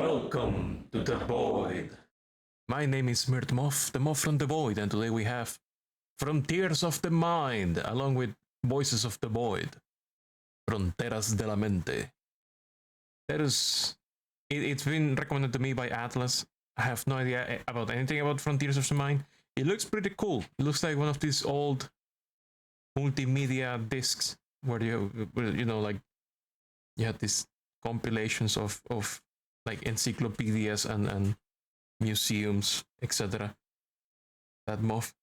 Welcome to the Void. My name is Moth, the Moth from the Void, and today we have Frontiers of the Mind, along with Voices of the Void. Fronteras de la Mente. It's been recommended to me by Atlas. I have no idea about anything about Frontiers of the Mind. It looks pretty cool. It looks like one of these old multimedia discs where you know, like you had these compilations of like encyclopedias and museums, etc. That moth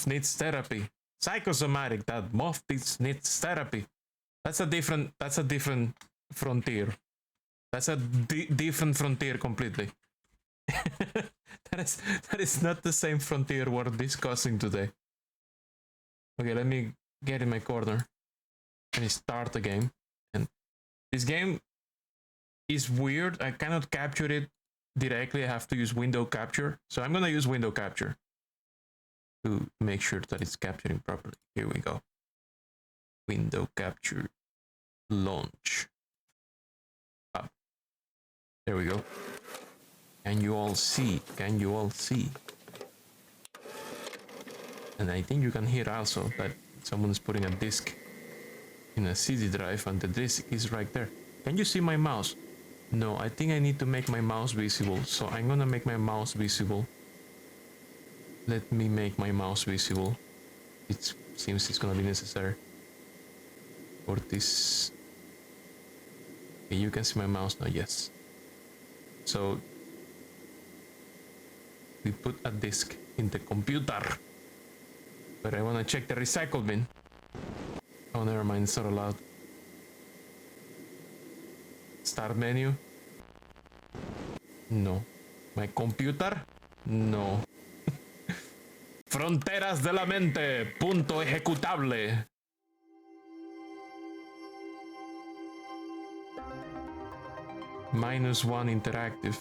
needs therapy. Psychosomatic. That moth needs therapy. That's a different frontier. That's a different frontier completely. that is not the same frontier we're discussing today. Okay, let me get in my corner and start the game. And this game is weird. I cannot capture it directly. I have to use window capture. So I'm gonna use window capture to make sure that it's capturing properly. Here we go. Window capture. Launch. Ah, there we go. Can you all see? Can you all see? And I think you can hear also that someone's putting a disk in a CD drive and the disk is right there. Can you see my mouse? No, I think I need to make my mouse visible. So I'm gonna make my mouse visible. Let me make my mouse visible. It seems it's gonna be necessary for this. Okay, you can see my mouse now, yes. So we put a disk in the computer. But I wanna check the recycle bin. Oh, never mind, it's not allowed. Start menu. No. My computer? No. Fronteras de la mente. Punto ejecutable. -1 interactive.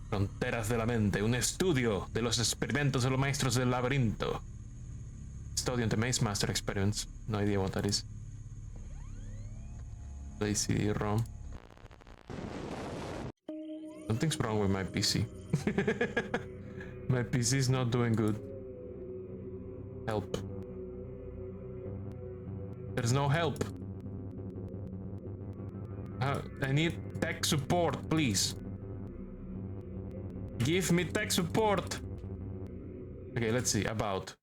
Fronteras de la mente. Un estudio de los experimentos de los maestros del laberinto. Study on the Maze Master experiments. No idea what that is. Play CD-ROM. Something's wrong with my PC. My PC is not doing good. Help. There's no help. I need tech support, please. Give me tech support. Okay, let's see. About.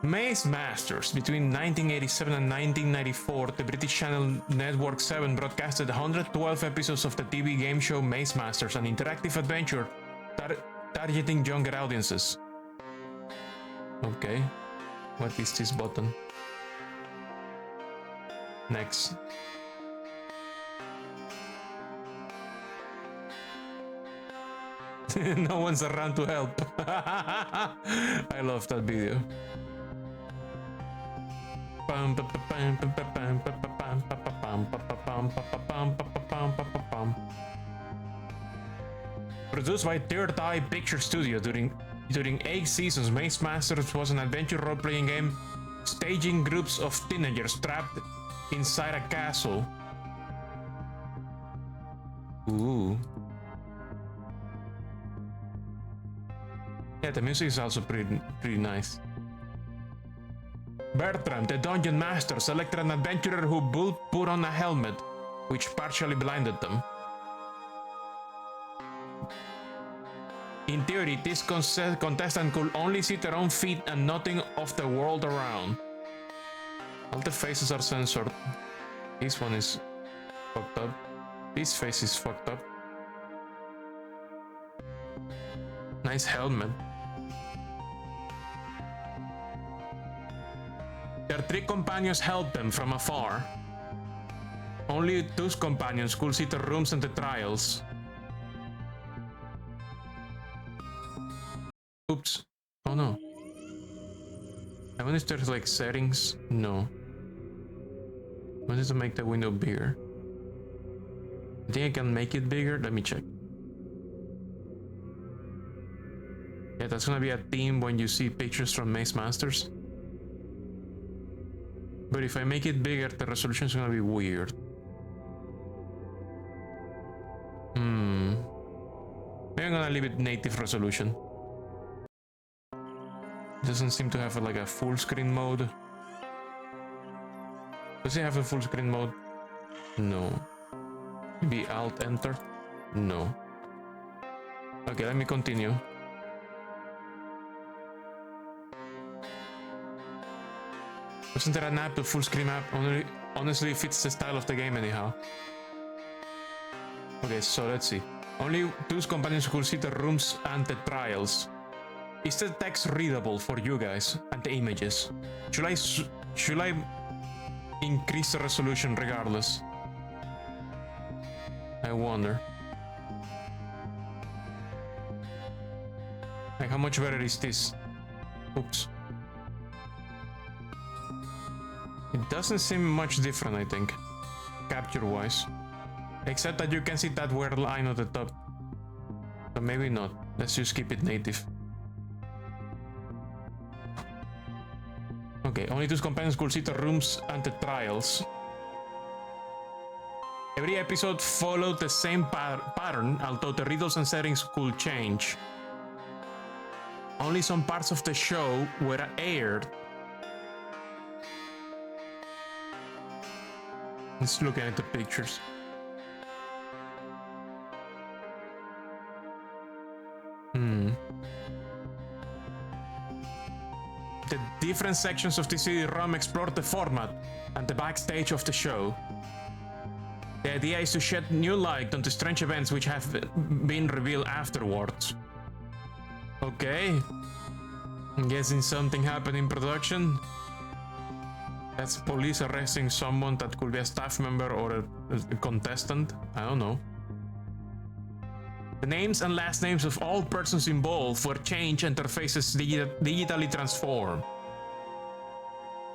Maze Masters. Between 1987 and 1994, the British channel Network 7 broadcasted 112 episodes of the TV game show Maze Masters, an interactive adventure targeting younger audiences. Okay. What is this button? Next. No one's around to help. I love that video. Produced by Third Eye Picture Studio during 8 seasons, Maze Masters was an adventure role-playing game staging groups of teenagers trapped inside a castle. Ooh. Yeah, the music is also pretty nice. Bertram, the dungeon master, selected an adventurer who put on a helmet, which partially blinded them. In theory, this contestant could only see their own feet and nothing of the world around. All the faces are censored. This one is fucked up. This face is fucked up. Nice helmet. Their 3 companions helped them from afar. Only 2 companions could see the rooms and the trials. Oops. Oh no. I wonder if there's like settings. No. I wanted to make the window bigger. I think I can make it bigger. Let me check. Yeah, that's gonna be a theme when you see pictures from Maze Masters. But if I make it bigger, the resolution is gonna be weird. Maybe I'm gonna leave it native resolution. Doesn't seem to have like a full screen mode. Does it have a full screen mode? No. Maybe Alt Enter? No. Okay, let me continue. Wasn't there an app, the full screen app? Honestly, it fits the style of the game anyhow. Okay, so let's see. Only 2 companions could see the rooms and the trials. Is the text readable for you guys and the images? Should I increase the resolution regardless? I wonder. Like, how much better is this? Oops. It doesn't seem much different, I think, capture-wise. Except that you can see that weird line at the top. So maybe not. Let's just keep it native. Okay, only 2 companions could see the rooms and the trials. Every episode followed the same pattern, although the riddles and settings could change. Only some parts of the show were aired. Let's look at the pictures. The different sections of the CD-ROM explore the format and the backstage of the show. The idea is to shed new light on the strange events which have been revealed afterwards. Okay. I'm guessing something happened in production. That's police arresting someone that could be a staff member or a contestant. I don't know. The names and last names of all persons involved were changed and their faces digitally transformed.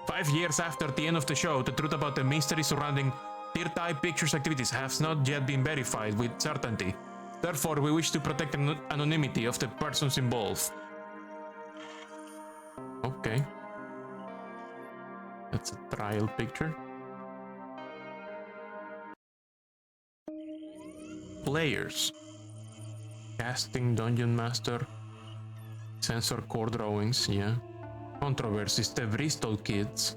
5 years after the end of the show, the truth about the mystery surrounding Third Eye Pictures activities has not yet been verified with certainty. Therefore, we wish to protect the anonymity of the persons involved. Okay. That's a trial picture. Players. Casting, Dungeon Master. Sensor core drawings, yeah. Controversies, the Bristol kids.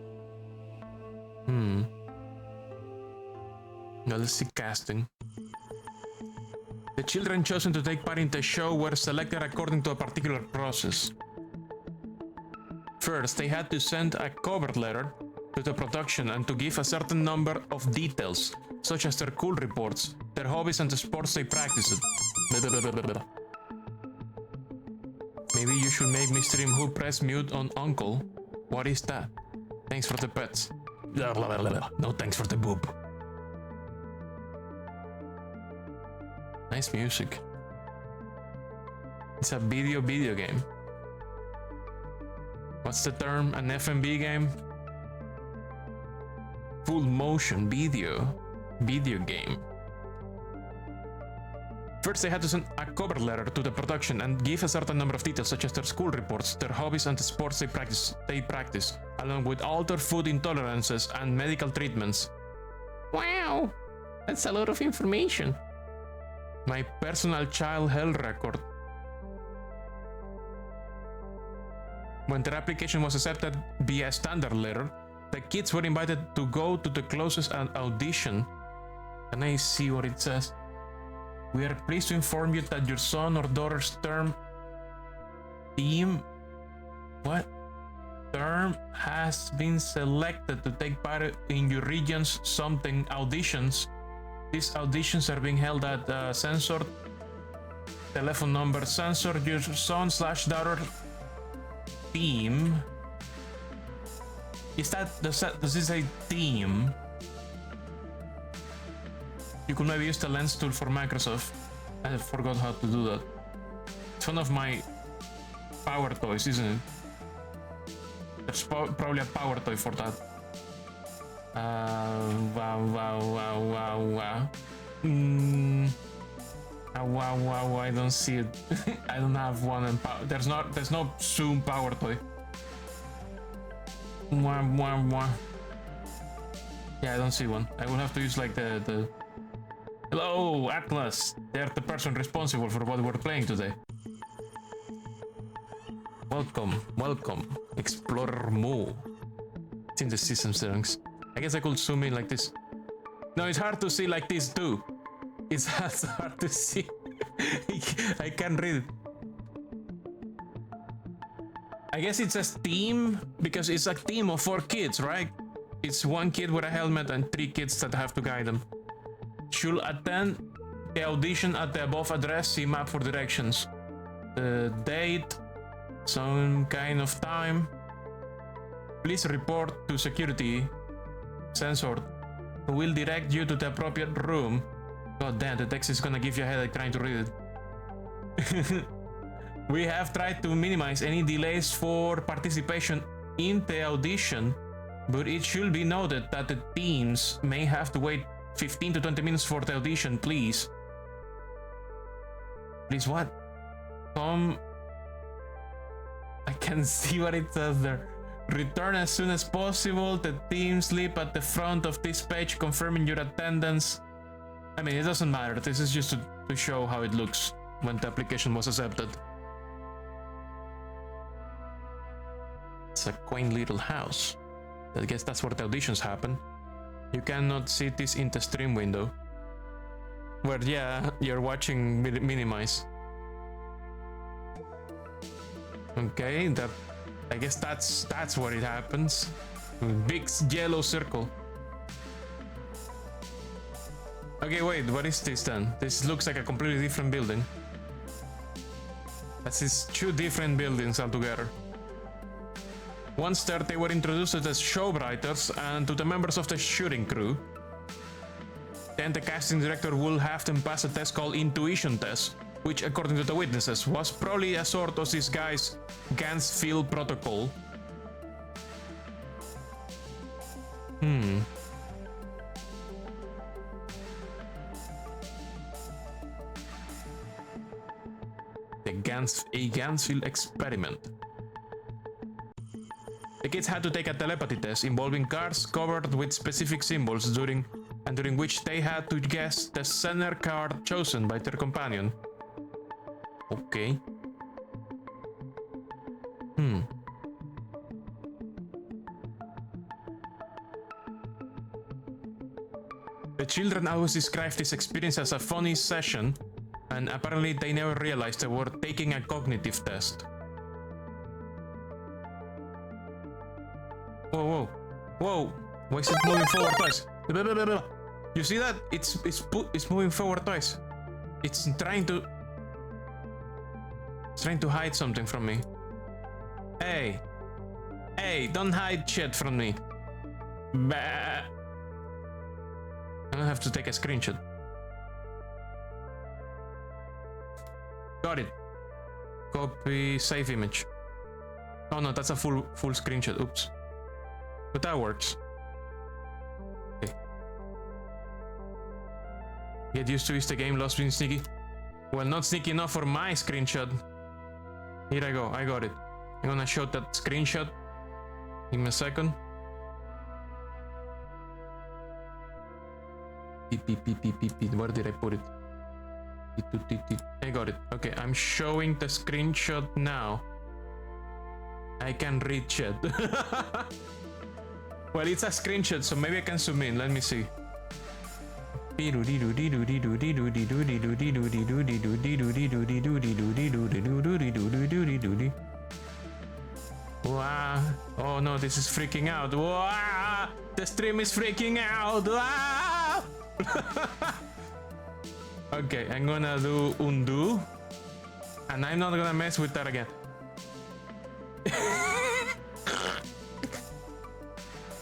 Now let's see casting. The children chosen to take part in the show were selected according to a particular process. First, they had to send a cover letter to the production and to give a certain number of details, such as their school reports, their hobbies and the sports they practiced. Maybe you should make me stream Who Press Mute on Uncle. What is that? Thanks for the pets. No thanks for the boob. Nice music. It's a video game. What's the term? An FMV game? Full motion video game. First, they had to send a cover letter to the production and give a certain number of details, such as their school reports, their hobbies, and the sports they practice, along with all their food intolerances and medical treatments. Wow, that's a lot of information. My personal child health record. When their application was accepted via standard letter, the kids were invited to go to the closest audition. Can I see what it says? We are pleased to inform you that your son or daughter's team has been selected to take part in your region's something auditions. These auditions are being held at censored telephone number. Censor your son/daughter team. Does this say team? You could maybe use the lens tool for Microsoft. I forgot how to do that. It's one of my power toys, isn't it? There's probably a power toy for that. Wow. I don't see it. I don't have one. And there's no Zoom power toy. Yeah, I don't see one. I will have to use like the... Hello, Atlas! They're the person responsible for what we're playing today. Welcome, welcome, Explorer Mo. It's in the system settings. I guess I could zoom in like this. No, it's hard to see like this too. It's hard to see. I can't read it. I guess it says team because it's a team of 4 kids, right? It's 1 kid with a helmet and 3 kids that have to guide them. Should attend the audition at the above address. See map for directions. The date, some kind of time. Please report to security. Censored. Who will direct you to the appropriate room. God damn, the text is gonna give you a headache trying to read it. We have tried to minimize any delays for participation in the audition, but it should be noted that the teams may have to wait 15 to 20 minutes for the audition, please. Please what? I can see what it says there. Return as soon as possible. The team sleep at the front of this page confirming your attendance. I mean, it doesn't matter. This is just to show how it looks when the application was accepted. It's a quaint little house. I guess that's where the auditions happen. You cannot see this in the stream window. Where, yeah, you're watching minimize. Okay, that... I guess that's where it happens. Big yellow circle. Okay, wait, what is this then? This looks like a completely different building. This is 2 different buildings altogether. Once there, they were introduced as showwriters and to the members of the shooting crew. Then the casting director will have them pass a test called Intuition Test, which, according to the witnesses, was probably a sort of this guy's Gansfield protocol. A Gansfield experiment. The kids had to take a telepathy test involving cards covered with specific symbols during which they had to guess the center card chosen by their companion. Okay. The children always described this experience as a funny session, and apparently they never realized they were taking a cognitive test. Whoa, whoa, whoa! Why is it moving forward twice? You see that? It's moving forward twice. It's trying to hide something from me. Hey, don't hide shit from me. Bah. I'm gonna have to take a screenshot. Got it. Copy, save image. Oh no, that's a full screenshot. Oops. But that works. Okay. Get used to is the game lost being sneaky. Well, not sneaky enough for my screenshot. Here I go. I got it. I'm gonna show that screenshot. Give me a second. Where did I put it? I got it. Okay, I'm showing the screenshot now. I can read shit. Well, it's a screenshot, so maybe I can zoom in. Let me see. Wow. Oh no, this is freaking out. Wow. The stream is freaking out. Wow. Okay, I'm gonna do undo. And I'm not gonna mess with that again.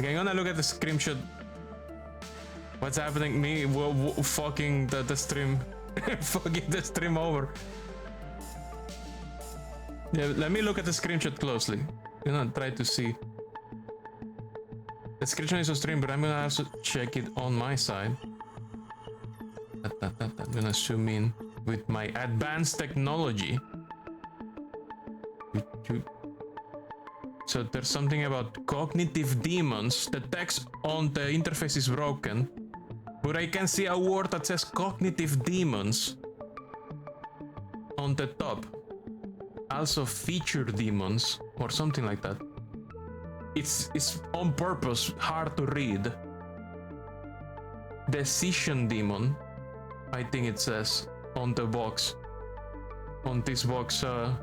Okay, I'm gonna look at the screenshot. What's happening? Me fucking the stream. Fucking the stream over. Yeah, let me look at the screenshot closely. I'm gonna try to see. The screenshot is on stream, but I'm gonna also check it on my side. I'm gonna zoom in with my advanced technology. So there's something about cognitive demons. The text on the interface is broken, but I can see a word that says cognitive demons on the top. Also feature demons or something like that. It's on purpose hard to read. Decision demon, I think it says on the box. On this box, I'm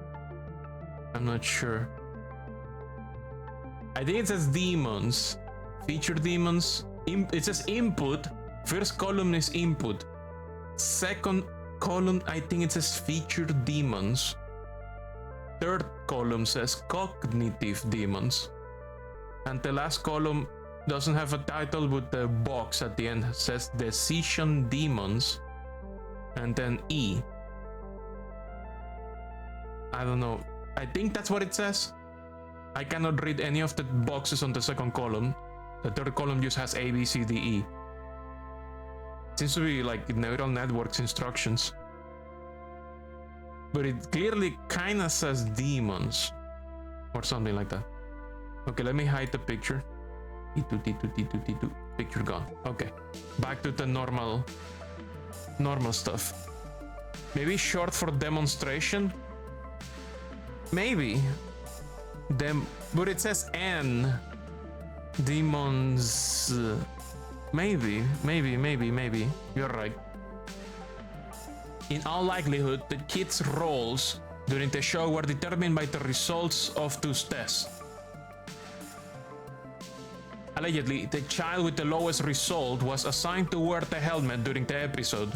not sure. I think it says demons, feature demons. It says input. First column is input. Second column, I think it says feature demons. Third column says cognitive demons. And the last column doesn't have a title, but the box at the end says decision demons. And then E. I don't know. I think that's what it says. I cannot read any of the boxes on the second column. The third column just has A, B, C, D, E. Seems to be like neural networks instructions. But it clearly kinda says demons. Or something like that. Okay, let me hide the picture. Picture gone. Okay. Back to the normal stuff. Maybe short for demonstration? Maybe. But it says N. Demons. Maybe. You're right. In all likelihood, the kids' roles during the show were determined by the results of those tests. Allegedly, the child with the lowest result was assigned to wear the helmet during the episode.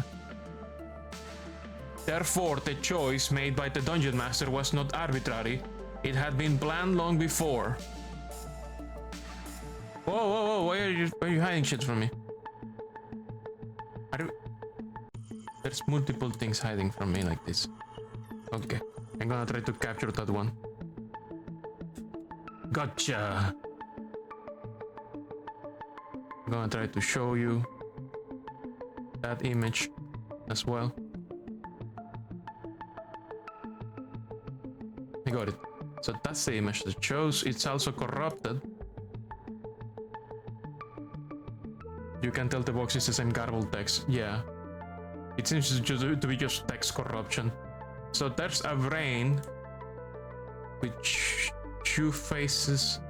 Therefore, the choice made by the Dungeon Master was not arbitrary. It had been planned long before. Whoa, why are you hiding shit from me? There's multiple things hiding from me like this. Okay, I'm gonna try to capture that one. Gotcha! I'm gonna try to show you that image as well. I got it. So that's the image that shows. It's also corrupted. You can tell the box is the same garbled text. Yeah. It seems to be just text corruption. So there's a brain with two faces.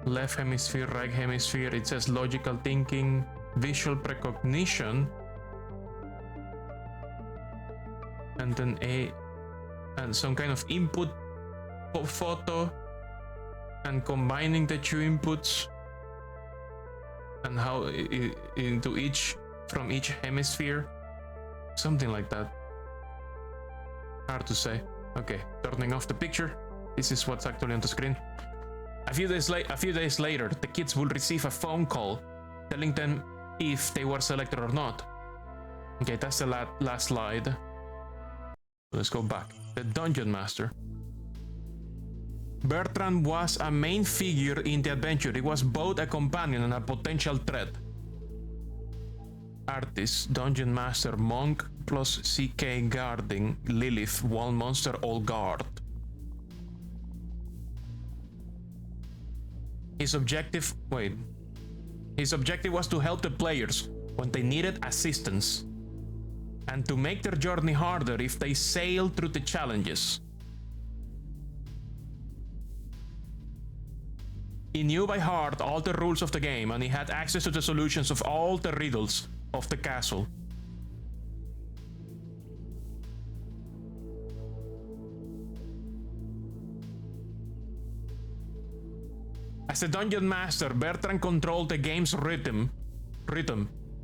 Left hemisphere, right hemisphere. It says logical thinking, visual precognition. And then and some kind of input photo, and combining the two inputs and how into from each hemisphere, something like that. Hard to say. Okay, turning off the picture. This is what's actually on the screen. A few days later, the kids will receive a phone call telling them if they were selected or not. Okay, that's the last slide. Let's go back. The Dungeon Master. Bertrand was a main figure in the adventure. He was both a companion and a potential threat. Artist, Dungeon Master, Monk plus CK guarding Lilith, Wall Monster, all guard. His objective was to help the players when they needed assistance, and to make their journey harder if they sailed through the challenges. He knew by heart all the rules of the game, and he had access to the solutions of all the riddles of the castle. As the Dungeon Master, Bertrand controlled the game's rhythm.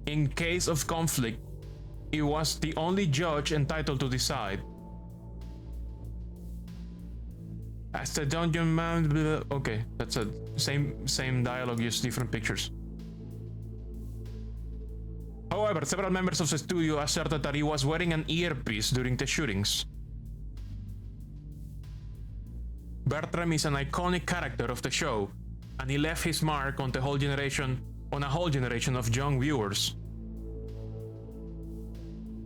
In case of conflict, he was the only judge entitled to decide. As the Dungeon Master... Okay, that's a same dialogue, just different pictures. However, several members of the studio asserted that he was wearing an earpiece during the shootings. Bertram is an iconic character of the show, and he left his mark on a whole generation of young viewers.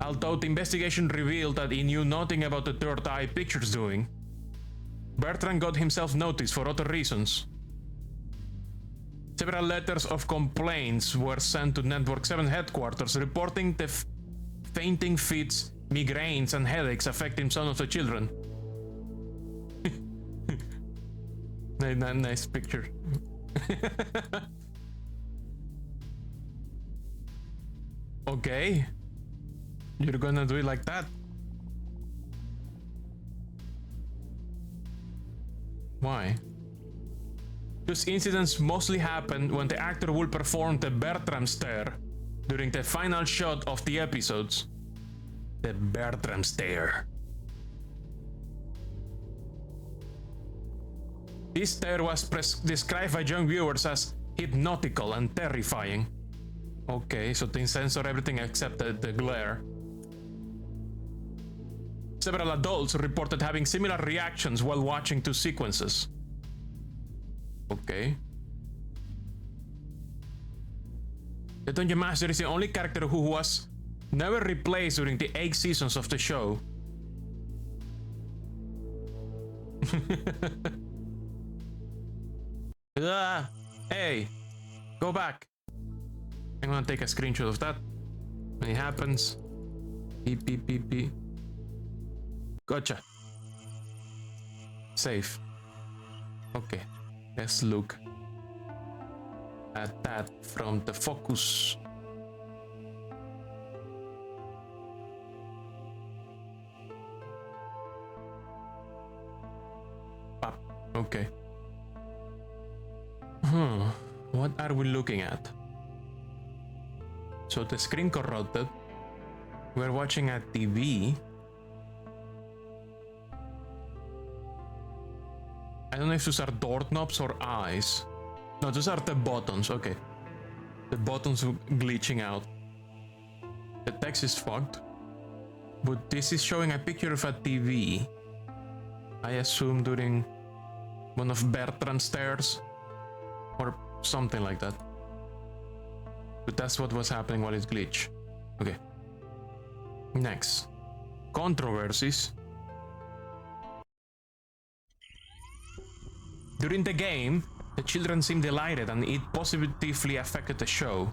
Although the investigation revealed that he knew nothing about the Third Eye Pictures doing, Bertrand got himself noticed for other reasons. Several letters of complaints were sent to Network 7 headquarters reporting the fainting fits, migraines, and headaches affecting some of the children. Nice picture. Okay. You're gonna do it like that? Why? Those incidents mostly happened when the actor will perform the Bertram stare during the final shot of the episodes. The Bertram stare. This stare was described by young viewers as hypnotical and terrifying. Okay, so they censor everything except the glare. Several adults reported having similar reactions while watching two sequences. Okay. The Dungeon Master is the only character who was never replaced during the 8 seasons of the show. Hey, go back. I'm gonna take a screenshot of that when it happens. Beep, beep, beep, beep. Gotcha. Save. Okay, let's look at that from the focus. Okay. What are we looking at? So the screen corrupted. We're watching a TV. I don't know if those are doorknobs or eyes. No, those are the buttons. Okay. The buttons glitching out. The text is fucked. But this is showing a picture of a TV. I assume during one of Bertrand's stares. Or something like that. But that's what was happening while it glitched. Okay. Next. Controversies. During the game, the children seemed delighted and it positively affected the show.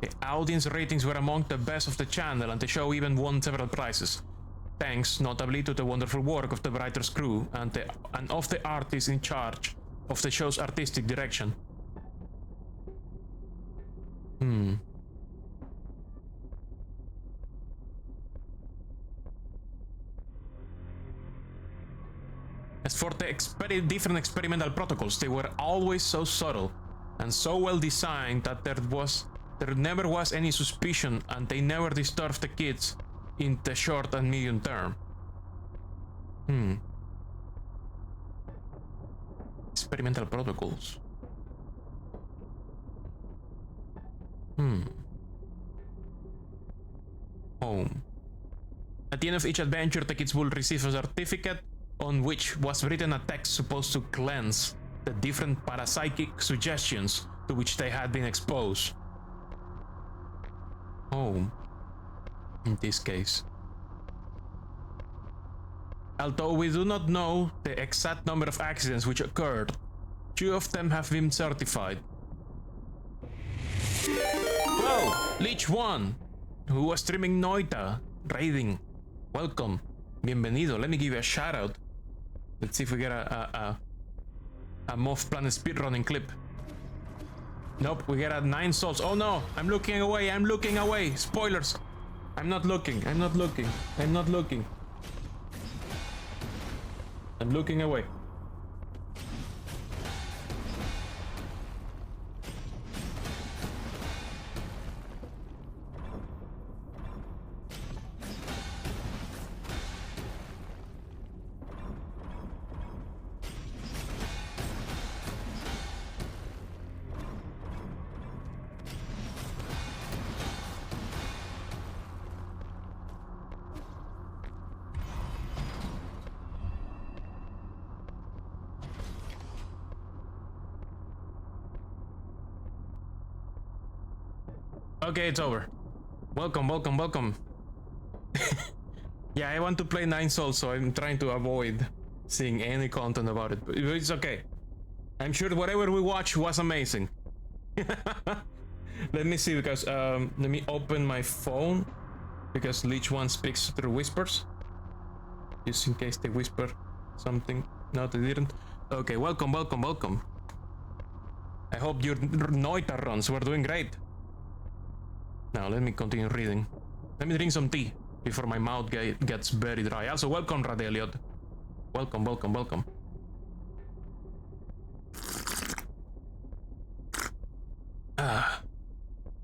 The audience ratings were among the best of the channel and the show even won several prizes. Thanks notably to the wonderful work of the writer's crew and of the artists in charge of the show's artistic direction. As for the different experimental protocols, they were always so subtle and so well designed that there never was any suspicion and they never disturbed the kids in the short and medium term. Experimental protocols. Home. At the end of each adventure, the kids will receive a certificate on which was written a text supposed to cleanse the different parapsychic suggestions to which they had been exposed. Home. In this case. Although we do not know the exact number of accidents which occurred, 2 of them have been certified. Whoa! Lich 1, who was streaming Noita, raiding. Welcome. Bienvenido. Let me give you a shout out. Let's see if we get a Moth Planet speedrunning clip. Nope, we get a 9 souls. Oh no, I'm looking away, I'm looking away. Spoilers. I'm not looking, I'm not looking, I'm not looking. I'm looking away. Okay, it's over. Welcome, welcome, welcome. Yeah, I want to play Nine Souls, so I'm trying to avoid seeing any content about it. But it's okay. I'm sure whatever we watch was amazing. Let me see, because let me open my phone, because Leech One speaks through whispers, just in case they whisper something. No, they didn't. Okay, welcome, welcome, welcome. I hope your Noita runs were doing great. Now let me continue reading. Let me drink some tea before my mouth gets very dry. Also, welcome, Radeliot. Welcome, welcome, welcome.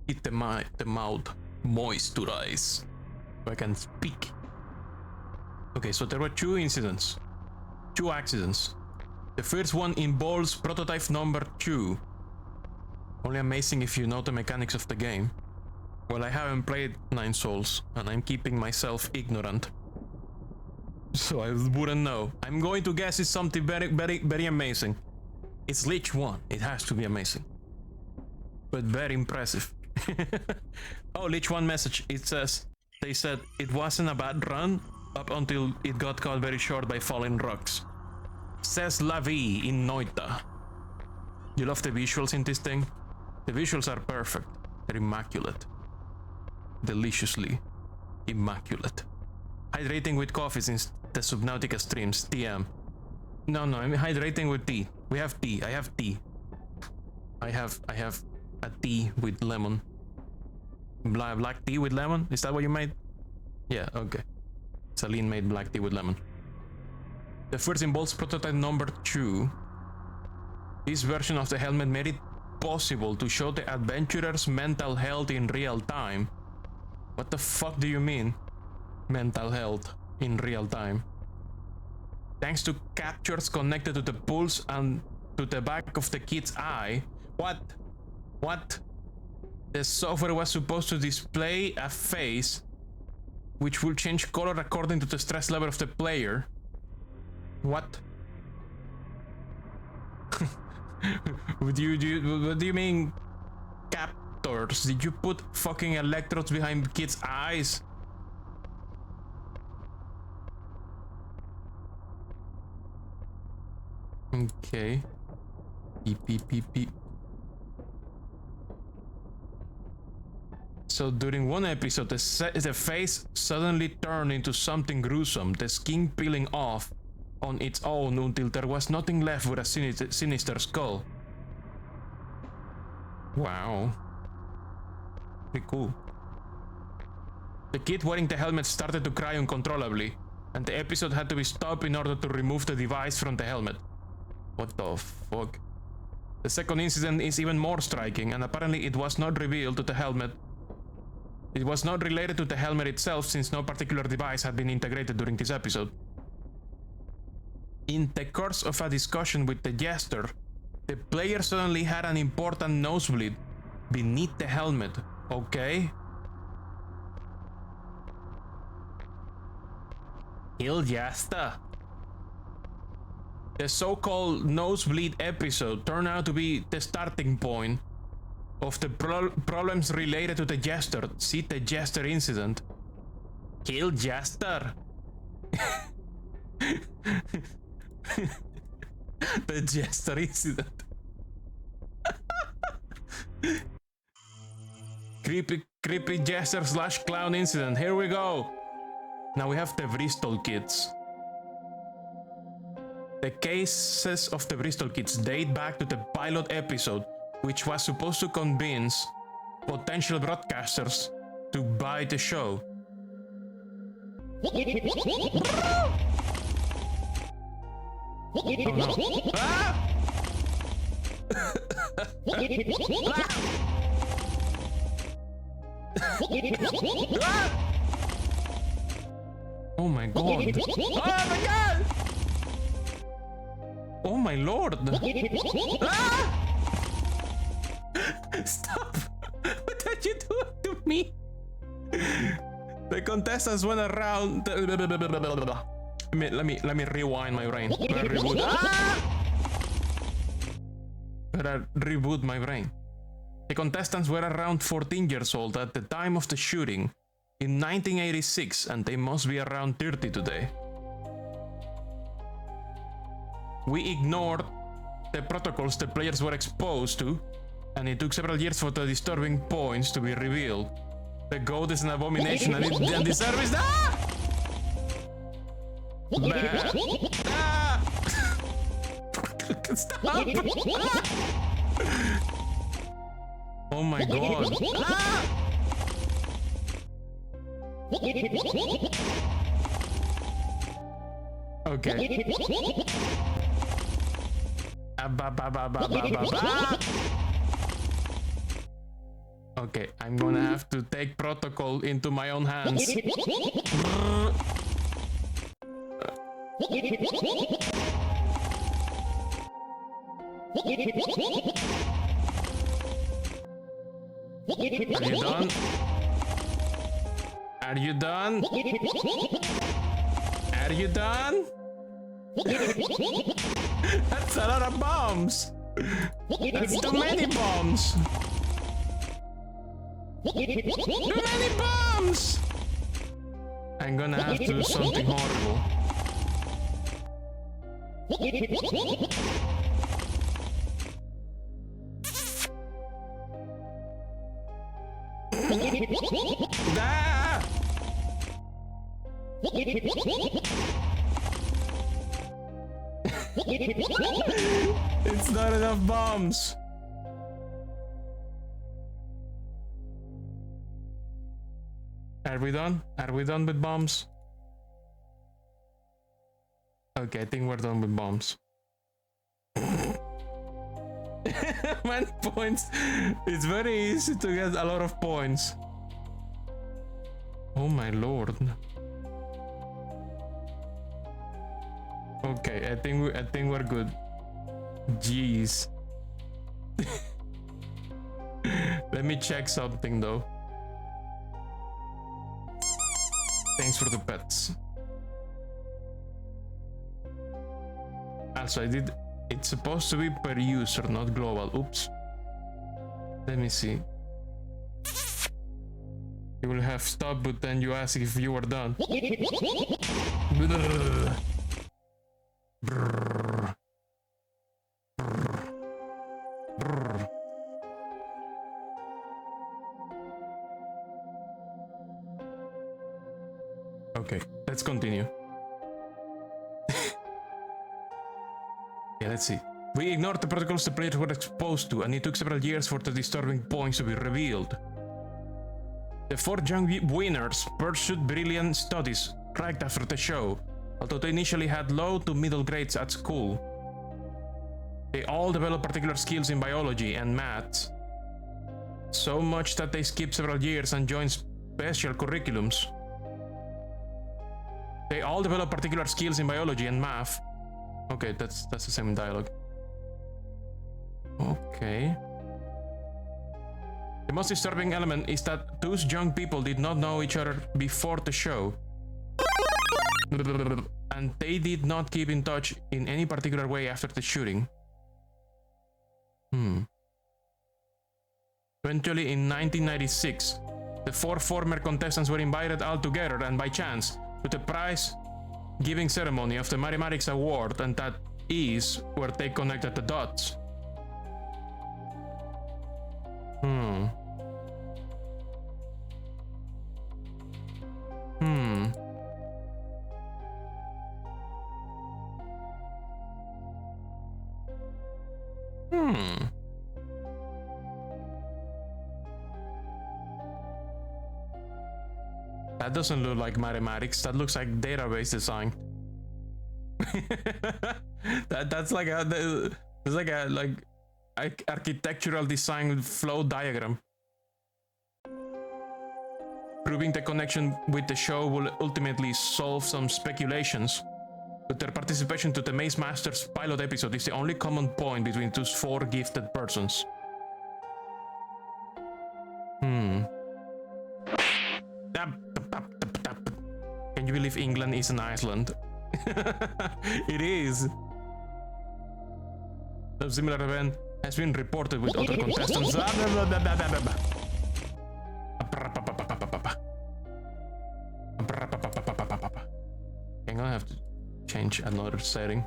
Keep the mouth moisturize so I can speak. Okay, so there were two accidents. The first one involves prototype number 2. Only amazing if you know the mechanics of the game. Well, I haven't played Nine Souls, and I'm keeping myself ignorant, so I wouldn't know. I'm going to guess it's something very, very, very amazing. It's Lich 1, it has to be amazing. But very impressive. Oh, Lich 1 message, it says, they said it wasn't a bad run up until it got caught very short by falling rocks. Says La Vie in Noita. You love the visuals in this thing? The visuals are perfect, they're immaculate. Deliciously immaculate. Hydrating with coffee since the Subnautica streams. TM. No, I'm hydrating with tea. We have tea. I have tea. I have a tea with lemon. Black tea with lemon? Is that what you made? Yeah, okay. Celine made black tea with lemon. The first involves prototype number 2. This version of the helmet made it possible to show the adventurer's mental health in real time. What the fuck do you mean? Mental health in real time. Thanks to captures connected to the pulse and to the back of the kid's eye. What? The software was supposed to display a face which will change color according to the stress level of the player. What? What do you mean captors? Did you put fucking electrodes behind kids' eyes? Okay. Beep. So during one episode, the face suddenly turned into something gruesome, the skin peeling off on its own until there was nothing left but a sinister skull. Wow. Pretty cool. The kid wearing the helmet started to cry uncontrollably, and the episode had to be stopped in order to remove the device from the helmet. What the fuck? The second incident is even more striking, and apparently it was not revealed to the helmet. It was not related to the helmet itself, since no particular device had been integrated during this episode. In the course of a discussion with the jester, the player suddenly had an important nosebleed beneath the helmet. Okay. Kill jester. The so-called nosebleed episode turned out to be the starting point of the problems related to the jester. See the jester incident. Kill jester. The jester incident. Creepy jester / clown incident. Here we go. Now we have the Bristol kids. The cases of the Bristol kids date back to the pilot episode, which was supposed to convince potential broadcasters to buy the show. Oh no. Ah! Oh my god. Oh my god! Oh my lord! Ah! Stop! What did you do to me? The contestants went around. Let me rewind my brain. Reboot. Ah! Better reboot my brain. The contestants were around 14 years old at the time of the shooting. in 1986, and they must be around 30 today. We ignored the protocols the players were exposed to, and it took several years for the disturbing points to be revealed. The goat is an abomination and the service. Ah! Ah! Stop! Ah! Oh my god. Ah! Okay. Okay, I'm gonna have to take protocol into my own hands. Are you done? Are you done? Are you done? That's a lot of bombs. That's too many bombs. Too many bombs. I'm gonna have to do something horrible. Ah! It's not enough bombs. Are we done? Are we done with bombs? Okay, I think we're done with bombs. Man, points. It's very easy to get a lot of points. Oh my lord. Okay, I think we're good. Jeez. Let me check something though. Thanks for the pets. Also, it's supposed to be per user, not global. Oops. Let me see. You will have stopped, but then you ask if you were done. Brrr. Brrr. Brrr. Okay, let's continue. Yeah, let's see. We ignored the protocols the players were exposed to, and it took several years for the disturbing points to be revealed. The 4 young winners pursued brilliant studies right after the show, although they initially had low to middle grades at school. They all developed particular skills in biology and maths, so much that they skipped several years and joined special curriculums. They all developed particular skills in biology and math. Okay, that's the same dialogue. Okay. The most disturbing element is that those young people did not know each other before the show. And they did not keep in touch in any particular way after the shooting. Eventually, in 1996, the 4 former contestants were invited all together and by chance to the prize-giving ceremony of the Mathematics Award, and that is where they connected the dots. That doesn't look like mathematics. That looks like database design. that's like a architectural design flow diagram. Proving the connection with the show will ultimately solve some speculations, but their participation to the Maze Masters pilot episode is the only common point between those 4 gifted persons. Can you believe England is an Iceland? It is. A similar event has been reported with other contestants. gonna have to change another setting.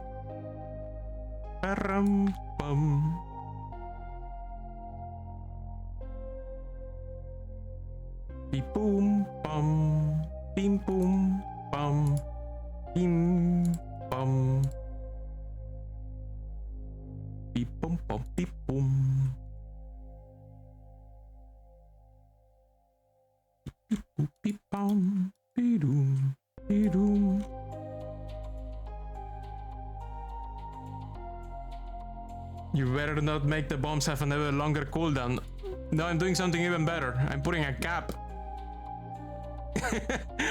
Param-pum. Beep boom bum. Bim boom bum. Bim bum. Beep boom bum beep boom. Beep boop beep bum. Be-doom. Be-doom. You better not make the bombs have a longer cooldown. No, I'm doing something even better. I'm putting a cap.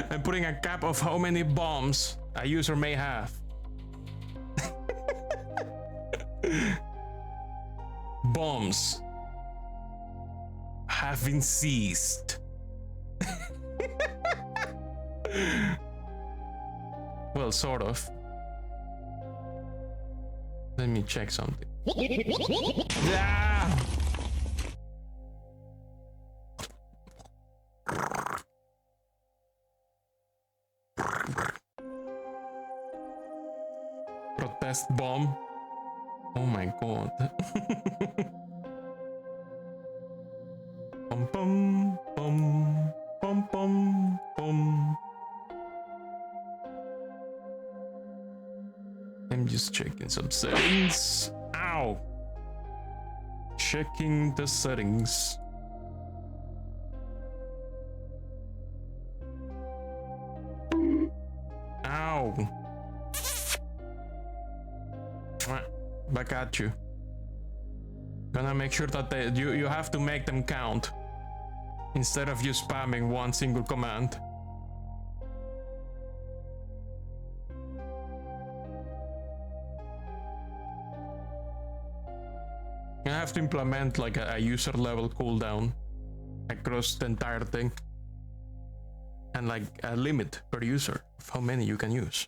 I'm putting a cap of how many bombs a user may have. Bombs have been seized. Well, sort of. Let me check something. Ah! Protest bomb. Oh my god. Bum bum bum bum bum bum. I'm just checking some settings. Ow! Checking the settings. Ow! Back at you. Gonna make sure that you have to make them count instead of you spamming one single command. I have to implement like a user level cooldown across the entire thing, and like a limit per user of how many you can use.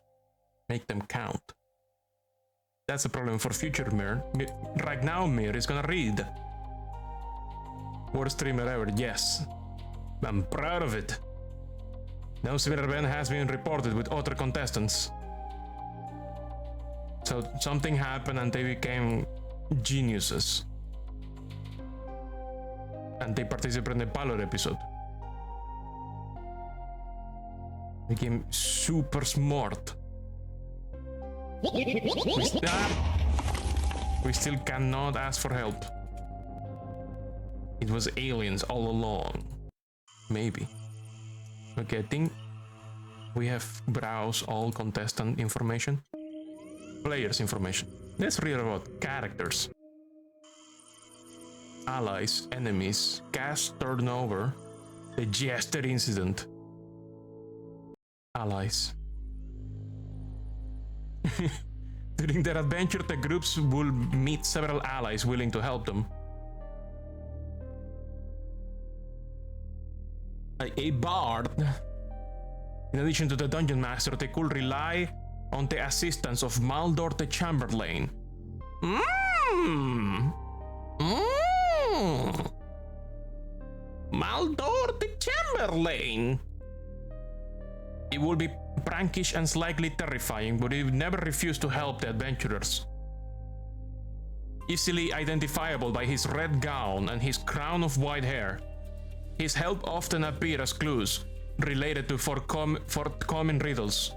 Make them count. That's a problem for future Mir. Right now, Mir is gonna read. Worst streamer ever, yes. I'm proud of it. No similar event has been reported with other contestants. So something happened and they became geniuses. And they participated in the pilot episode. Became super smart. We still cannot ask for help. It was aliens all along. Maybe. Okay, I think we have browsed all contestant information. Players information. Let's read about characters. Allies, enemies, cast turnover, the Jester incident. Allies. During their adventure, the groups will meet several allies willing to help them. A bard. In addition to the dungeon master, they could rely on the assistance of Maldor the Chamberlain. Maldor the Chamberlain. It will be prankish and slightly terrifying, but he would never refuse to help the adventurers. Easily identifiable by his red gown and his crown of white hair, his help often appear as clues related to forthcoming riddles.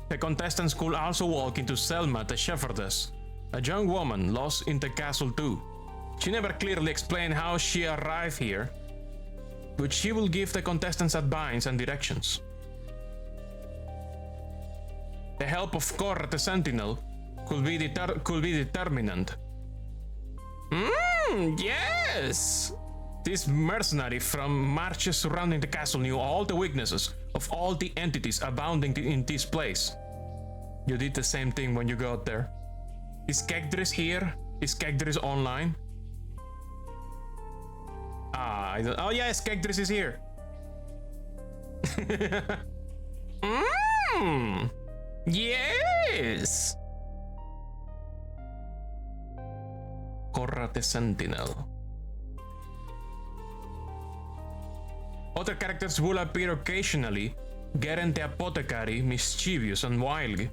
The contestants could also walk into Selma the shepherdess, a young woman lost in the castle too. She never clearly explained how she arrived here, but she will give the contestants advice and directions. The help of Korra the Sentinel could be determinant. Yes! This mercenary from marches surrounding the castle knew all the weaknesses of all the entities abounding in this place. You did the same thing when you got there. Is Kegdris here? Is Kegdris online? Oh yes, Kegdris is here. Yes! Korra the Sentinel. Other characters will appear occasionally, Garen the Apothecary, mischievous and wily.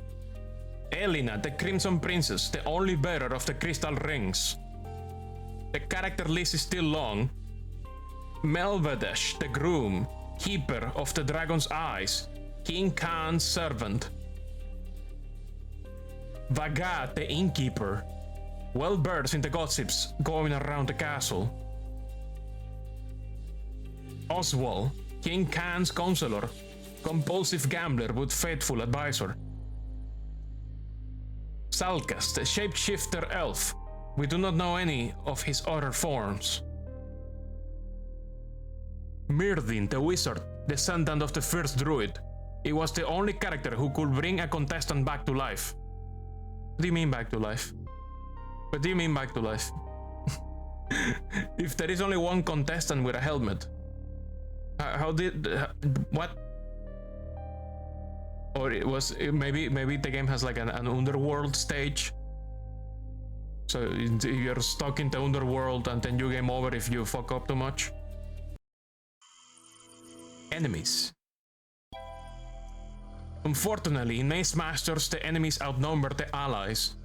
Elena, the Crimson Princess, the only bearer of the Crystal Rings. The character list is still long. Melvedesh, the groom, keeper of the Dragon's Eyes, King Khan's servant. Vagat, the innkeeper, well versed in the gossips going around the castle. Oswald, King Khan's counselor, compulsive gambler but faithful advisor. Salkas, the shapeshifter elf. We do not know any of his other forms. Myrdin, the wizard, descendant of the first druid. He was the only character who could bring a contestant back to life. What do you mean back to life? What do you mean back to life? If there is only one contestant with a helmet, how did... what? Or it was... maybe the game has like an underworld stage. So you're stuck in the underworld and then you game over if you fuck up too much. Enemies. Unfortunately, in Maze Masters, the enemies outnumber the allies.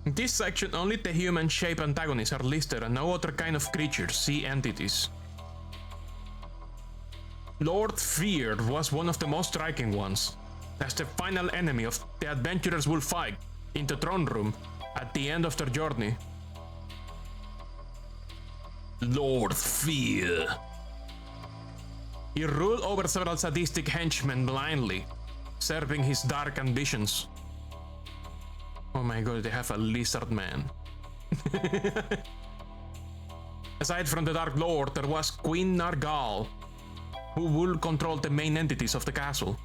In this section, only the human-shaped antagonists are listed and no other kind of creatures, see entities. Lord Fear was one of the most striking ones, as the final enemy of the adventurers will fight in the throne room at the end of their journey. Lord Fear. He ruled over several sadistic henchmen blindly, serving his dark ambitions. Oh my god, they have a lizard man. Aside from the Dark Lord, there was Queen Nargal, who would control the main entities of the castle.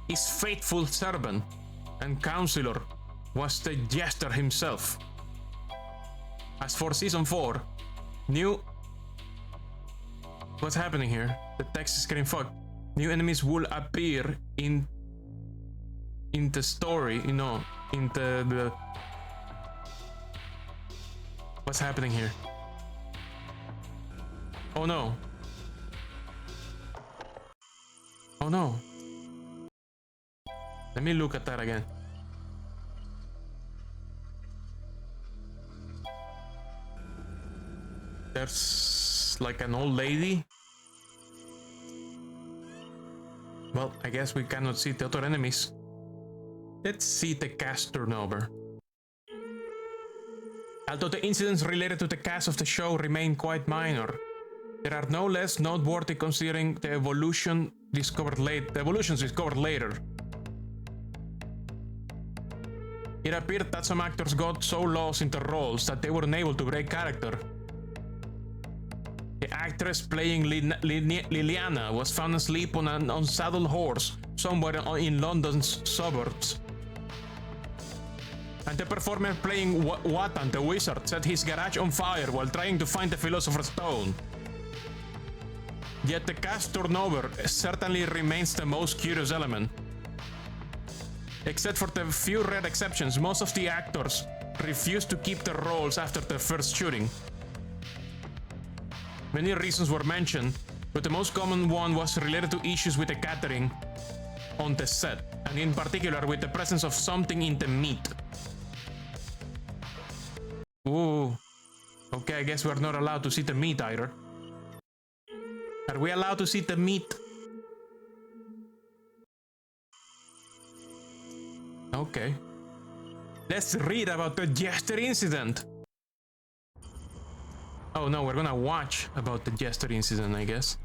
His faithful servant and counselor was the Jester himself. As for Season 4, new... What's happening here? The text is getting fucked. New enemies will appear in the story, you know, in the... What's happening here? Oh no. Oh no. Let me look at that again. There's like an old lady. Well, I guess we cannot see the other enemies. Let's see the cast turnover. Although the incidents related to the cast of the show remain quite minor, there are no less noteworthy considering the evolutions discovered later. It appeared that some actors got so lost in their roles that they were unable to break character. The actress playing Liliana was found asleep on an unsaddled horse somewhere in London's suburbs. And the performer playing Watan the wizard set his garage on fire while trying to find the Philosopher's Stone. Yet the cast turnover certainly remains the most curious element. Except for the few rare exceptions, most of the actors refused to keep their roles after their first shooting. Many reasons were mentioned, but the most common one was related to issues with the catering on the set, and in particular with the presence of something in the meat. Ooh. Okay, I guess we're not allowed to see the meat either. Are we allowed to see the meat? Okay. Let's read about the Jester incident. Oh no, we're gonna watch about the Jester incident, I guess.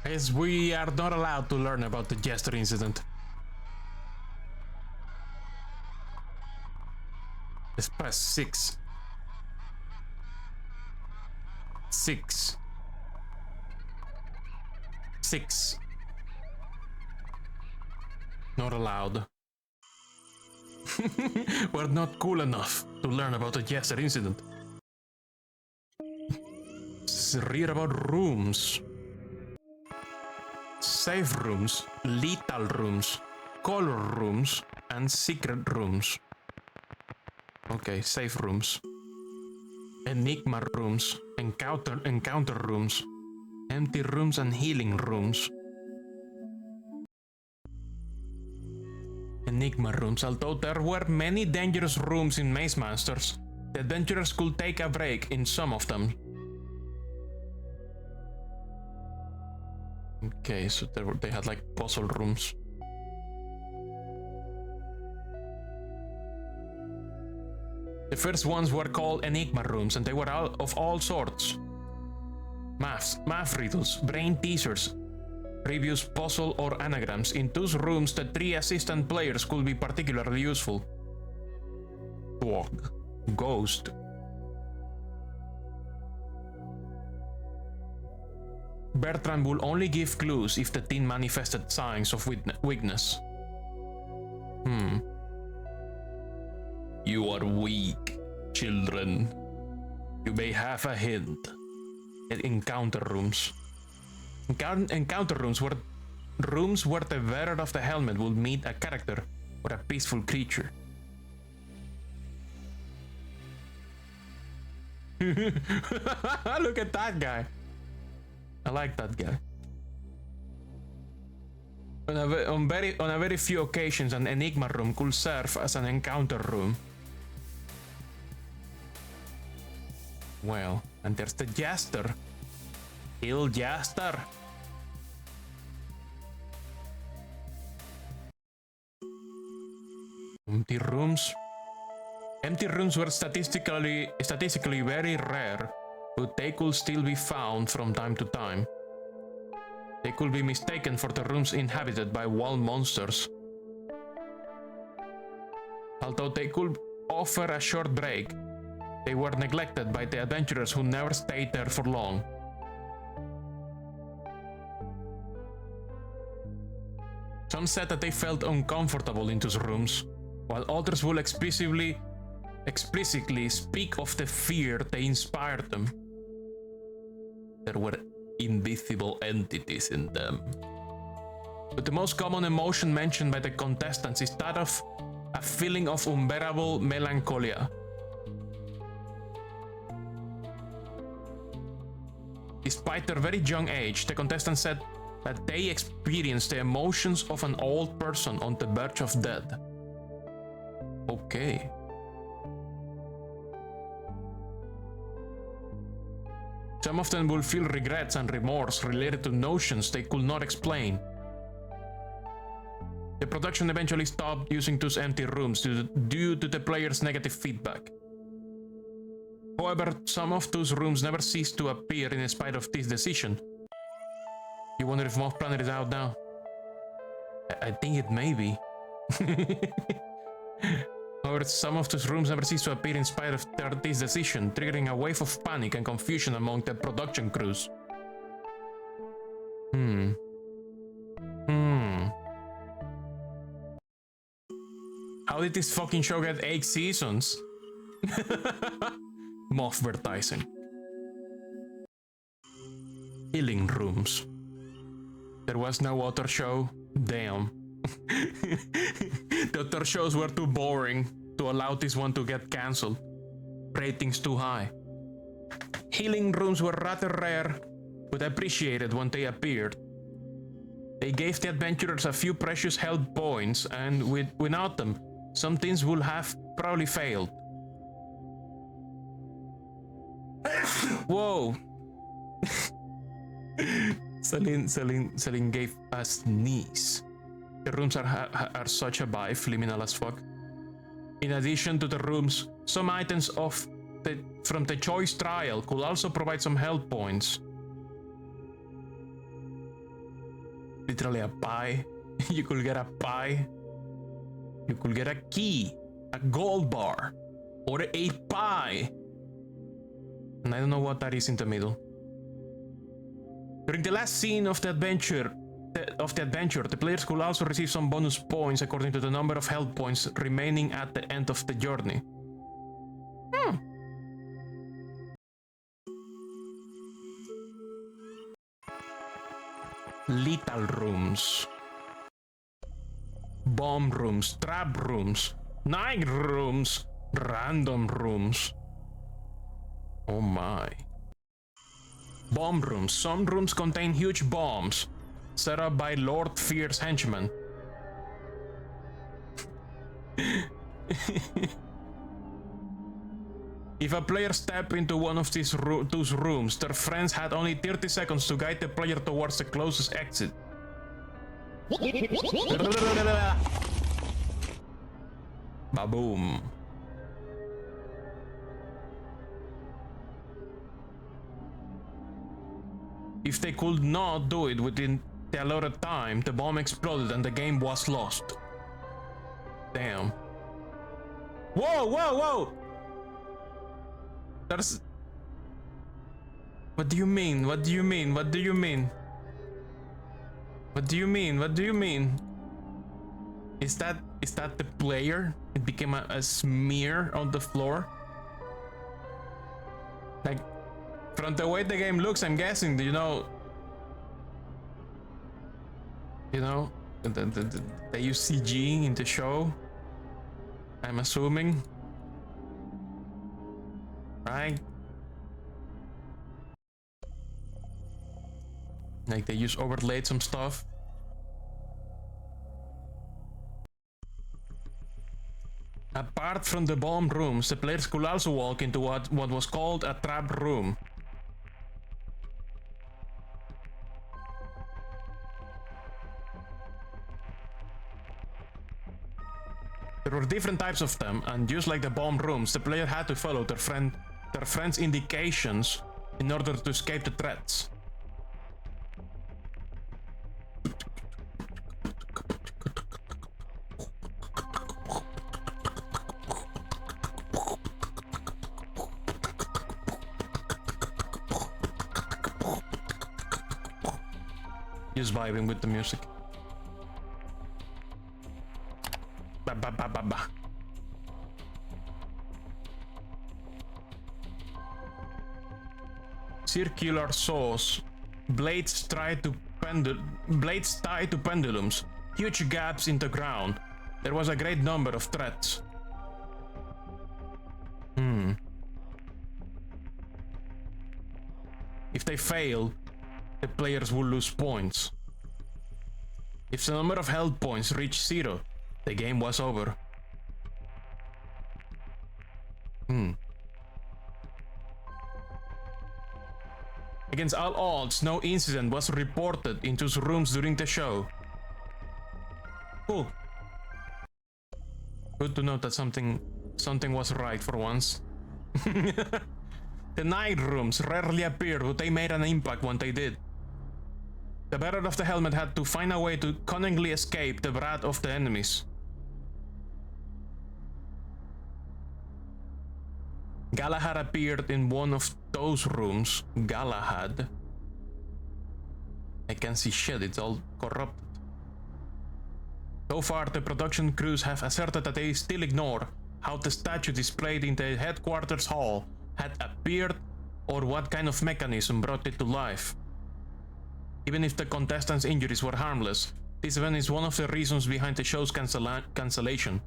As we are not allowed to learn about the Jester incident. Let's press 6. 6. 6. Not allowed. We're not cool enough to learn about the Jester incident. Read about rooms. Safe rooms, lethal rooms, color rooms, and secret rooms. Okay, safe rooms. Enigma rooms, encounter rooms, empty rooms and healing rooms. Enigma rooms. Although there were many dangerous rooms in Maze Masters, the adventurers could take a break in some of them. Okay, so they had like puzzle rooms. The first ones were called Enigma rooms, and they were of all sorts. Math riddles, brain teasers, reviews, puzzle or anagrams. In those rooms, the 3 assistant players could be particularly useful. Dog. Ghost. Bertrand will only give clues if the team manifested signs of weakness. You are weak, children. You may have a hint. Encounter rooms. Encounter rooms were rooms where the wearer of the helmet will meet a character or a peaceful creature. Look at that guy. I like that guy. On a very few occasions, an Enigma room could serve as an encounter room. Well, and there's the Jester. Kill Jester. Empty rooms. Empty rooms were statistically very rare, but they could still be found from time to time. They could be mistaken for the rooms inhabited by wild monsters. Although they could offer a short break, they were neglected by the adventurers who never stayed there for long. Some said that they felt uncomfortable in those rooms, while others will explicitly speak of the fear they inspired them. There were invisible entities in them. But the most common emotion mentioned by the contestants is that of a feeling of unbearable melancholia. Despite their very young age, the contestants said that they experienced the emotions of an old person on the verge of death. Okay. Some of them will feel regrets and remorse related to notions they could not explain. The production eventually stopped using those empty rooms due to the players' negative feedback. However, some of those rooms never ceased to appear in spite of this decision. You wonder if Moth planned it out now? I think it may be. However, some of those rooms never ceased to appear in spite of this decision, triggering a wave of panic and confusion among the production crews. How did this fucking show get 8 seasons? Mothvertising. Healing rooms. There was no other show? Damn. The other shows were too boring to allow this one to get cancelled. Ratings too high. Healing rooms were rather rare, but appreciated when they appeared. They gave the adventurers a few precious health points, and without them, some teams would have probably failed. Whoa! Celine gave a sneeze. The rooms are such a vibe, liminal as fuck. In addition to the rooms, some items from the choice trial could also provide some health points. literally a pie. You could get a pie. You could get a key, a gold bar, or a pie. And I don't know what that is in the middle. During the last scene of the adventure, the players could also receive some bonus points according to the number of health points remaining at the end of the journey. Lethal rooms. Bomb rooms, trap rooms, night rooms, random rooms. Oh my. Bomb rooms. Some rooms contain huge bombs set up by Lord Fear's henchmen. If a player stepped into one of those rooms, their friends had only 30 seconds to guide the player towards the closest exit. Ba-boom. If they could not do it within the allotted time, the bomb exploded and the game was lost. Damn. Whoa, whoa, whoa! There's... What do you mean? What do you mean? What do you mean? What do you mean? What do you mean? Is that the player? It became a smear on the floor? Like, from the way the game looks, I'm guessing, they use CG in the show. I'm assuming. Right? Like they overlaid some stuff. Apart from the bomb rooms, the players could also walk into what was called a trap room. There were different types of them, and just like the bomb rooms, the player had to follow their friend's indications in order to escape the threats. Just vibing with the music. Ba ba ba ba ba. Circular saws, blades tied to pendulums, huge gaps in the ground. There was a great number of threats. If they fail, the players will lose points. If the number of health points reached 0, the game was over. Against all odds, no incident was reported in those rooms during the show. Cool. Good to know that something was right for once. The night rooms rarely appeared, but they made an impact when they did. The bearer of the helmet had to find a way to cunningly escape the wrath of the enemies. Galahad appeared in one of those rooms. Galahad. I can't see shit, it's all corrupted. So far, the production crews have asserted that they still ignore how the statue displayed in the headquarters hall had appeared or what kind of mechanism brought it to life. Even if the contestants' injuries were harmless, this event is one of the reasons behind the show's cancellation.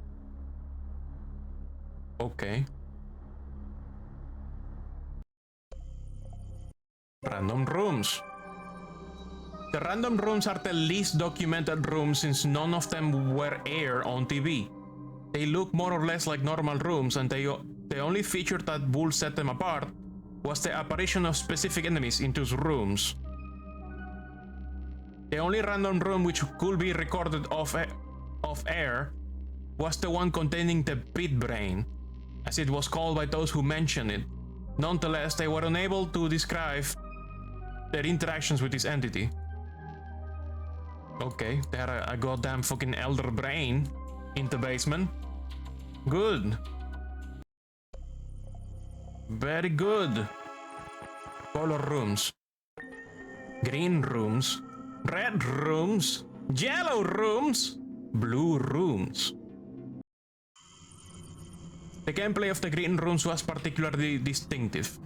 Okay. Random rooms. The random rooms are the least documented rooms since none of them were aired on TV. They look more or less like normal rooms, and the only feature that would set them apart was the apparition of specific enemies in those rooms. The only random room which could be recorded off air was the one containing the pit brain, as it was called by those who mentioned it. Nonetheless, they were unable to describe their interactions with this entity. Okay, they had a goddamn fucking elder brain in the basement. Good. Very good. Color rooms. Green rooms. Red rooms. Yellow rooms. Blue rooms. The gameplay of the green rooms was particularly distinctive.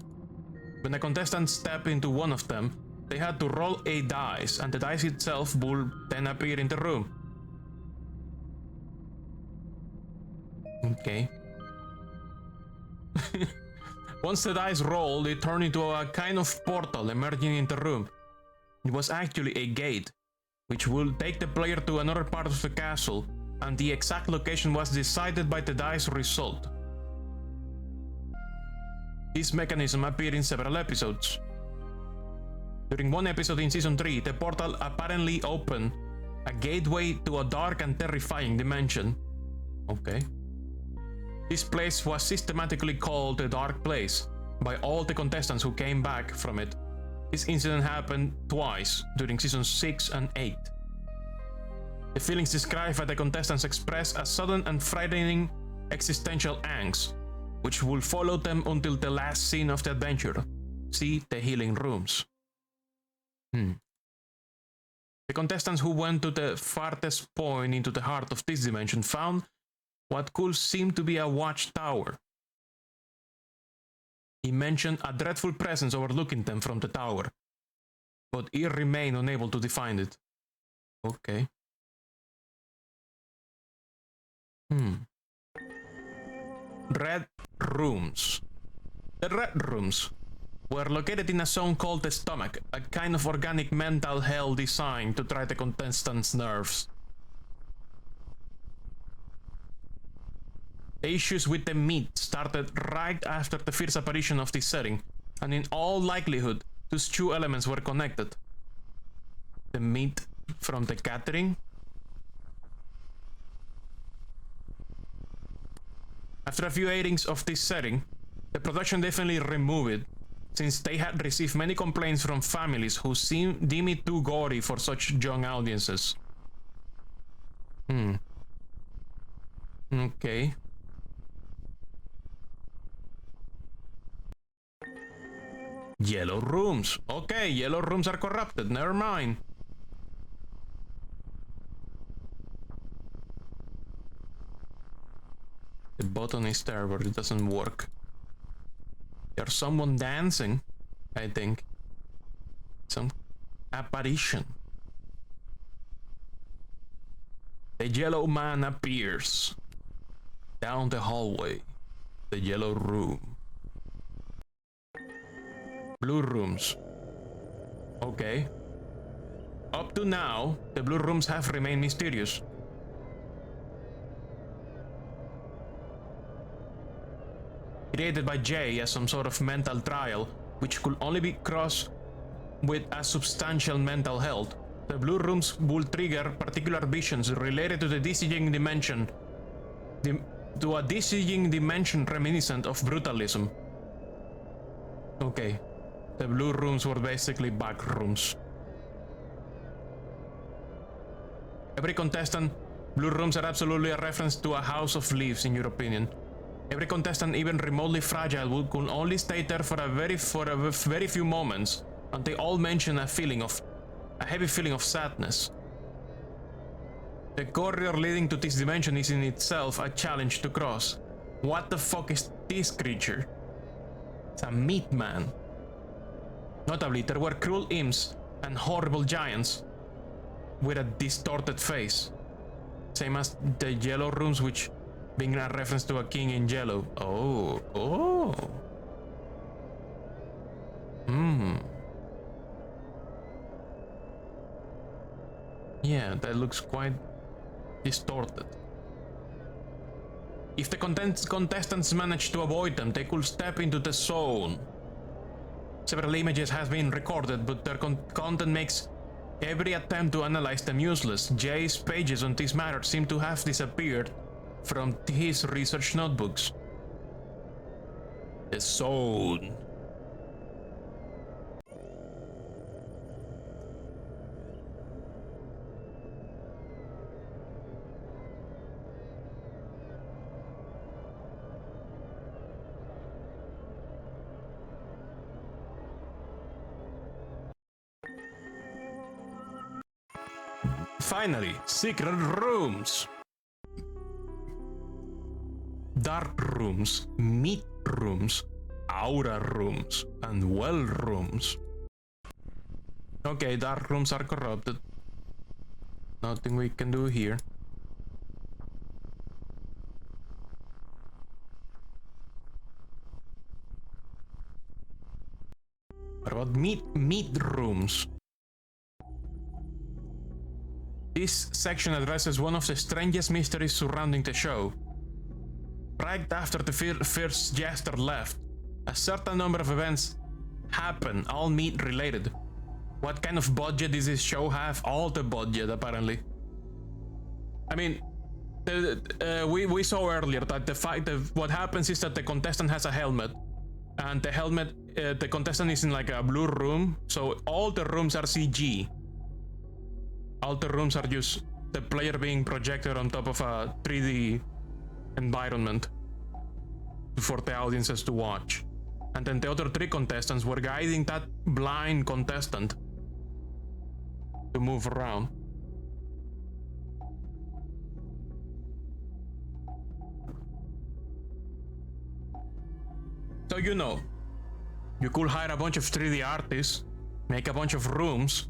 When the contestants stepped into one of them, they had to roll a dice, and the dice itself would then appear in the room. Okay. Once the dice rolled, it turned into a kind of portal emerging in the room. It was actually a gate, which would take the player to another part of the castle, and the exact location was decided by the dice result. This mechanism appeared in several episodes. During one episode in season 3, the portal apparently opened a gateway to a dark and terrifying dimension. Okay. This place was systematically called the Dark Place by all the contestants who came back from it. This incident happened twice during seasons 6 and 8. The feelings described by the contestants express a sudden and frightening existential angst, which will follow them until the last scene of the adventure. See the healing rooms. The contestants who went to the farthest point into the heart of this dimension found what could seem to be a watchtower. He mentioned a dreadful presence overlooking them from the tower, but he remained unable to define it. Okay. Red rooms. The red rooms were located in a zone called the stomach, a kind of organic mental hell designed to try the contestants' nerves. The issues with the meat started right after the first apparition of this setting, and in all likelihood, those two elements were connected. The meat from the catering. After a few airings of this setting, the production definitely removed it, since they had received many complaints from families who deem it too gory for such young audiences. Okay. Yellow rooms. Okay, yellow rooms are corrupted. Never mind. The button is there, but it doesn't work. There's someone dancing, I think. Some apparition. The yellow man appears. Down the hallway. The yellow room. Blue rooms. Okay. Up to now, the blue rooms have remained mysterious. Created by Jay as some sort of mental trial, which could only be crossed with a substantial mental health, the blue rooms will trigger particular visions related to the dizzying dimension, to a dizzying dimension reminiscent of brutalism. Okay. The blue rooms were basically back rooms. Every contestant, blue rooms are absolutely a reference to a house of leaves, in your opinion. Every contestant, even remotely fragile, could only stay there for a very few moments, and they all mention a heavy feeling of sadness. The corridor leading to this dimension is in itself a challenge to cross. What the fuck is this creature? It's a meat man. Notably, there were cruel imps and horrible giants with a distorted face. Same as the yellow rooms, which being a reference to a king in yellow. Oh. Yeah, that looks quite distorted. If the contestants manage to avoid them, they could step into the zone. Several images have been recorded, but their content makes every attempt to analyze them useless. Jay's pages on this matter seem to have disappeared from his research notebooks. The zone. Finally, secret rooms. Dark rooms, meat rooms, aura rooms, and well rooms. Okay, dark rooms are corrupted. Nothing we can do here. What about meat rooms? This section addresses one of the strangest mysteries surrounding the show. Right after the first jester left, a certain number of events happen, all meat related. What kind of budget does this show have? All the budget, apparently. I mean, we saw earlier that the fact that what happens is that the contestant has a helmet, and the helmet, the contestant is in like a blue room, so all the rooms are CG. All the rooms are just the player being projected on top of a 3D environment for the audiences to watch. And then the other 3 contestants were guiding that blind contestant to move around. So you could hire a bunch of 3D artists, make a bunch of rooms.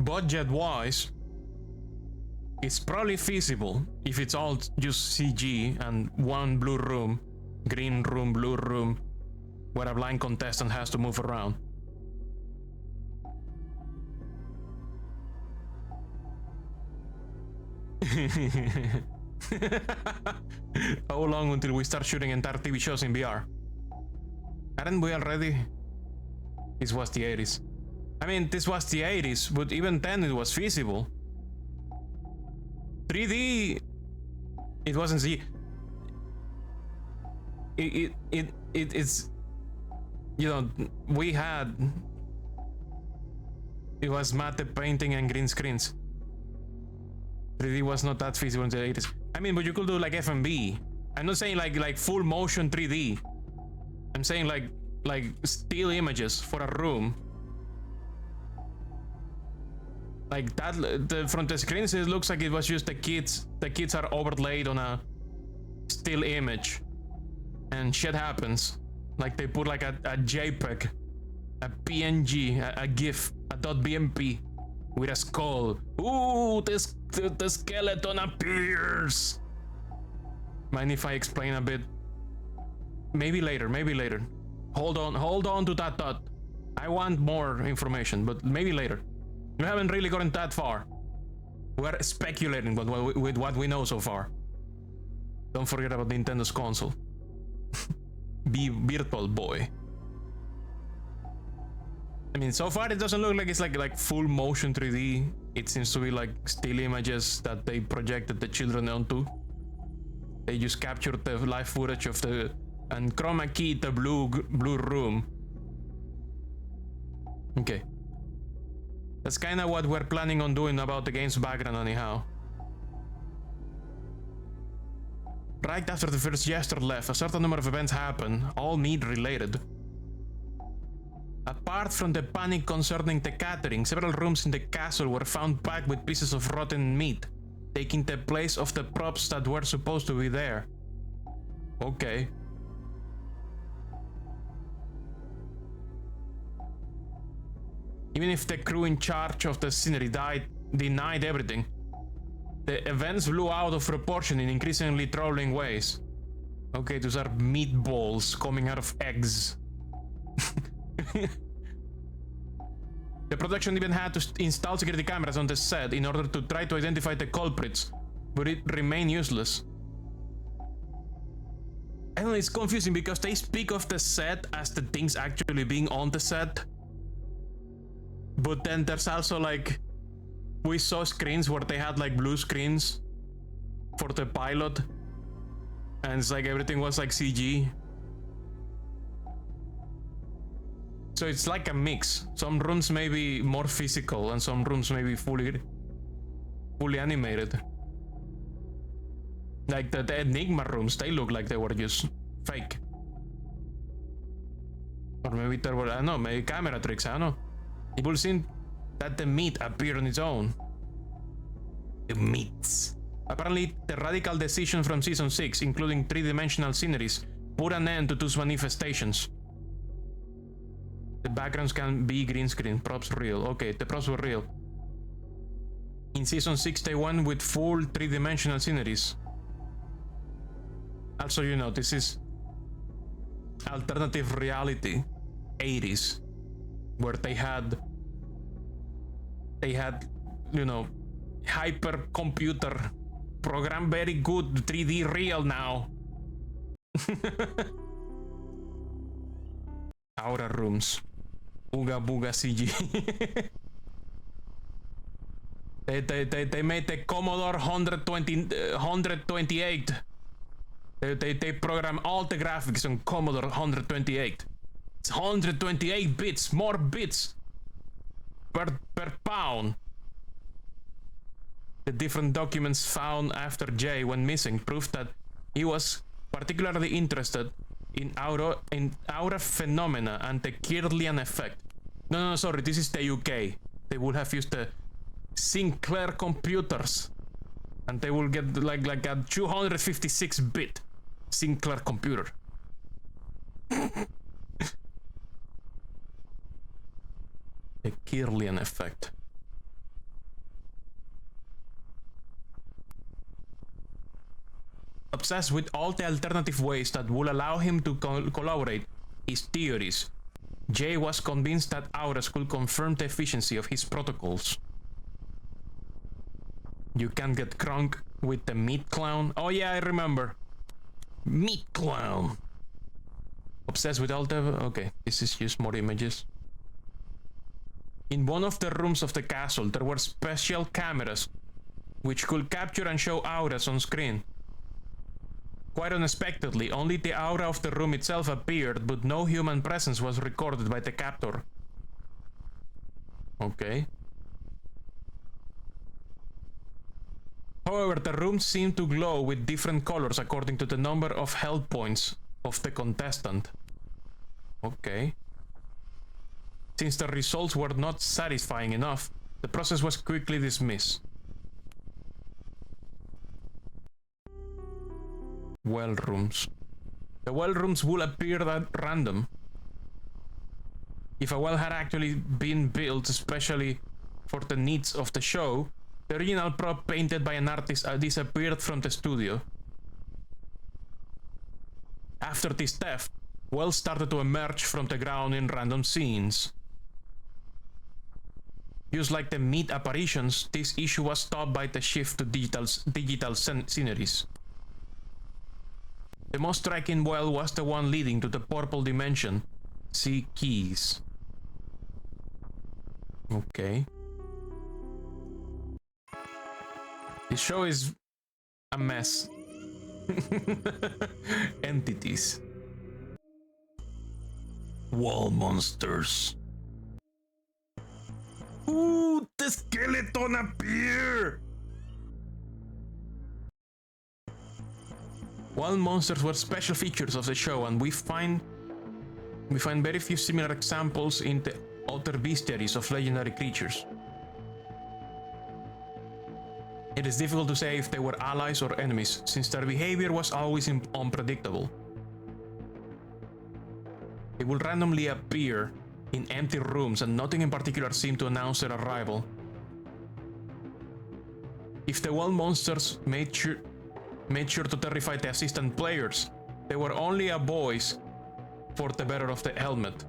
Budget-wise, it's probably feasible if it's all just CG and one blue room, green room, blue room, where a blind contestant has to move around. How long until we start shooting entire TV shows in VR? Aren't we already? This was the 80s. I mean, this was the 80s, but even then it was feasible. 3D, it wasn't the. It's, we had. It was matte painting and green screens. 3D was not that feasible in the 80s. I mean, but you could do like FMV. I'm not saying like full motion 3D. I'm saying like still images for a room. Like that, from the screens it looks like it was just the kids. The kids are overlaid on a still image, and shit happens. Like they put like a JPEG, a PNG, a GIF, a .bmp with a skull. Ooh, the skeleton appears. Mind if I explain a bit? Maybe later. Hold on to that thought. I want more information, but maybe later. We haven't really gotten that far. We're speculating with what we know so far. Don't forget about Nintendo's console. Be Virtual Boy. I mean, so far it doesn't look like it's like full motion 3D. It seems to be like still images that they projected the children onto. They just captured the live footage of the and chroma keyed the blue room. Okay. That's kind of what we're planning on doing about the game's background anyhow. Right after the first jester left, a certain number of events happen, all meat related. Apart from the panic concerning the catering, several rooms in the castle were found packed with pieces of rotten meat, taking the place of the props that were supposed to be there. Okay. Even if the crew in charge of the scenery denied everything, the events blew out of proportion in increasingly troubling ways. Okay, those are meatballs coming out of eggs. The production even had to install security cameras on the set in order to try to identify the culprits, but it remained useless. I don't know, it's confusing because they speak of the set as the things actually being on the set. But then there's also like, we saw screens where they had like blue screens for the pilot, and it's like everything was like CG. So it's like a mix. Some rooms may be more physical and some rooms may be fully animated. Like the Enigma rooms, they look like they were just fake. Or maybe there were, I don't know, maybe camera tricks, I don't know. People seem that the meat appeared on its own. The meats. Apparently, the radical decision from season 6, including three-dimensional sceneries, put an end to those manifestations. The backgrounds can be green screen, props real. Okay, the props were real. In season 6, they went with full three-dimensional sceneries. Also, you know, this is alternative reality 80s, where they had, you know, hypercomputer program very good 3D real now. Aura rooms. Booga booga CG. They made the Commodore 128. They program all the graphics on Commodore 128. It's 128 bits, more bits per pound. The different documents found after Jay went missing proved that he was particularly interested in aura phenomena and the Kirlian effect. No, sorry, this is the UK. They would have used the Sinclair computers, and they will get like a 256-bit Sinclair computer. The Kirlian effect. Obsessed with all the alternative ways that would allow him to collaborate his theories, Jay was convinced that auras could confirm the efficiency of his protocols. You can get crunk with the meat clown. Oh yeah, I remember. Meat clown. Obsessed with all the... Okay, this is just more images. In one of the rooms of the castle, there were special cameras which could capture and show auras on screen. Quite unexpectedly, only the aura of the room itself appeared, but no human presence was recorded by the captor. Okay. However, the rooms seemed to glow with different colors according to the number of health points of the contestant. Okay. Since the results were not satisfying enough, the process was quickly dismissed. Well rooms. The well rooms will appear at random. If a well had actually been built especially for the needs of the show, the original prop painted by an artist disappeared from the studio. After this theft, wells started to emerge from the ground in random scenes. Just like the meat apparitions, this issue was stopped by the shift to digital sceneries. The most striking well was the one leading to the purple dimension. See keys. Okay. This show is a mess. Entities. Wall monsters. Ooh, the skeleton appear! Wall monsters were special features of the show, and we find very few similar examples in the other bestiaries of legendary creatures. It is difficult to say if they were allies or enemies, since their behavior was always unpredictable. They will randomly appear in empty rooms, and nothing in particular seemed to announce their arrival. If the wall monsters made sure to terrify the assistant players, they were only a voice for the bearer of the helmet.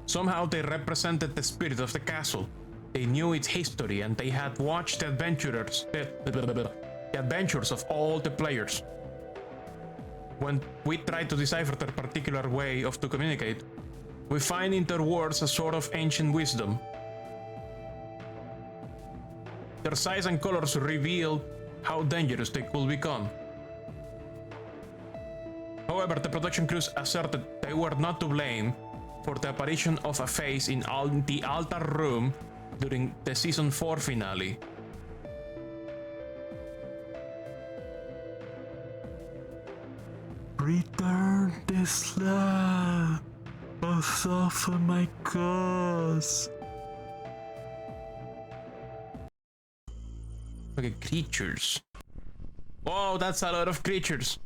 Somehow they represented the spirit of the castle. They knew its history, and they had watched the adventures of all the players. When we try to decipher their particular way to communicate, we find in their words a sort of ancient wisdom. Their size and colors reveal how dangerous they could become. However, the production crews asserted they were not to blame for the apparition of a face in the altar room during the season 4 finale. Return this land. Oh, suffer my cause. Okay, creatures. Whoa, that's a lot of creatures.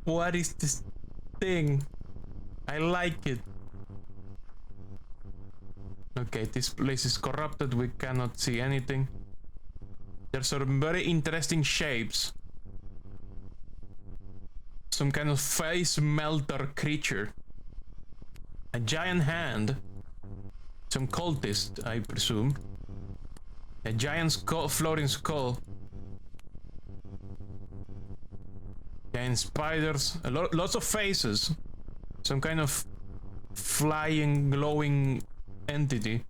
What is this thing? I like it. Okay, this place is corrupted. We cannot see anything. There's some very interesting shapes. Some kind of face melter creature. A giant hand. Some cultist, I presume. A giant skull, floating skull. Giant spiders. Lots of faces. Some kind of flying, glowing entity.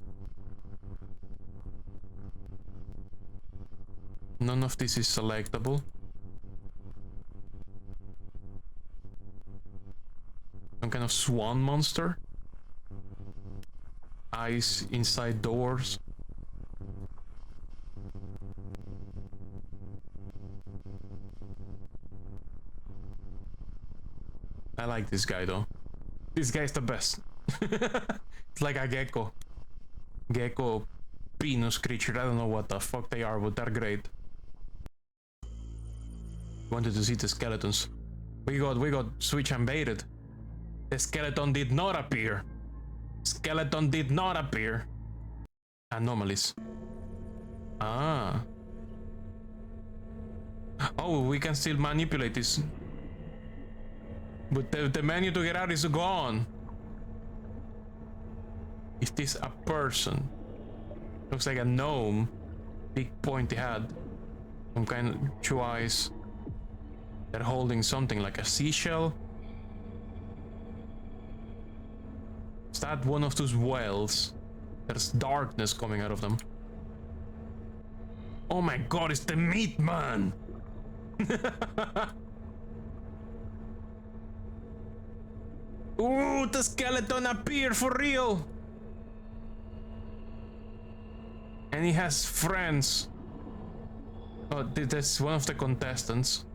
None of this is selectable. Some kind of swan monster. Eyes inside doors. I like this guy though. This guy's the best. It's like a gecko. Gecko penis creature. I don't know what the fuck they are, but they're great. Wanted to see the skeletons. We got switch and baited. The skeleton did not appear. Skeleton did not appear. Anomalies. Ah. Oh, we can still manipulate this. But the menu to get out is gone. Is this a person? Looks like a gnome. Big pointy head. Some kind of two eyes. They're holding something like a seashell. Is that one of those whales? There's darkness coming out of them. Oh my god, it's the meat man! Ooh, the skeleton appeared for real! And he has friends. Oh, that's one of the contestants.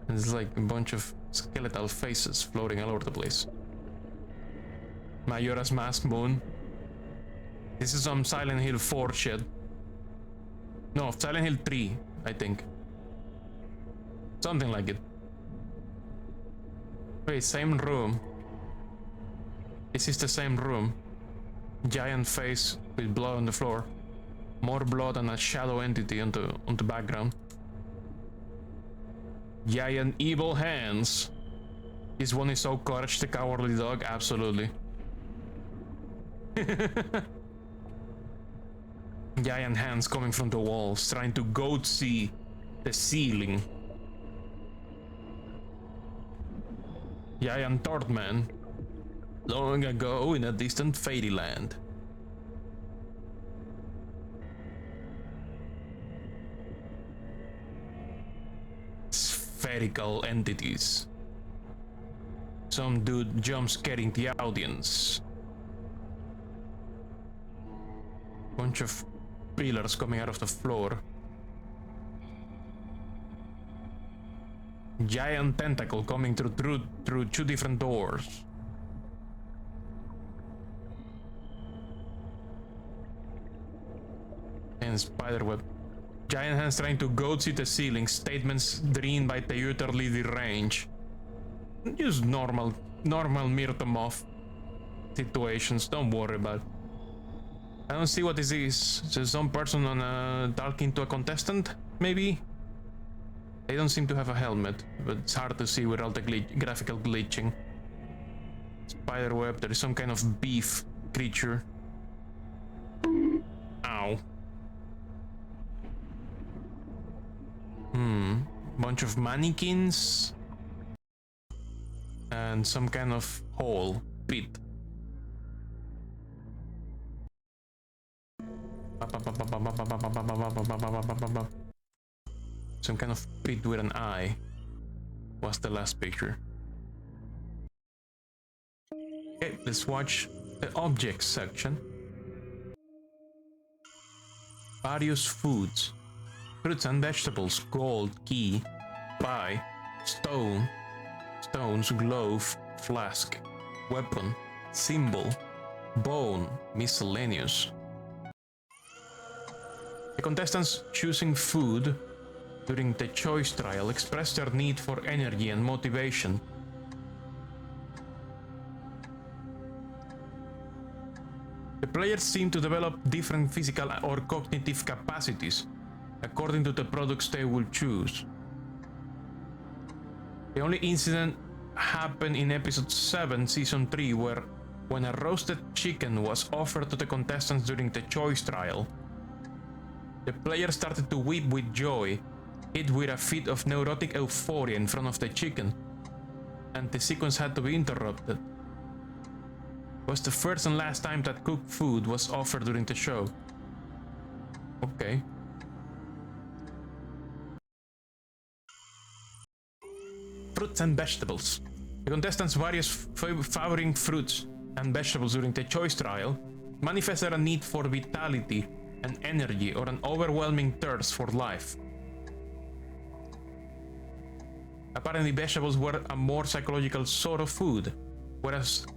And there's like a bunch of skeletal faces floating all over the place. Majora's Mask Moon. This is some Silent Hill 4 shit. No, Silent Hill 3, I think. Something like it. Wait, same room. This is the same room. Giant face with blood on the floor. More blood and a shadow entity on the background. Giant evil hands. This one is so Courage the Cowardly Dog, absolutely. Giant hands coming from the walls, trying to goat-see the ceiling. Giant Tortman. Long ago in a distant fairyland. Spherical entities. Some dude jump scaring the audience. Bunch of pillars coming out of the floor. Giant tentacle coming through two different doors. And spiderweb. Giant hands trying to goat-see the ceiling. Statements dreamed by utterly deranged. Just normal Mirta Moth situations. Don't worry about it. I don't see what this is. Just some person talking to a contestant, maybe? They don't seem to have a helmet, but it's hard to see without the graphical glitching. Spiderweb, there is some kind of beef creature. Ow. Bunch of mannequins. And some kind of hole, pit. Some kind of pit with an eye. Was the last picture. Okay, let's watch the objects section. Various foods. Fruits and vegetables, gold, key. pie, stones, glove, flask, weapon, symbol, bone, miscellaneous. The contestants choosing food during the choice trial express their need for energy and motivation. The players seem to develop different physical or cognitive capacities according to the products they will choose. The only incident happened in episode 7, season 3, when a roasted chicken was offered to the contestants during the choice trial. The players started to weep with joy, hit with a fit of neurotic euphoria in front of the chicken, and the sequence had to be interrupted. It was the first and last time that cooked food was offered during the show. Okay. Fruits and vegetables. The contestants' various favoring fruits and vegetables during the choice trial manifested a need for vitality and energy or an overwhelming thirst for life. Apparently, vegetables were a more psychological sort of food, whereas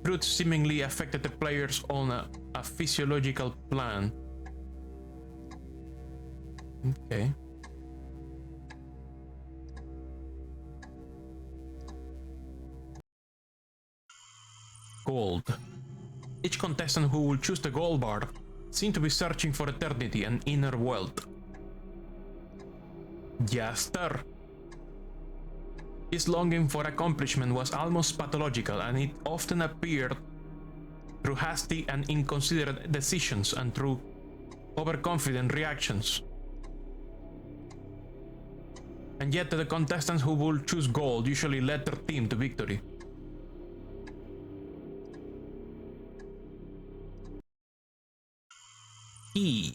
fruits seemingly affected the players on a physiological plan. Okay. Gold. Each contestant who will choose the gold bar seemed to be searching for eternity and inner wealth. Jaster. His longing for accomplishment was almost pathological, and it often appeared through hasty and inconsiderate decisions and through overconfident reactions. And yet the contestants who would choose gold usually led their team to victory. Key.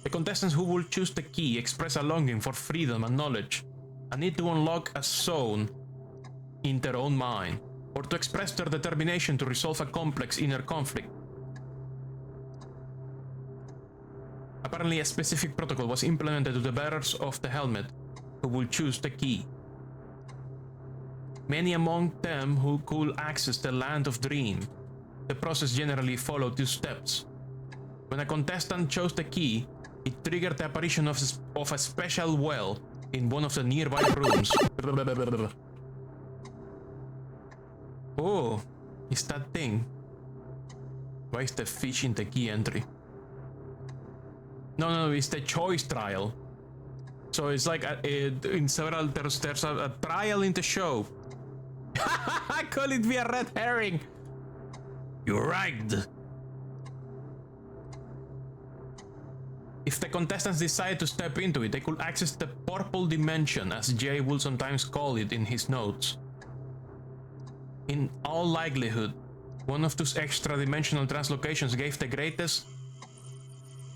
The contestants who will choose the key express a longing for freedom and knowledge, a need to unlock a zone in their own mind, or to express their determination to resolve a complex inner conflict. Apparently, a specific protocol was implemented to the bearers of the helmet who will choose the key. Many among them who could access the land of dream. The process generally followed 2 steps. When a contestant chose the key, it triggered the apparition of a special well in one of the nearby rooms. Oh, it's that thing. Why is the fish in the key entry? No, it's the choice trial. So it's like in several, there's a trial in the show. I call it be a red herring. You're right. If the contestants decide to step into it, they could access the purple dimension, as Jay will sometimes call it in his notes. In all likelihood, one of those extra-dimensional translocations gave the greatest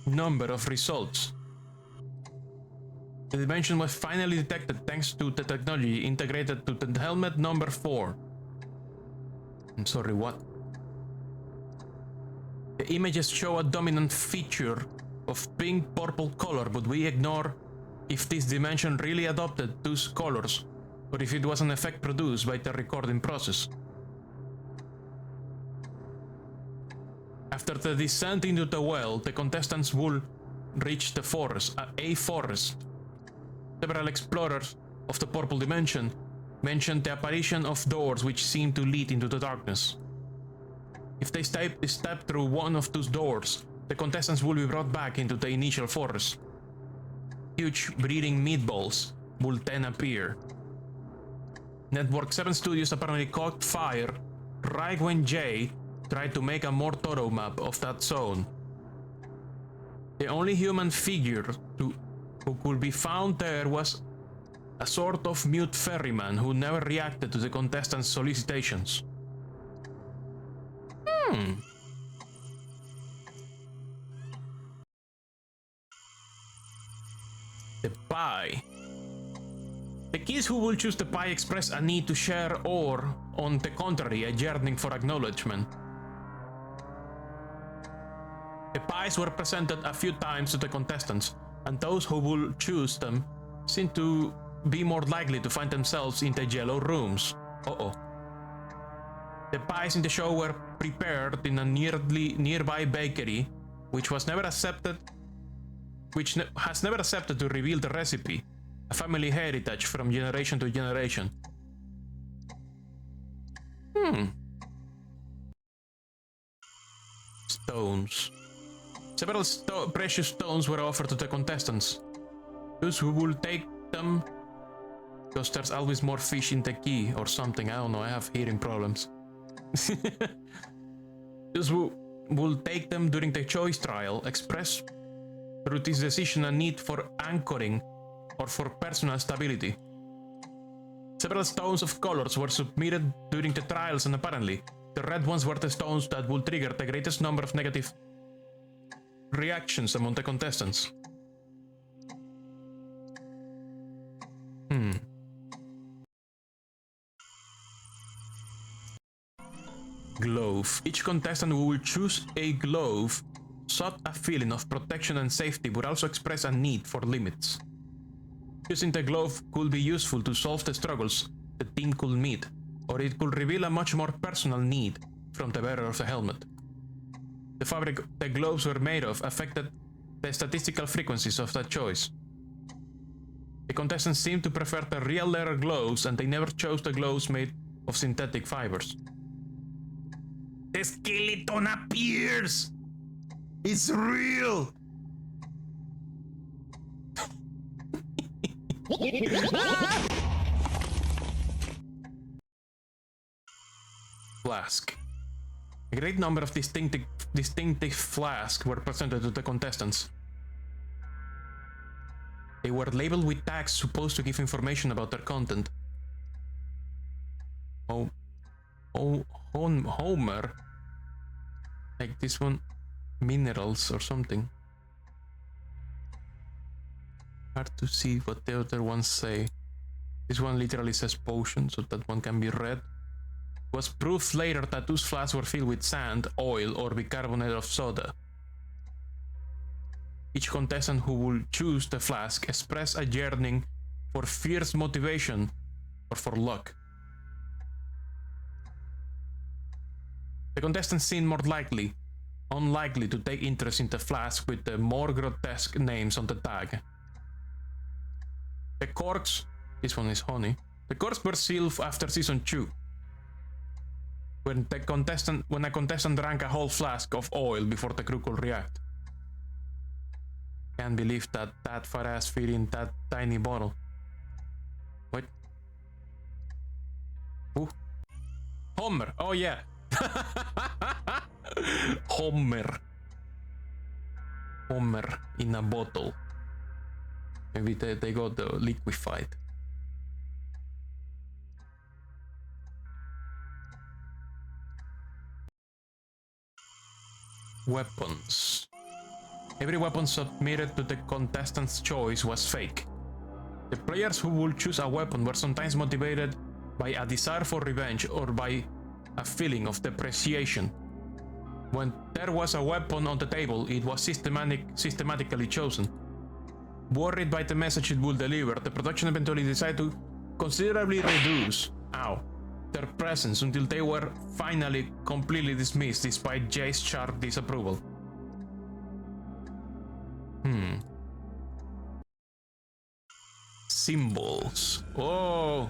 number of results. The dimension was finally detected thanks to the technology integrated to the helmet number 4. I'm sorry, what? The images show a dominant feature of pink-purple color, but we ignore if this dimension really adopted those colors or if it was an effect produced by the recording process. After the descent into the well, the contestants will reach the forest, a forest. Several explorers of the purple dimension mentioned the apparition of doors which seem to lead into the darkness. If they step through one of those doors, the contestants will be brought back into the initial forest. Huge breeding meatballs will then appear. Network 7 Studios apparently caught fire right when Jay tried to make a more thorough map of that zone. The only human figure who could be found there was a sort of mute ferryman who never reacted to the contestants' solicitations. The pie. The kids who will choose the pie express a need to share or, on the contrary, a yearning for acknowledgement. The pies were presented a few times to the contestants, and those who will choose them seem to be more likely to find themselves in the yellow rooms. Uh-oh. The pies in the show were prepared in a nearby bakery, which has never accepted to reveal the recipe, a family heritage from generation to generation. Stones. Several precious stones were offered to the contestants. Those who will take them, because there's always more fish in the key or something, I don't know, I have hearing problems. Those who will take them during the choice trial express through this decision a need for anchoring or for personal stability. Several stones of colors were submitted during the trials, and apparently the red ones were the stones that will trigger the greatest number of negative reactions among the contestants. Glove. Each contestant who will choose a glove sought a feeling of protection and safety, but also express a need for limits. Choosing the glove could be useful to solve the struggles the team could meet, or it could reveal a much more personal need from the wearer of the helmet. The fabric the gloves were made of affected the statistical frequencies of that choice. The contestants seemed to prefer the real leather gloves, and they never chose the gloves made of synthetic fibers. The skeleton appears! It's real! Flask. A great number of distinctive flasks were presented to the contestants. They were labeled with tags supposed to give information about their content. Homer. Like this one, minerals or something. Hard to see what the other ones say. This one literally says potion, so that one can be read. It was proof later that those flasks were filled with sand, oil, or bicarbonate of soda. Each contestant who will choose the flask express a yearning for fierce motivation or for luck. The contestants seemed more unlikely to take interest in the flask with the more grotesque names on the tag. The corks, this one is honey. The corks were sealed after season 2. When a contestant drank a whole flask of oil before the crew could react. Can't believe that fat ass fit in that tiny bottle. What? Who? Homer. Oh yeah. Homer in a bottle. Maybe they got liquefied. Weapons. Every weapon submitted to the contestant's choice was fake. The players who would choose a weapon were sometimes motivated by a desire for revenge or by a feeling of depreciation. When there was a weapon on the table, it was systematically chosen. Worried by the message it would deliver, the production eventually decided to considerably reduce their presence until they were finally completely dismissed despite Jay's sharp disapproval. Symbols. Oh.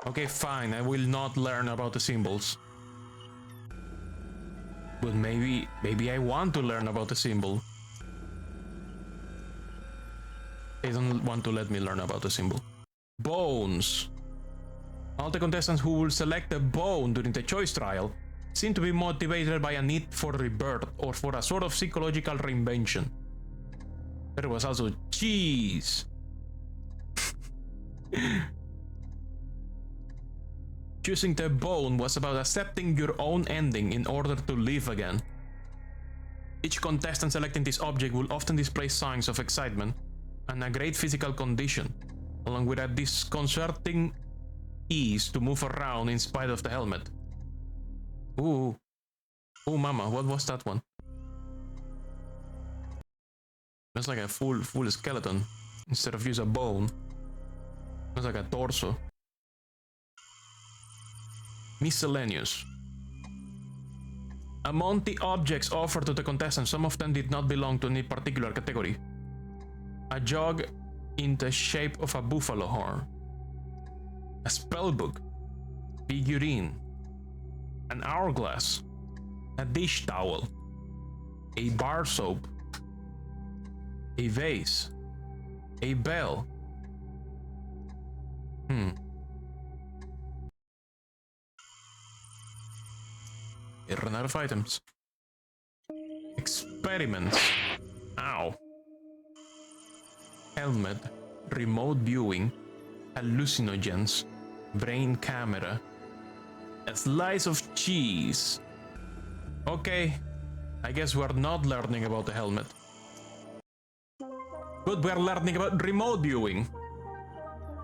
Okay, fine, I will not learn about the symbols. But maybe I want to learn about the symbol. They don't want to let me learn about the symbol. Bones. All the contestants who will select a bone during the choice trial seem to be motivated by a need for rebirth or for a sort of psychological reinvention. There was also cheese. Choosing the bone was about accepting your own ending in order to live again. Each contestant selecting this object will often display signs of excitement and a great physical condition, along with a disconcerting ease to move around in spite of the helmet. Ooh. Oh mama, what was that one? That's like a full skeleton instead of use a bone. Looks like a torso. Miscellaneous. Among the objects offered to the contestants, some of them did not belong to any particular category. A jug in the shape of a buffalo horn. A spellbook. Figurine. An hourglass. A dish towel. A bar soap. A vase. A bell. It ran out of items. Experiments. Ow. Helmet. Remote viewing. Hallucinogens. Brain camera. A slice of cheese. Okay. I guess we're not learning about the helmet. But we're learning about remote viewing.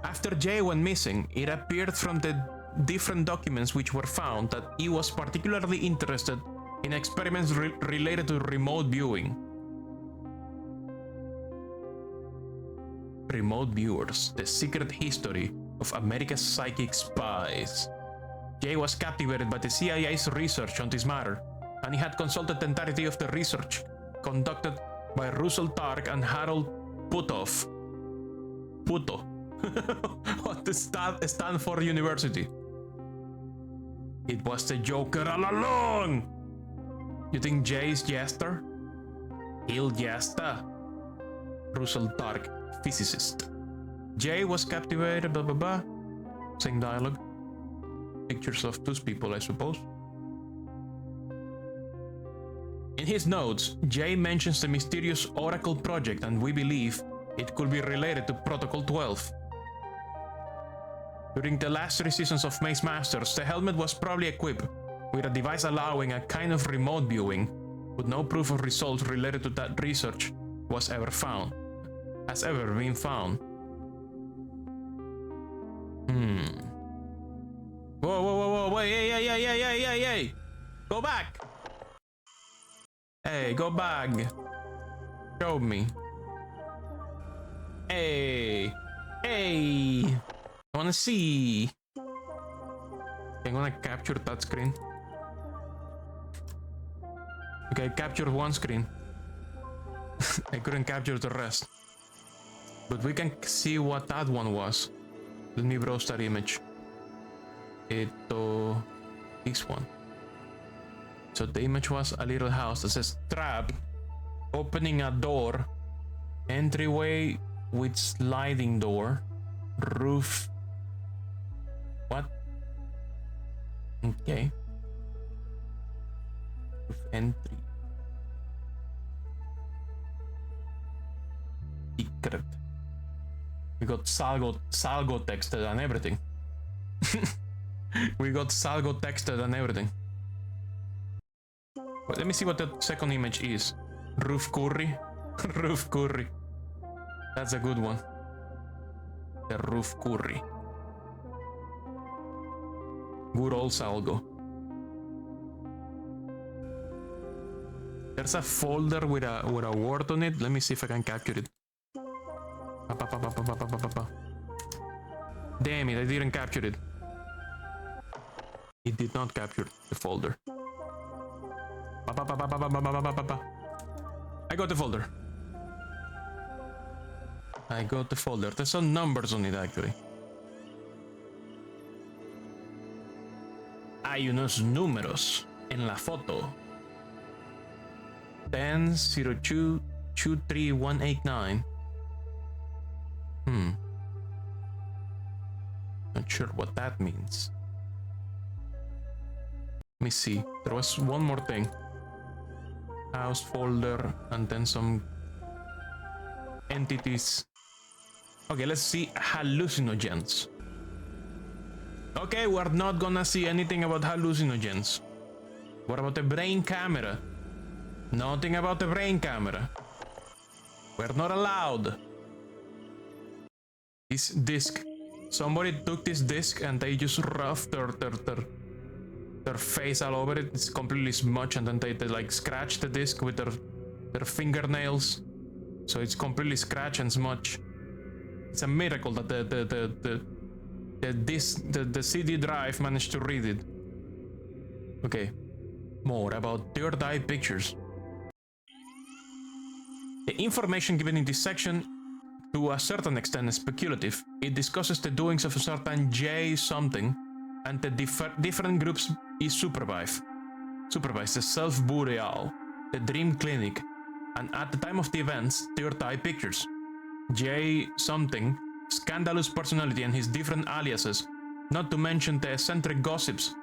After Jay went missing, it appeared from the different documents which were found that he was particularly interested in experiments related to remote viewing. Remote viewers, the secret history of America's psychic spies. Jay was captivated by the CIA's research on this matter, and he had consulted the entirety of the research conducted by Russell Targ and Harold Puthoff. Puto. What the Stanford University. It was the Joker all along! You think Jay is Jester? Il Jester. Russell Targ, physicist. Jay was captivated, blah blah blah. Same dialogue. Pictures of those people, I suppose. In his notes, Jay mentions the mysterious Oracle project, and we believe it could be related to Protocol 12. During the last 3 seasons of Maze Masters, the helmet was probably equipped with a device allowing a kind of remote viewing, but no proof of results related to that research has ever been found. Whoa, whoa, whoa, whoa, hey, go back! Hey, go back. Show me. Hey, I wanna see. I'm gonna capture that screen. Okay, captured one screen. I couldn't capture the rest. But we can see what that one was. Let me browse that image. This one. So the image was a little house that says trap, opening a door, entryway with sliding door, roof. What? Okay. Roof entry. Secret. We got Salgo texted and everything. We got Salgo texted and everything. Wait, let me see what the second image is. Roof curry. Roof curry. That's a good one. The roof curry. Good old Salgo. There's a folder with a word on it. Let me see if I can capture it. Damn it, I didn't capture it. It did not capture the folder. I got the folder. I got the folder. There's some numbers on it actually. Hay unos números en la foto. 10-02-23189. Not sure what that means. Let me see. There was one more thing. House folder and then some entities. Okay, let's see hallucinogens. Okay, we're not gonna see anything about hallucinogens. What about the brain camera? Nothing about the brain camera. We're not allowed. This disc. Somebody took this disc and they just roughed their face all over it. It's completely smudged, and then they like scratch the disc with their fingernails, so it's completely scratched and smudged. It's a miracle that the CD drive managed to read it. Okay, more about Third Eye Pictures. The information given in this section, to a certain extent, is speculative. It discusses the doings of a certain J something, and the different groups he supervised. The Self-Burial, the Dream Clinic, and at the time of the events, Third Eye Pictures. J something, scandalous personality and his different aliases, not to mention the eccentric gossips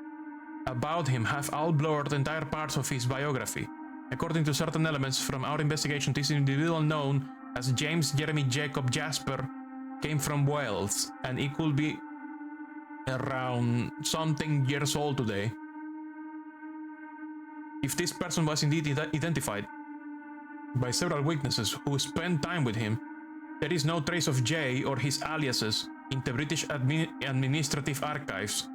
about him, have all blurred entire parts of his biography. According to certain elements from our investigation, this individual known as James Jeremy Jacob Jasper came from Wales, and he could be around something years old today. If this person was indeed identified by several witnesses who spent time with him, there is no trace of J or his aliases in the British Administrative Archives.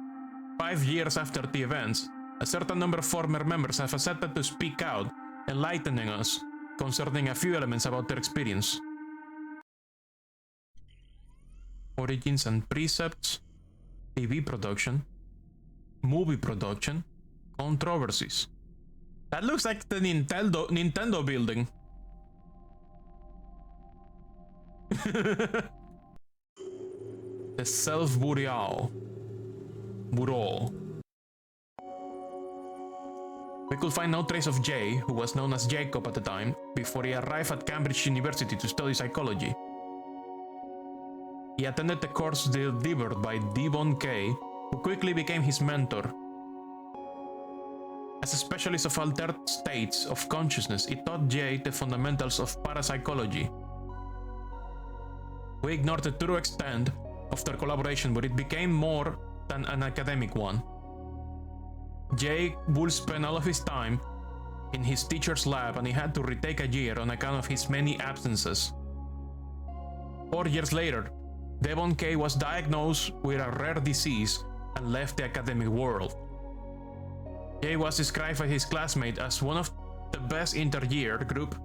5 years after the events, a certain number of former members have accepted to speak out, enlightening us concerning a few elements about their experience. Origins and precepts, TV production, movie production, controversies. That looks like the Nintendo building. The Self-Burial. Bureau. We could find no trace of Jay, who was known as Jacob at the time, before he arrived at Cambridge University to study psychology. He attended the course delivered by Devon Kay, who quickly became his mentor. As a specialist of altered states of consciousness, he taught Jay the fundamentals of parapsychology. We ignored the true extent of their collaboration, but it became more than an academic one. Jay would spend all of his time in his teacher's lab, and he had to retake a year on account of his many absences. 4 years later, Devon Kay was diagnosed with a rare disease and left the academic world. Jay was described by his classmate as one of the best inter-year group,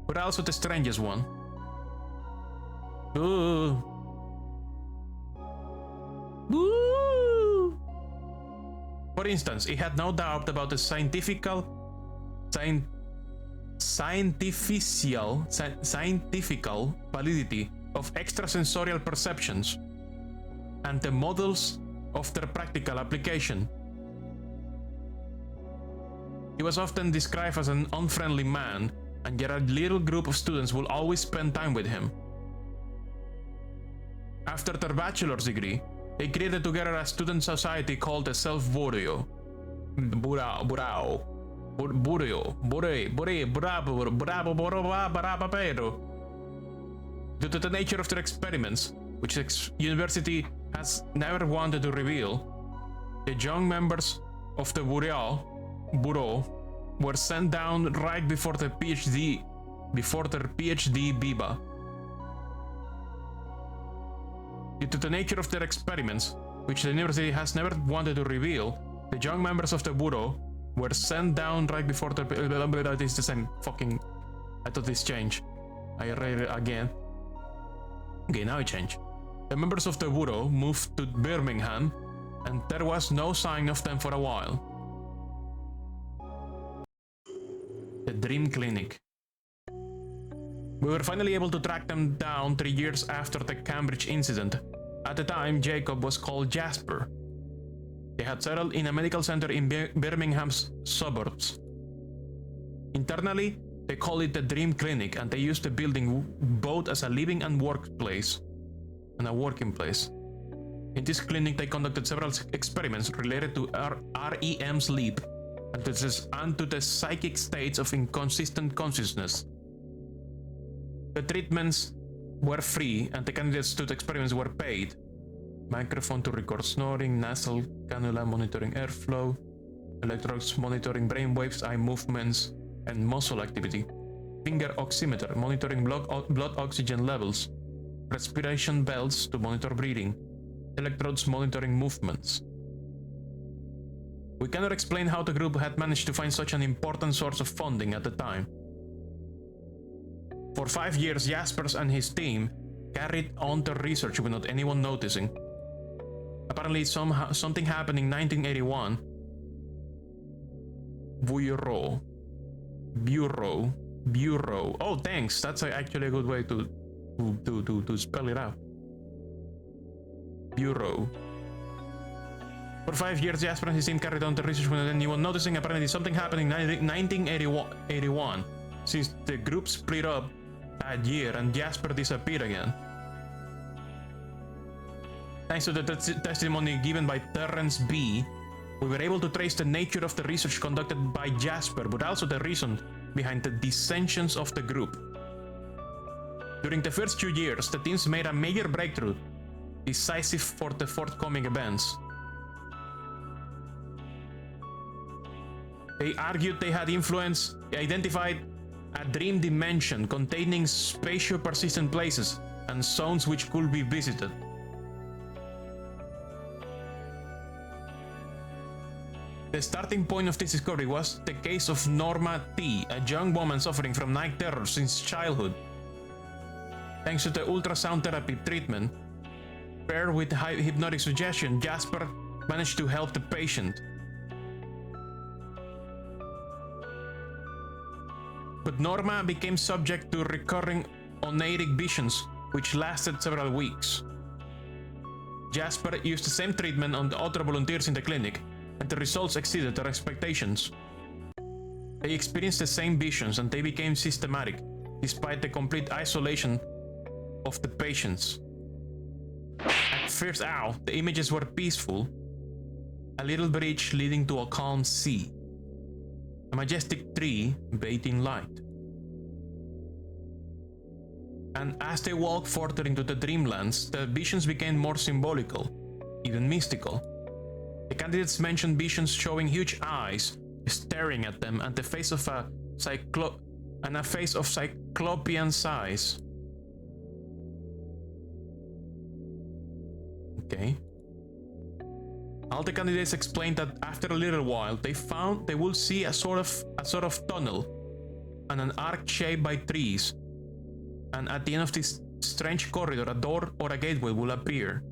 but also the strangest one. Ooh. Ooh. For instance, he had no doubt about the scientifical validity of extrasensorial perceptions and the models of their practical application. He was often described as an unfriendly man, and yet a little group of students will always spend time with him. After their bachelor's degree, they created together a student society called the Self-Burial. Due to the nature of their experiments, which the university has never wanted to reveal, the young members of the Bureau were sent down right before their PhD viva. Due to the nature of their experiments, which the university has never wanted to reveal, the young members of the Bureau were sent down right before the... This is the same fucking... I thought this changed. I read it again. Okay, now it changed. The members of the Bureau moved to Birmingham, and there was no sign of them for a while. The Dream Clinic. We were finally able to track them down 3 years after the Cambridge incident. At the time, Jacob was called Jasper. They had settled in a medical center in Birmingham's suburbs. Internally, they call it the Dream Clinic, and they used the building both as a living and workplace, and a working place. In this clinic, they conducted several experiments related to REM sleep and to the psychic states of inconsistent consciousness. The treatments were free, and the candidates to the experiments were paid. Microphone to record snoring, nasal cannula monitoring airflow, electrodes monitoring brainwaves, eye movements, and muscle activity, finger oximeter monitoring blood oxygen levels, respiration belts to monitor breathing, electrodes monitoring movements. We cannot explain how the group had managed to find such an important source of funding at the time. For 5 years, Jaspers and his team carried on the research without anyone noticing. Apparently, something happened in 1981. Bureau. Oh, thanks. That's actually a good way to spell it out. Bureau. For 5 years, Jasper and his team carried on the research without anyone noticing. Apparently, something happened in 1981, since the group split up that year and Jasper disappeared again. Thanks to the testimony given by Terrence B., we were able to trace the nature of the research conducted by Jasper, but also the reason behind the dissensions of the group. During the first 2 years, the teams made a major breakthrough, decisive for the forthcoming events. They argued they had identified a dream dimension containing spatio-persistent places and zones which could be visited. The starting point of this discovery was the case of Norma T., a young woman suffering from night terror since childhood. Thanks to the ultrasound therapy treatment, paired with hypnotic suggestion, Jasper managed to help the patient. But Norma became subject to recurring oniric visions, which lasted several weeks. Jasper used the same treatment on the other volunteers in the clinic, and the results exceeded their expectations. They experienced the same visions and they became systematic, despite the complete isolation of the patients. At first out, the images were peaceful. A little bridge leading to a calm sea. A majestic tree bathed in light. And as they walked further into the dreamlands, the visions became more symbolical, even mystical. The candidates mentioned visions showing huge eyes staring at them and the face of a cyclopean size. Okay. All the candidates explained that after a little while they found they would see a sort of tunnel and an arc shaped by trees, and at the end of this strange corridor a door or a gateway will appear.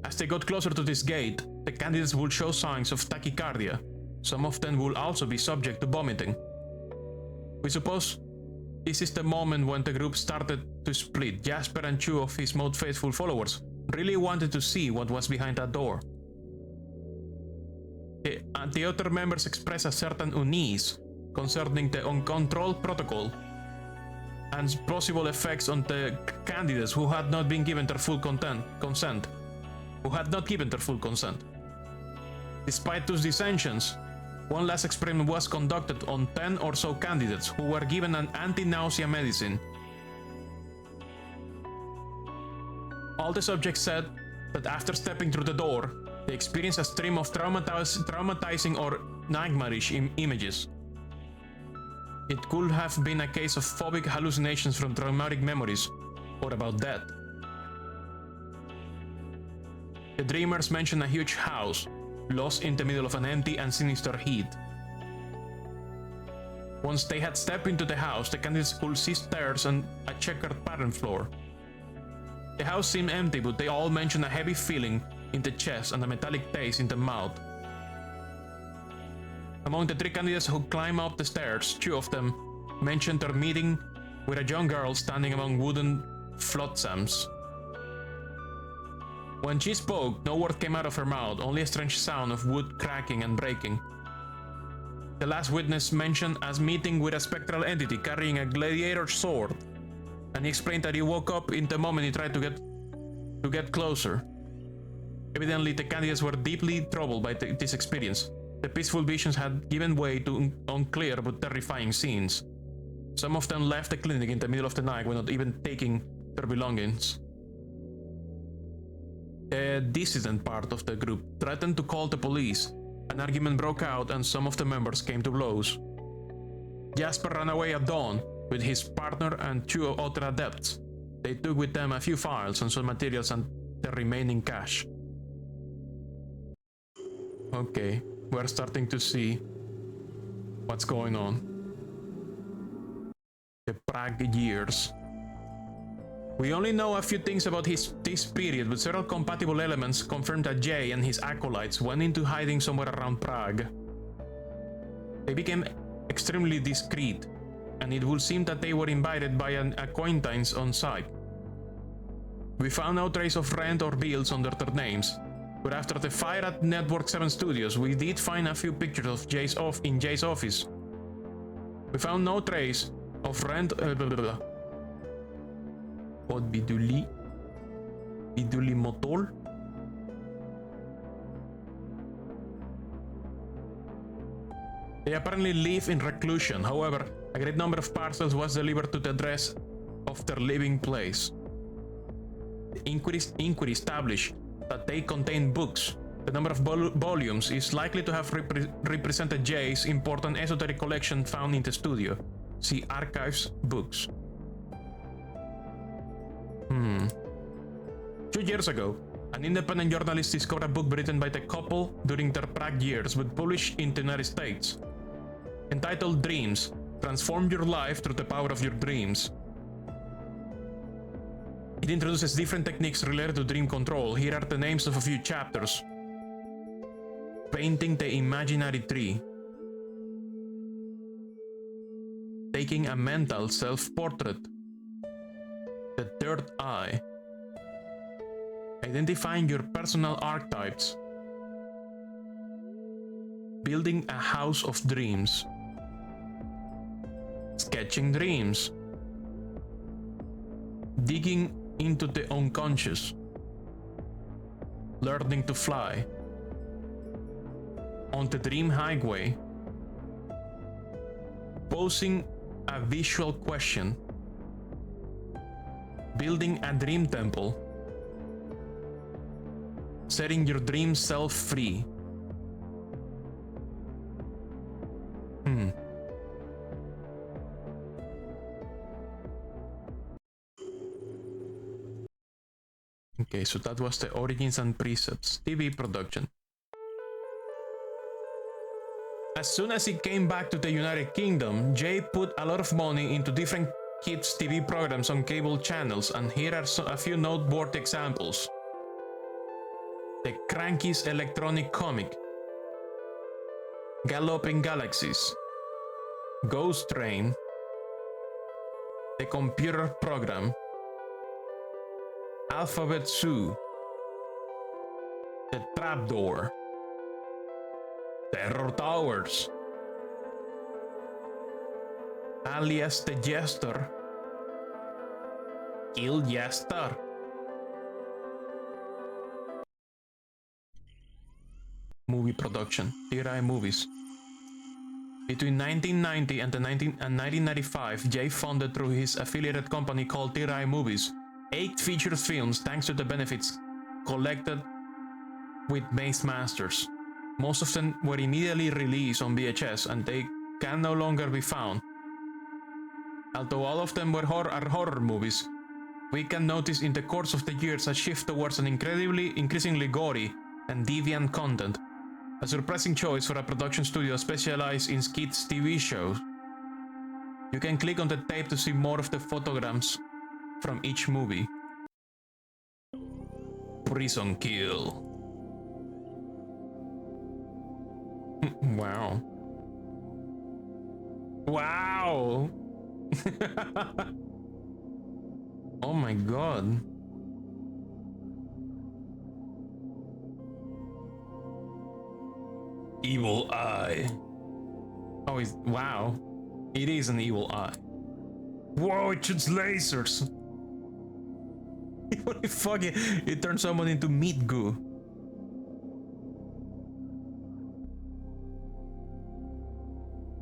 As they got closer to this gate, the candidates would show signs of tachycardia. Some of them will also be subject to vomiting. We suppose this is the moment when the group started to split. Jasper and 2 of his most faithful followers really wanted to see what was behind that door. The other members expressed a certain unease concerning the uncontrolled protocol and possible effects on the candidates who had not been given their full consent. Despite those dissensions, one last experiment was conducted on 10 or so candidates who were given an anti-nausea medicine. All the subjects said that after stepping through the door, they experienced a stream of traumatizing or nightmarish images. It could have been a case of phobic hallucinations from traumatic memories, or about death. The dreamers mentioned a huge house, lost in the middle of an empty and sinister heat. Once they had stepped into the house, the candidates could see stairs and a checkered pattern floor. The house seemed empty, but they all mentioned a heavy feeling in the chest and a metallic taste in the mouth. Among the 3 candidates who climbed up the stairs, 2 of them mentioned their meeting with a young girl standing among wooden flotsams. When she spoke, no word came out of her mouth, only a strange sound of wood cracking and breaking. The last witness mentioned as meeting with a spectral entity carrying a gladiator sword, and he explained that he woke up in the moment he tried to get closer. Evidently, the candidates were deeply troubled by this experience. The peaceful visions had given way to unclear but terrifying scenes. Some of them left the clinic in the middle of the night without even taking their belongings. The dissident part of the group threatened to call the police. An argument broke out and some of the members came to blows. Jasper ran away at dawn with his partner and 2 other adepts. They took with them a few files and some materials and the remaining cash. Okay, we're starting to see what's going on. The Prague years. We only know a few things about this period, but several compatible elements confirm that Jay and his acolytes went into hiding somewhere around Prague. They became extremely discreet, and it would seem that they were invited by an acquaintance on site. We found no trace of rent or bills under their names, but after the fire at Network 7 Studios, we did find a few pictures of Jay's office. We found no trace of rent. What biduli motor? They apparently live in reclusion. However, a great number of parcels was delivered to the address of their living place. The inquiry established that they contain books. The number of volumes is likely to have represented Jay's important esoteric collection found in the studio. See archives books. 2 years ago, an independent journalist discovered a book written by the couple during their Prague years but published in the United States. Entitled Dreams, Transform Your Life Through the Power of Your Dreams. It introduces different techniques related to dream control. Here are the names of a few chapters. Painting the imaginary tree. Taking a mental self-portrait. The third eye. Identifying your personal archetypes. Building a house of dreams. Sketching dreams. Digging into the unconscious. Learning to fly. On the dream highway. Posing a visual question. Building a dream temple. Setting your dream self free. Okay, so that was the Origins and Precepts TV production. As soon as he came back to the United Kingdom, Jay put a lot of money into different kids' TV programs on cable channels, and here are a few noteworthy examples. The Cranky's electronic comic, Galloping Galaxies, Ghost Train, The Computer Program, Alphabet Zoo, The Trapdoor, Terror Towers, Alias the Jester, Kill Jester, movie production, Eye Movies. Between 1990 and 1995, Jay funded through his affiliated company called Eye Movies 8 feature films thanks to the benefits collected with Maze Masters. Most of them were immediately released on VHS and they can no longer be found. Although all of them are horror movies, we can notice in the course of the years a shift towards an increasingly gory and deviant content, a surprising choice for a production studio specialized in kids' TV shows. You can click on the tape to see more of the photograms from each movie. Prison Kill. Wow. Wow! Oh my god. Evil Eye. Oh, wow. It is an evil eye. Whoa, it shoots lasers. Holy fuck, it turns someone into meat goo.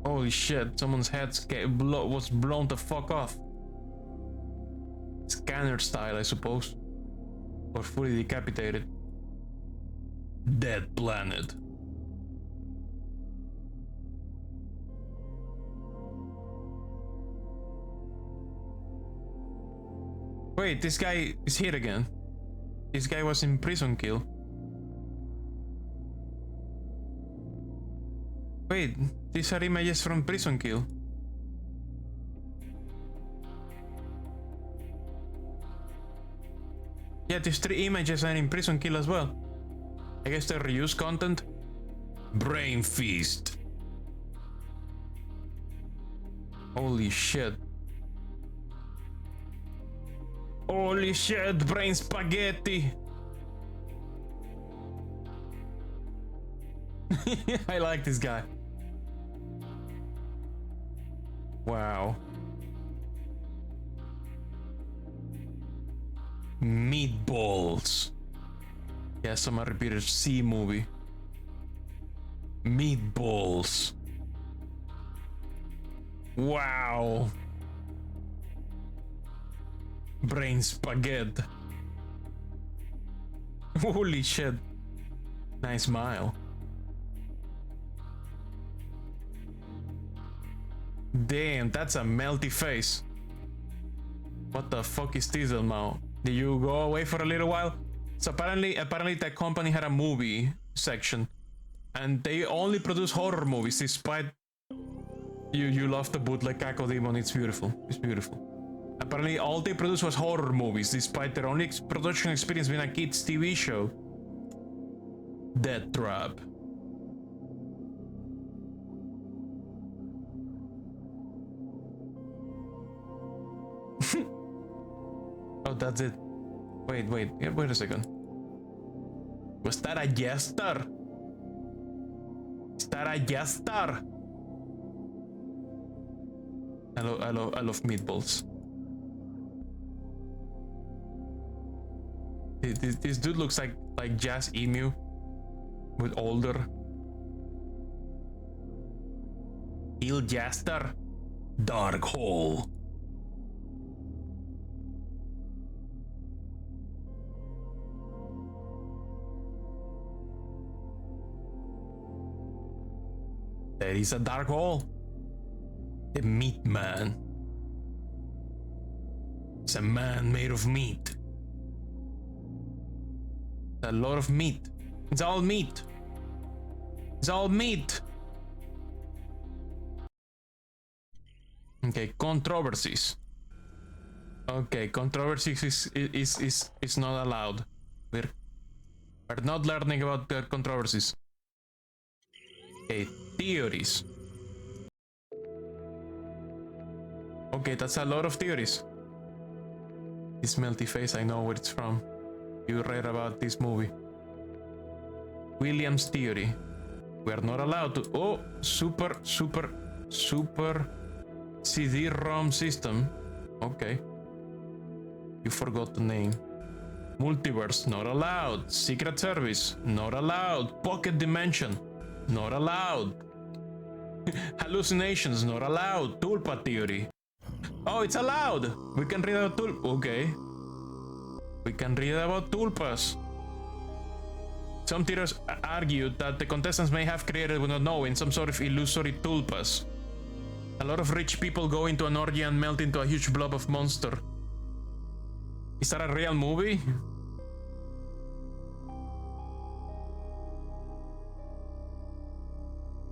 Holy shit, someone's head was blown the fuck off. Scanner style, I suppose. Or fully decapitated. Dead Planet. Wait, this guy is here again. This guy was in Prison Kill. Wait, these are images from Prison Kill. Yeah, these 3 images are in prison kill as well. I guess they reuse content. Brain feast. Holy shit. Holy shit, brain spaghetti. I like this guy. Wow. Meatballs. Yeah, someone repeated C movie. Meatballs. Wow. Brain spaghetti. Holy shit. Nice smile. Damn, that's a melty face. What the fuck is this, Mao? Did you go away for a little while? So apparently that company had a movie section, and they only produce horror movies. Despite you love the bootleg Kako Demon, it's beautiful. It's beautiful. Apparently all they produced was horror movies, despite their only production experience being a kids TV show. Death Trap. Oh, that's it. Wait, yeah, wait a second. Was that a jester? Is that a jester? I love meatballs. This dude looks like Jazz Emu, with older. Il Jester. Dark Hole. There is a dark hole. The Meat Man. It's a man made of meat. A lot of meat. It's all meat. It's all meat. Okay, controversies. Okay, controversies is not allowed. We're not learning about the controversies. Okay, theories. Okay, that's a lot of theories. This melty face, I know where it's from. You read about this movie. Williams theory. We are not allowed to. Oh, super CD-ROM system. Okay. You forgot the name. Multiverse, not allowed. Secret Service, not allowed. Pocket Dimension, not allowed. Hallucinations, not allowed. Tulpa theory. Oh, it's allowed. We can read about tulpa. Okay. We can read about tulpas. Some theorists argued that the contestants may have created, without knowing, some sort of illusory tulpas. A lot of rich people go into an orgy and melt into a huge blob of monster. Is that a real movie?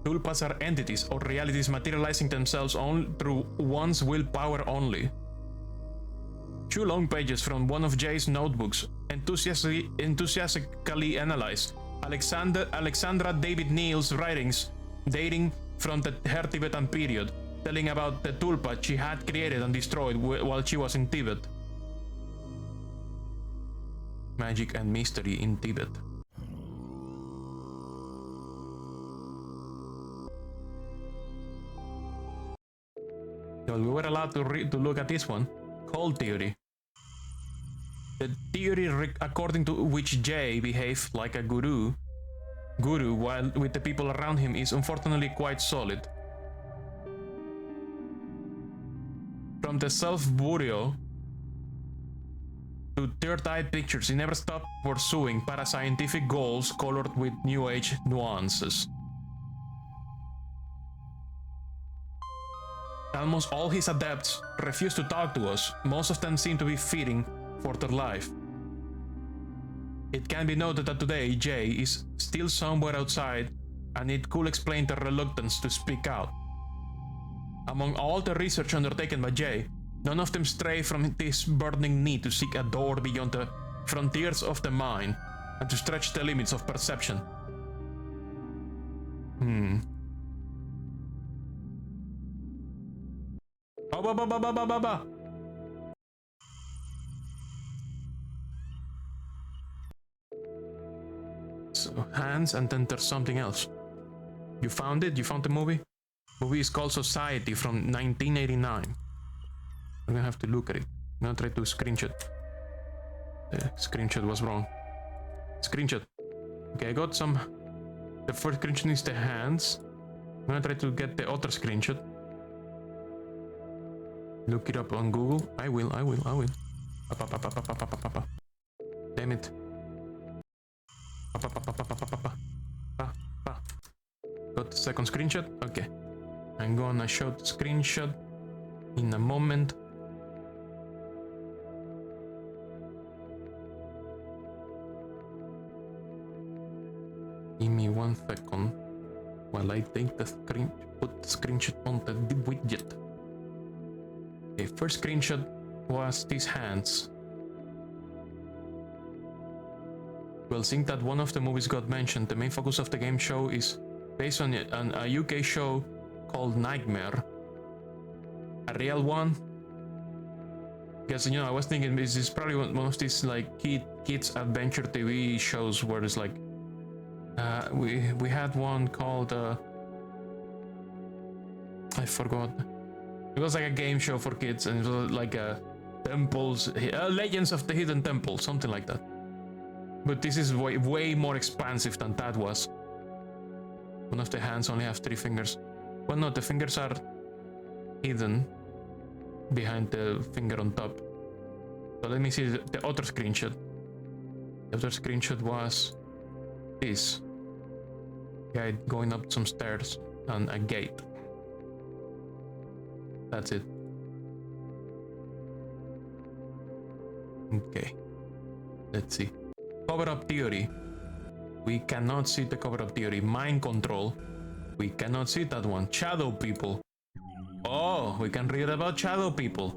Tulpas are entities or realities materializing themselves through one's willpower only. 2 long pages from one of Jay's notebooks enthusiastically analyze Alexandra David Neal's writings dating from her Tibetan period, telling about the tulpa she had created and destroyed while she was in Tibet. Magic and mystery in Tibet. So we were allowed to look at this one. Cold theory. The theory according to which Jay behaved like a guru while with the people around him is unfortunately quite solid. From the self-burial to third-eye pictures, he never stopped pursuing parascientific goals colored with New Age nuances. Almost all his adepts refuse to talk to us. Most of them seem to be feeding for their life. It can be noted that today Jay is still somewhere outside, and it could explain their reluctance to speak out. Among all the research undertaken by Jay, none of them stray from this burning need to seek a door beyond the frontiers of the mind and to stretch the limits of perception. So hands, and then there's something else. You found it? You found the movie? The movie is called Society from 1989. I'm gonna have to look at it. I'm gonna try to screenshot. The screenshot was wrong. Screenshot. Okay, I got some. The first screenshot is the hands. I'm gonna try to get the other screenshot. Look it up on Google. I will. Damn it. Got the second screenshot? Okay. I'm gonna show the screenshot in a moment. Give me 1 second while I take the screen, put the screenshot on the widget. Okay, first screenshot was these hands. Well, seeing that one of the movies got mentioned, the main focus of the game show is based on a UK show called Nightmare. A real one? Because, you know, I was thinking this is probably one of these like kids adventure TV shows where it's like we had one called I forgot. It was like a game show for kids, and it was like temples, Legends of the Hidden Temple, something like that. But this is way more expansive than that was. One of the hands only have 3 fingers. Well, no, the fingers are hidden behind the finger on top. So let me see the other screenshot. The other screenshot was this guy going up some stairs and a gate. That's it. Okay. Let's see. Cover-up theory. We cannot see the cover-up theory. Mind control. We cannot see that one. Shadow people. Oh, we can read about shadow people.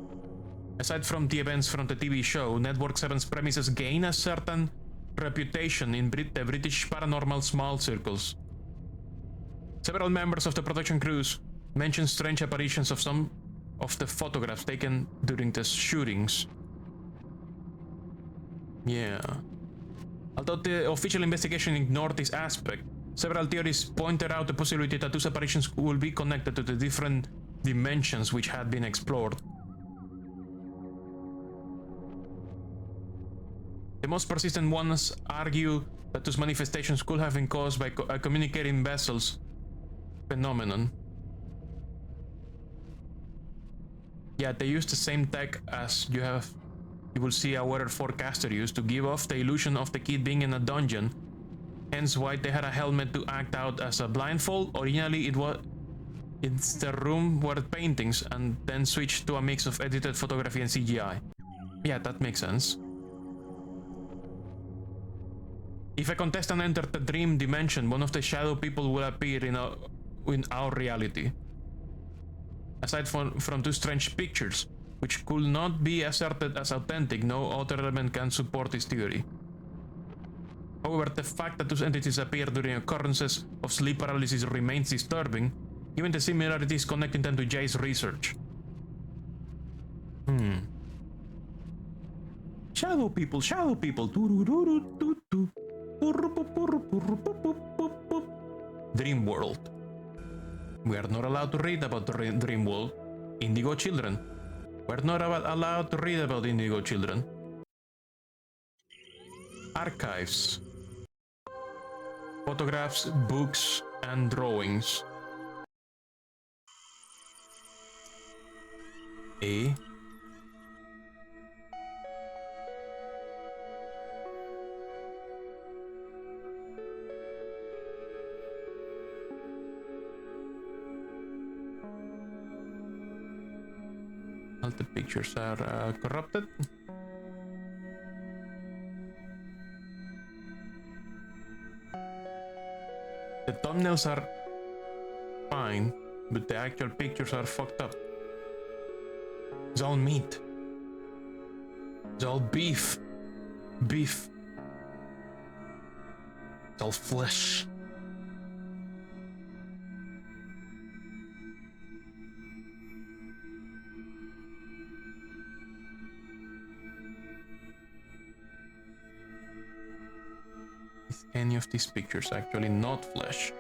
Aside from the events from the TV show, Network 7's premises gain a certain reputation in the British paranormal small circles. Several members of the production crews mention strange apparitions of some of the photographs taken during the shootings. Yeah. Although the official investigation ignored this aspect, several theories pointed out the possibility that those apparitions will be connected to the different dimensions which had been explored. The most persistent ones argue that those manifestations could have been caused by a communicating vessels phenomenon. Yeah, they use the same tech as you will see a weather forecaster use to give off the illusion of the kid being in a dungeon. Hence why they had a helmet to act out as a blindfold. Originally it's the room where paintings, and then switched to a mix of edited photography and CGI. Yeah, that makes sense. If a contestant entered the dream dimension, one of the shadow people will appear in our reality. Aside from 2 strange pictures, which could not be asserted as authentic, no other element can support this theory. However, the fact that those entities appear during occurrences of sleep paralysis remains disturbing, given the similarities connecting them to Jay's research. Shadow people, shadow people. Dream world. We are not allowed to read about the dream world. Indigo children. We're not allowed to read about indigo children. Archives. Photographs, books, and drawings. A. All the pictures are corrupted. The thumbnails are fine, but the actual pictures are fucked up. It's all meat. It's all beef. beef. It's all flesh. Is any of these pictures actually not flesh?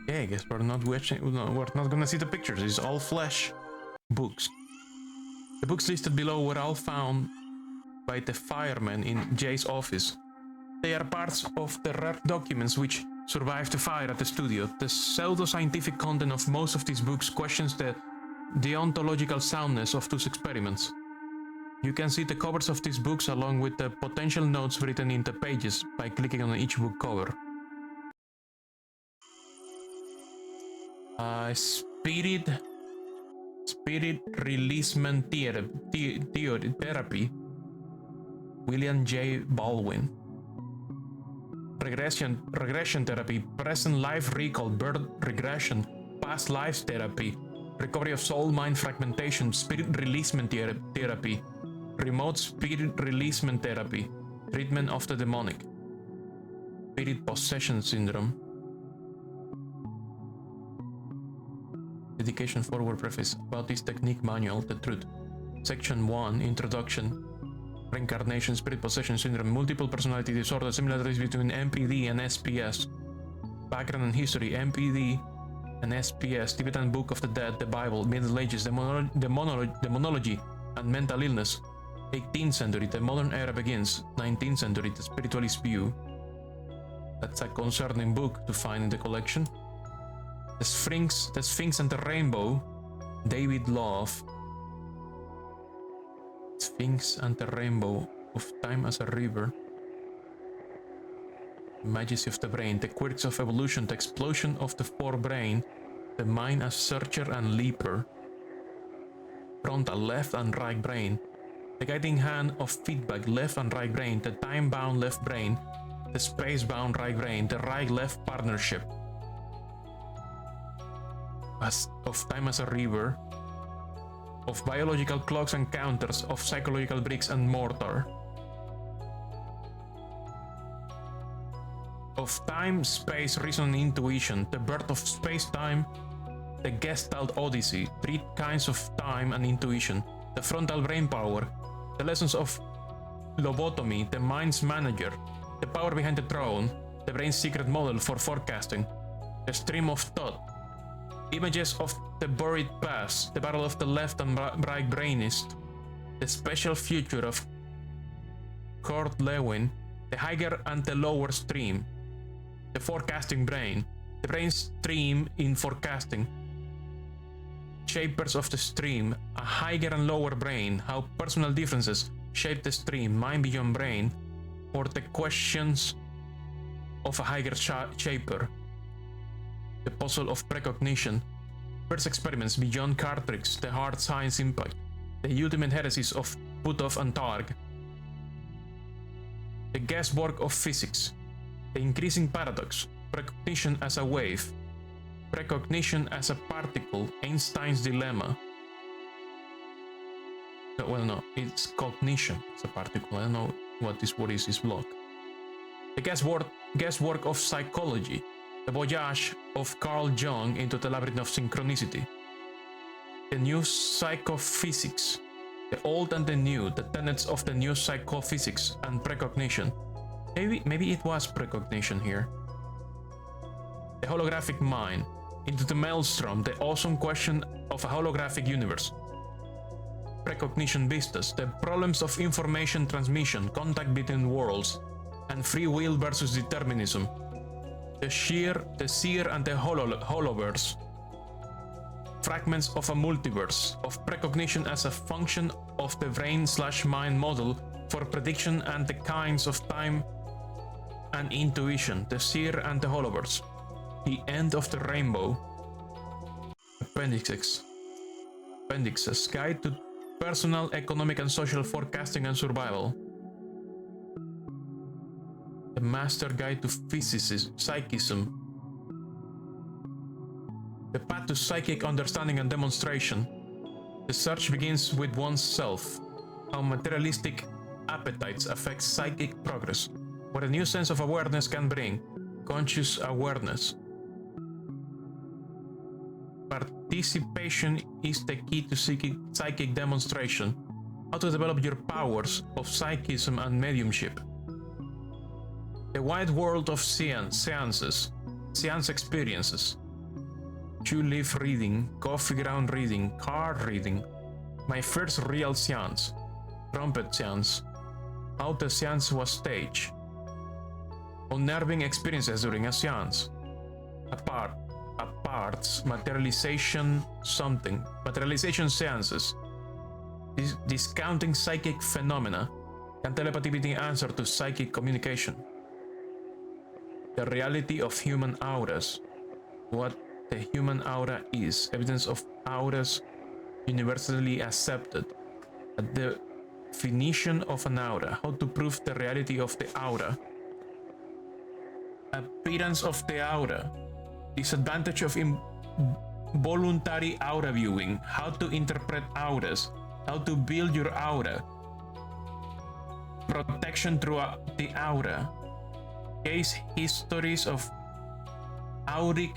Okay, I guess we're not watching. We're not gonna see the pictures. It's all flesh books. The books listed below were all found by the firemen in Jay's office. They are parts of the rare documents which survived the fire at the studio. The pseudo-scientific content of most of these books questions the deontological soundness of those experiments. You can see the covers of these books along with the potential notes written in the pages by clicking on each book cover. Spirit releasement therapy, William J. Baldwin. Regression therapy, present life recall, birth regression, past lives therapy, recovery of soul mind fragmentation, spirit releasement therapy, remote spirit releasement therapy, treatment of the demonic, spirit possession syndrome. Dedication forward preface about this technique manual, the truth. Section 1, Introduction. Reincarnation, spirit possession syndrome, multiple personality disorder, similarities between MPD and SPS. Background and history, MPD and SPS, Tibetan Book of the Dead, the Bible, Middle Ages, demonology, and mental illness. 18th century, the modern era begins. 19th century, the spiritualist view. That's a concerning book to find in the collection. The Sphinx and the Rainbow, David Love. Sphinx and the Rainbow, of Time as a River. Majesty of the Brain, the Quirks of Evolution, the Explosion of the Forebrain, the Mind as Searcher and Leaper. Frontal, Left and Right Brain, the Guiding Hand of Feedback, Left and Right Brain, the Time-Bound Left Brain, the Space-Bound Right Brain, the Right-Left Partnership. Of Time as a River, of Biological Clocks and Counters, of Psychological Bricks and Mortar, of Time, Space, Reason and Intuition, the Birth of Space-Time, the Gestalt Odyssey, 3 kinds of time and intuition, the Frontal Brain Power, the Lessons of Lobotomy, the Mind's Manager, the Power Behind the Throne, the Brain's Secret Model for Forecasting, the Stream of Thought, Images of the Buried Past, the Battle of the Left and Right Brainist, the Special Future of Kurt Lewin, the Higher and the Lower Stream, the Forecasting Brain, the Brain Stream in Forecasting, Shapers of the Stream, a Higher and Lower Brain, how personal differences shape the stream, Mind Beyond Brain, or the Questions of a Higher Shaper, the Puzzle of Precognition, First Experiments Beyond Cartrix, the Hard Science Impact, the Ultimate Heresies of Puthoff and Targ, the Guesswork of Physics, the Increasing Paradox, Precognition as a Wave, Precognition as a Particle, Einstein's Dilemma. No, it's cognition as a particle. I don't know what this word is block. The Guesswork of Psychology, the Voyage of Carl Jung into the Labyrinth of Synchronicity, the New Psychophysics, the Old and the New, the Tenets of the New Psychophysics and Precognition. Maybe it was precognition here. The Holographic Mind, Into the Maelstrom, the Awesome Question of a Holographic Universe. Precognition Vistas, the Problems of Information Transmission, Contact Between Worlds, and Free Will versus Determinism. The Seer and the Holoverse. fragments of a multiverse of precognition as a function of the brain/mind model for prediction and the kinds of time and intuition, the seer and the holoverse. The end of the rainbow. Appendixes. Guide to personal, economic, and social forecasting and survival. The master guide to psychism. The path to psychic understanding and demonstration. The search begins with oneself. How materialistic appetites affect psychic progress. What a new sense of awareness can bring. Conscious awareness. Participation is the key to psychic demonstration. How to develop your powers of psychism and mediumship. The wide world of seances, seance experiences. Two leaf reading, coffee ground reading, card reading. My first real seance. Trumpet seance. How the seance was staged. Unnerving experiences during a seance. Aparts, materialization something. Materialization seances. Discounting psychic phenomena. Can telepathy be the answer to psychic communication? The reality of human auras. What the human aura is. Evidence of auras universally accepted. A definition of an aura. How to prove the reality of the aura. Appearance of the aura. Disadvantage of involuntary aura viewing. How to interpret auras. How to build your aura. Protection through the aura. Case histories of auric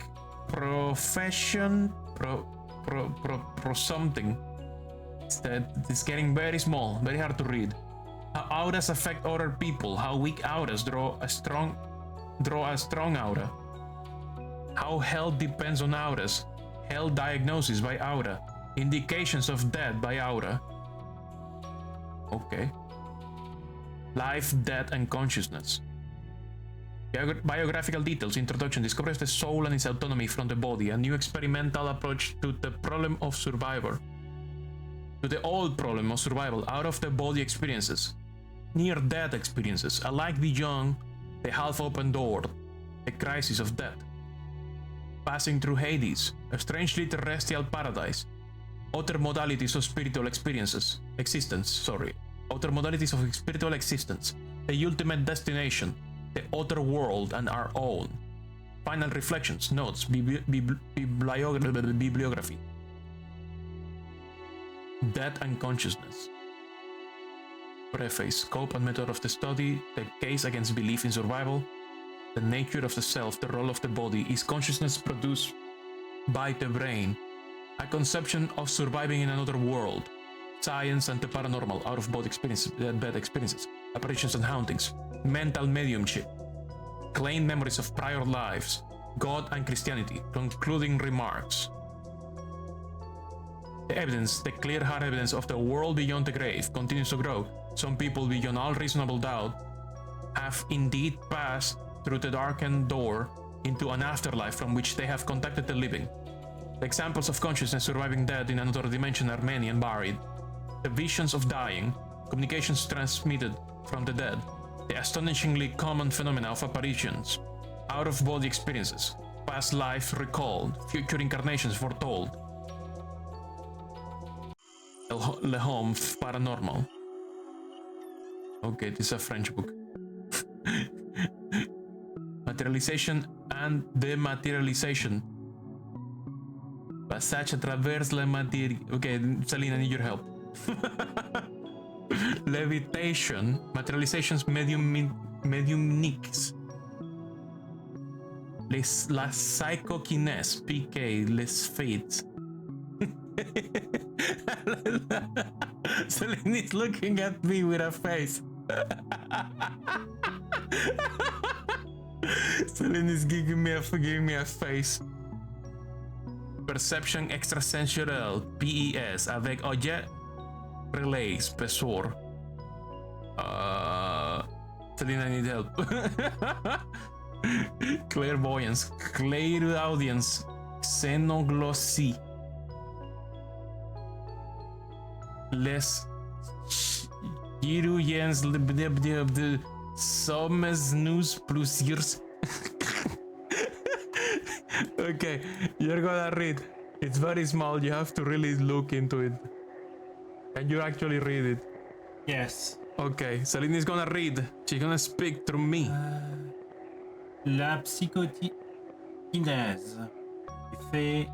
profession something. It's getting very small, very hard to read. How auras affect other people. How weak auras draw a strong aura. How health depends on auras. Health diagnosis by aura. Indications of death by aura. Okay. Life, death, and consciousness. Biographical details. Introduction. Discovers the soul and its autonomy from the body. A new experimental approach to the problem of survivor. To the old problem of survival. Out of the body experiences. Near-death experiences. A light beyond the half-open door. The crisis of death. Passing through Hades. A strangely terrestrial paradise. Other modalities of spiritual existence. Other modalities of spiritual existence. The ultimate destination. The other world and our own. Final reflections, notes, bibliography. Death and consciousness. Preface, scope and method of the study, the case against belief in survival, the nature of the self, the role of the body. Is consciousness produced by the brain? A conception of surviving in another world. Science and the paranormal, out-of-body experiences, death experiences, apparitions and hauntings, mental mediumship, claimed memories of prior lives, God and Christianity, concluding remarks. The evidence, the clear hard evidence of the world beyond the grave continues to grow. Some people beyond all reasonable doubt have indeed passed through the darkened door into an afterlife from which they have contacted the living. The examples of consciousness surviving death in another dimension are many and varied. The visions of dying, communications transmitted from the dead, the astonishingly common phenomena of apparitions, out-of-body experiences, past life recalled, future incarnations foretold. Le Homme Paranormal. Okay, this is a French book. Materialization and dematerialization. Passage à travers la matière. Okay, Selena, I need your help. Levitation, materializations mediumniques. La psychokinese, PK, les fates. Selena is looking at me with a face. Selena is giving me a face. Perception extrasensorielle, PES, avec objet relais, spessor. Selena, I need help. Clairvoyance, clairaudience, xenoglossie, Les Kirujens de Sommes News plus years. Okay, you're gonna read. It's very small, you have to really look into it. Can you actually read it? Yes. Okay, Celine is gonna read. She's gonna speak through me. La psychokinèse. Effet,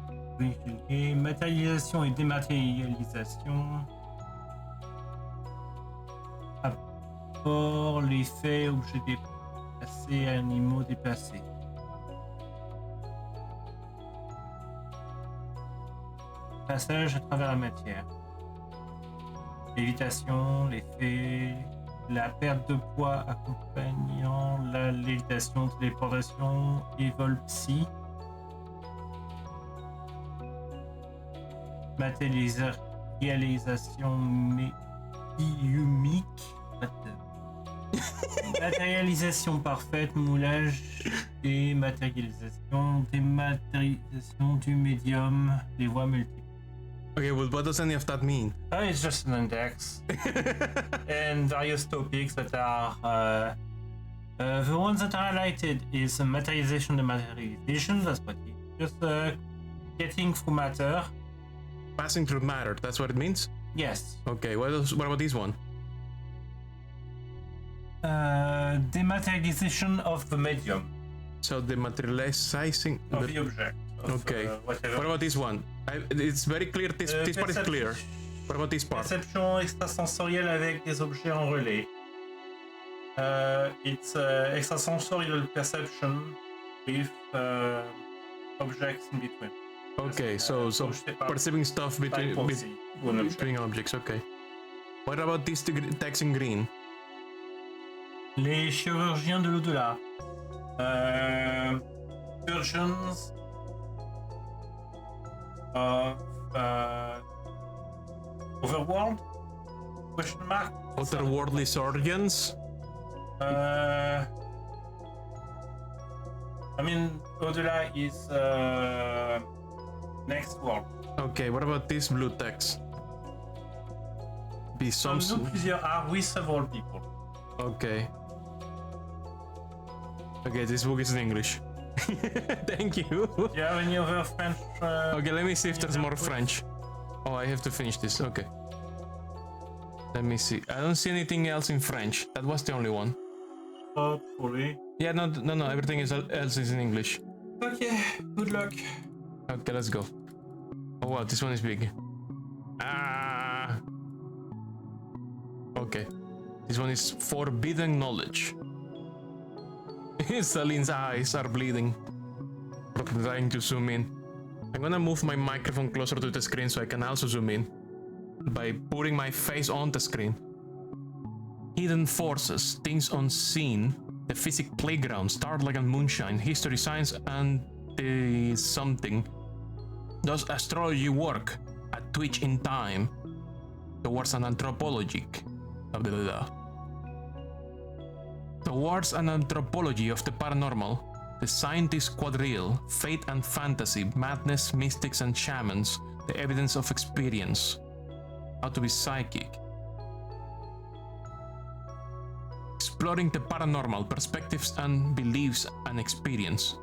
matérialisation et dématérialisation. Apport, les faits, objets déplacés, animaux déplacés. Passage à travers la matière. Lévitation, l'effet, la perte de poids accompagnant la lévitation, téléportation et vol psy. Matérialisation médiumique. Matérialisation parfaite, moulage et matérialisation, dématérialisation du médium, les voies multiples. Okay, well, what does any of that mean? It's just an index and various topics that are the ones that are highlighted is materialization and materialization. That's what it is. Just getting through matter. Passing through matter, that's what it means? Yes. Okay, what about this one? Dematerialization of the medium. So the materializing of the object. Okay. What about this one? It's very clear. This part is clear. What about this part? Perception extrasensorielle avec des objets en relais. It's extrasensorial perception with objects in between. Okay, so perceiving stuff between objects. Okay. What about this text in green? Les chirurgiens de l'au-delà. Surgeons of overworld? Question mark? Otherworldly surgeons? I mean, au-delà is next world. Okay, what about this blue text? Be some. Nous plusieurs are with several people. Okay. Okay, this book is in English. Thank you. Do you have any other French? Okay, let me see if there's more French. Oh, I have to finish this. Okay. Let me see. I don't see anything else in French. That was the only one. Hopefully. Yeah, no. Everything else is in English. Okay. Good luck. Okay, let's go. Oh wow, this one is big. Ah. Okay. This one is forbidden knowledge. Celine's eyes are bleeding. Trying to zoom in. I'm gonna move my microphone closer to the screen so I can also zoom in by putting my face on the screen. Hidden forces, things unseen, the physics playground, starlight and moonshine, history, science, and the something. Does astrology work? A twitch in time towards an anthropologic. Blah, blah, blah. Towards an anthropology of the paranormal, the scientist quadrille, fate and fantasy, madness, mystics and shamans, the evidence of experience. How to be psychic. Exploring the paranormal, perspectives and beliefs and experience.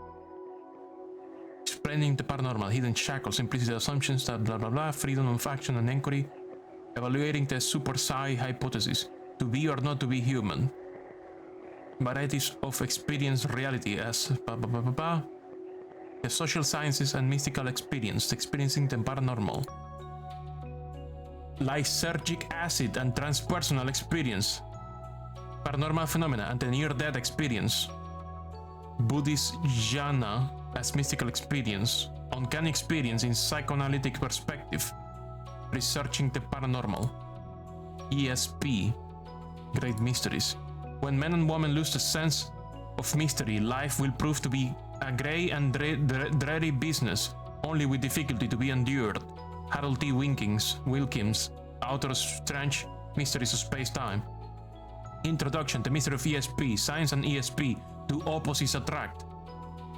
Explaining the paranormal, hidden shackles, implicit assumptions, that blah blah blah, freedom of action and inquiry. Evaluating the super psi hypothesis, to be or not to be human. Varieties of experience reality as the social sciences and mystical experience, experiencing the paranormal. Lysergic acid and transpersonal experience, paranormal phenomena and the near-death experience. Buddhist jhana as mystical experience, uncanny experience in psychoanalytic perspective, researching the paranormal. ESP, great mysteries. When men and women lose the sense of mystery, life will prove to be a grey and dreary business, only with difficulty to be endured. Harold T. Wilkins, author of Strange Mysteries of Space-Time. Introduction, The Mystery of ESP, Science and ESP, Do Opposites Attract?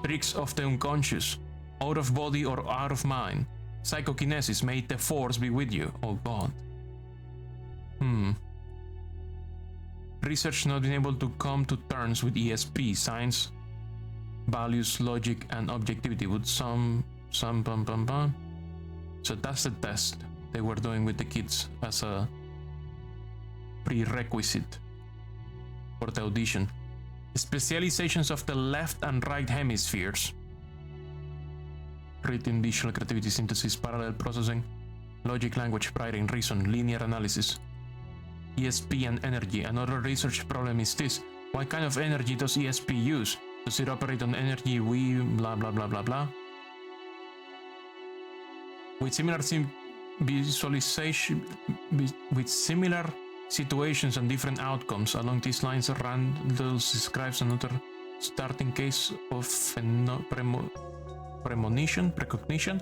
Tricks of the Unconscious, Out of Body or Out of Mind? Psychokinesis, May the Force be with you. Oh God. Research not been able to come to terms with ESP, science, values, logic, and objectivity with some bum bum bum. So that's the test they were doing with the kids as a prerequisite for the audition. Specializations of the left and right hemispheres. Written, visual, creativity, synthesis, parallel processing, logic, language, writing, reason, linear analysis. ESP and energy. Another research problem is this. What kind of energy does ESP use? Does it operate on energy we blah blah blah blah blah? With similar visualization, with similar situations and different outcomes along these lines, Randles describes another starting case of precognition.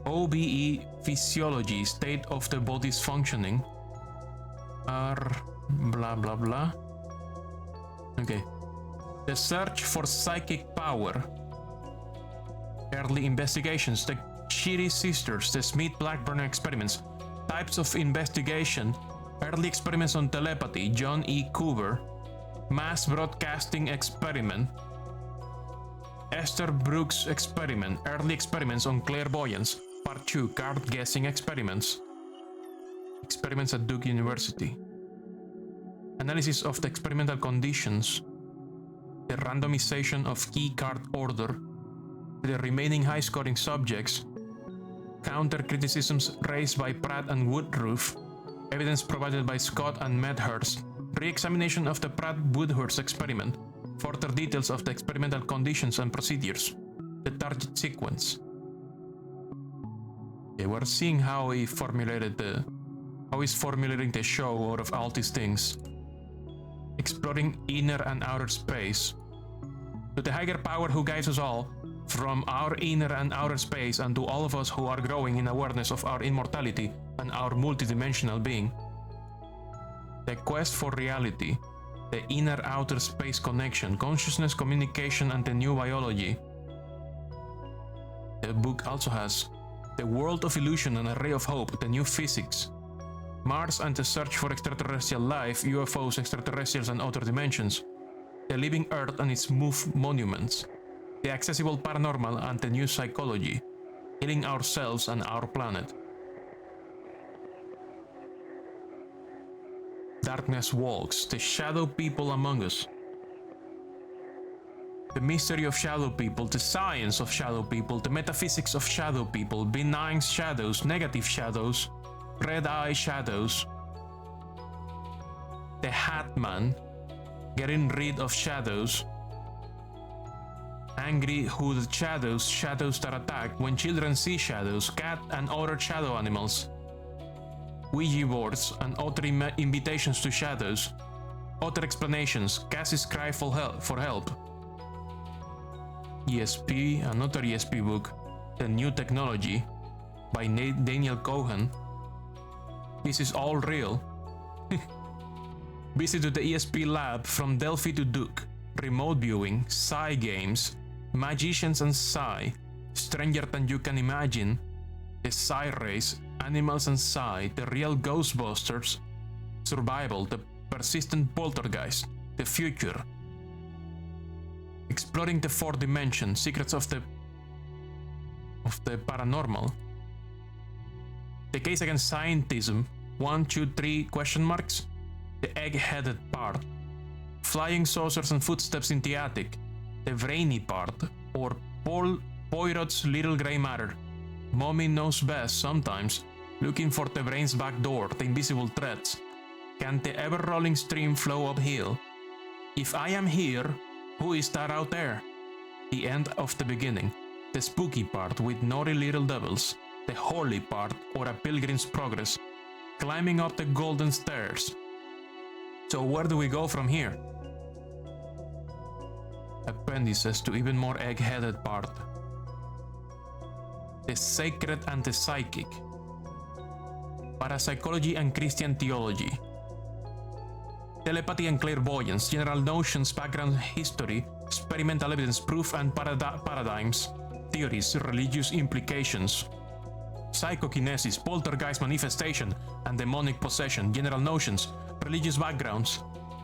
OBE physiology, state of the body's functioning, are blah blah blah. Okay. The search for psychic power. Early investigations. The Shitty Sisters. The Smith-Blackburn experiments. Types of investigation. Early experiments on telepathy. John E. Coover. Mass broadcasting experiment. Esther Brooks experiment. Early experiments on clairvoyance. Part 2. Card guessing experiments. Experiments at Duke University. Analysis of the experimental conditions. The randomization of key card order. The remaining high-scoring subjects. Counter criticisms raised by Pratt and Woodruff. Evidence provided by Scott and Medhurst. Re-examination of the Pratt-Woodhurst experiment. Further details of the experimental conditions and procedures. The target sequence. Okay, we're seeing how he's formulating the show out of all these things. Exploring inner and outer space. To the higher power who guides us all, from our inner and outer space, and to all of us who are growing in awareness of our immortality and our multidimensional being. The quest for reality, the inner-outer space connection, consciousness, communication, and the new biology. The book also has The World of Illusion and a Ray of Hope, the new physics. Mars and the search for extraterrestrial life, UFOs, extraterrestrials, and other dimensions. The living Earth and its monuments. The accessible paranormal and the new psychology. Healing ourselves and our planet. Darkness walks, the shadow people among us. The mystery of shadow people, the science of shadow people, the metaphysics of shadow people, benign shadows, negative shadows, red eye shadows. The Hat Man, getting rid of shadows. Angry hooded shadows, shadows that attack when children see shadows, cat and other shadow animals. Ouija boards and other invitations to shadows. Other explanations, Cassie's cry for help. ESP, another ESP book, The New Technology, by Daniel Cohen. This is all real. Visit to the ESP lab from Delphi to Duke. Remote viewing, Psi games, magicians and Psi, stranger than you can imagine, the Psi race, animals and Psi, the real Ghostbusters, survival, the persistent poltergeist, the future, exploring the fourth dimension, secrets of the paranormal, the case against scientism, 1, 2, 3 question marks, the egg-headed part, flying saucers and footsteps in the attic, the brainy part, or Paul Poirot's little gray matter. Mommy knows best sometimes, looking for the brain's back door, the invisible threads. Can the ever-rolling stream flow uphill? If I am here, who is that out there? The end of the beginning, the spooky part with naughty little devils, the holy part, or a pilgrim's progress, climbing up the golden stairs. So where do we go from here? Appendices to even more egg-headed part. The sacred and the psychic. Parapsychology and Christian theology. Telepathy and clairvoyance, general notions, background history, experimental evidence, proof and paradigms, theories, religious implications, psychokinesis, poltergeist manifestation and demonic possession, general notions, religious backgrounds,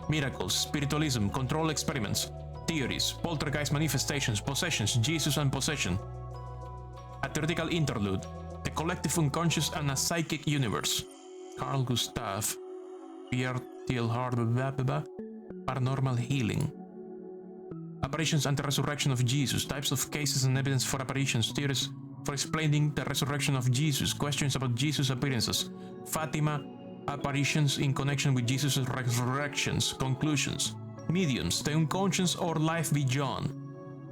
miracles, spiritualism, control experiments, theories, poltergeist manifestations, possessions, Jesus and possession. A theoretical interlude, the collective unconscious and a psychic universe. Carl Gustav, Pierre Teilhard, paranormal healing. Apparitions and the resurrection of Jesus, types of cases and evidence for apparitions, theories for explaining the resurrection of Jesus, questions about Jesus' appearances, Fatima apparitions in connection with Jesus' resurrections, conclusions, mediums, the unconscious or life beyond,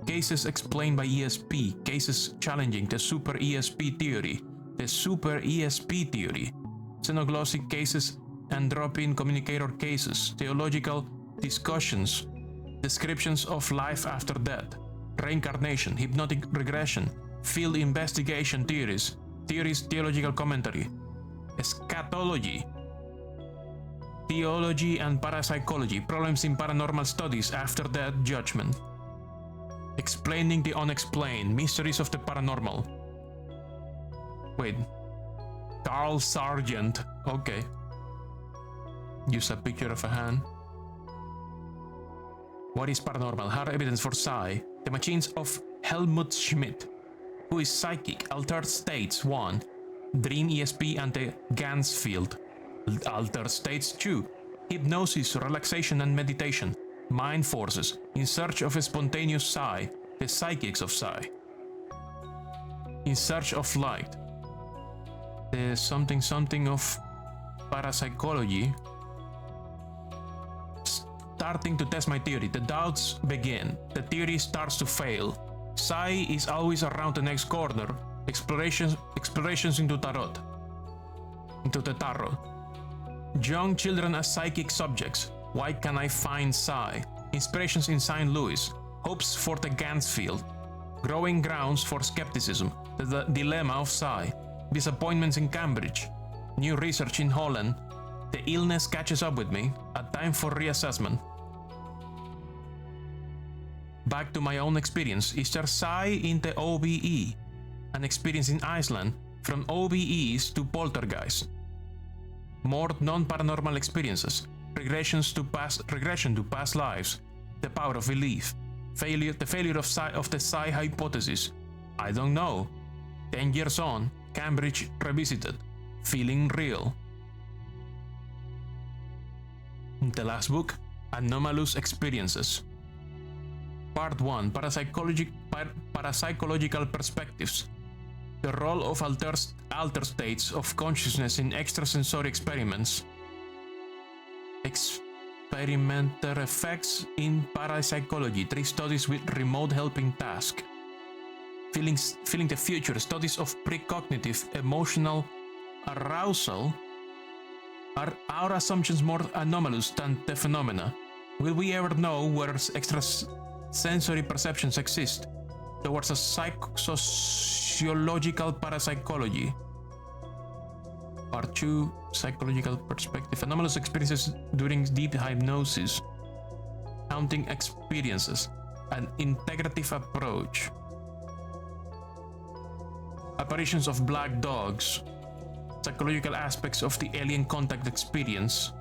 cases explained by ESP, cases challenging the super ESP theory, xenoglossic cases and drop-in communicator cases, theological discussions, descriptions of life after death, reincarnation, hypnotic regression, field investigation theories, theological commentary, eschatology, theology and parapsychology, problems in paranormal studies, after death, judgment, explaining the unexplained, mysteries of the paranormal. Wait, Carl Sargent, okay. Use a picture of a hand. What is paranormal? Hard evidence for psi. The machines of Helmut Schmidt, who is psychic, altered states 1, dream ESP and the Gans field. Altered states 2, hypnosis, relaxation and meditation, mind forces, in search of a spontaneous psi, the psychics of psi. In search of light, the something of parapsychology. Starting to test my theory, the doubts begin, the theory starts to fail. Psi is always around the next corner. Explorations into the tarot. Young children as psychic subjects. Why can I find psi? Inspirations in St. Louis. Hopes for the Gans field. Growing grounds for skepticism. The dilemma of psi. Disappointments in Cambridge. New research in Holland. The illness catches up with me. A time for reassessment. Back to my own experience. Is there psi in the OBE? An experience in Iceland. From OBEs to poltergeist. More non-paranormal experiences. Regression to past lives. The power of belief. The failure of the psi hypothesis. I don't know. 10 years on. Cambridge revisited. Feeling real. The last book, Anomalous Experiences. Part 1, Parapsychological Perspectives. The role of altered states of consciousness in extrasensory experiments. Experimenter effects in parapsychology. 3 studies with remote helping task. Feeling the future. Studies of precognitive emotional arousal. Are our assumptions more anomalous than the phenomena? Will we ever know where extrasensory perceptions exist? Towards a sociological parapsychology. Part 2, Psychological Perspective. Anomalous experiences during deep hypnosis. Counting experiences. An integrative approach. Apparitions of black dogs. Psychological aspects of the alien contact experience.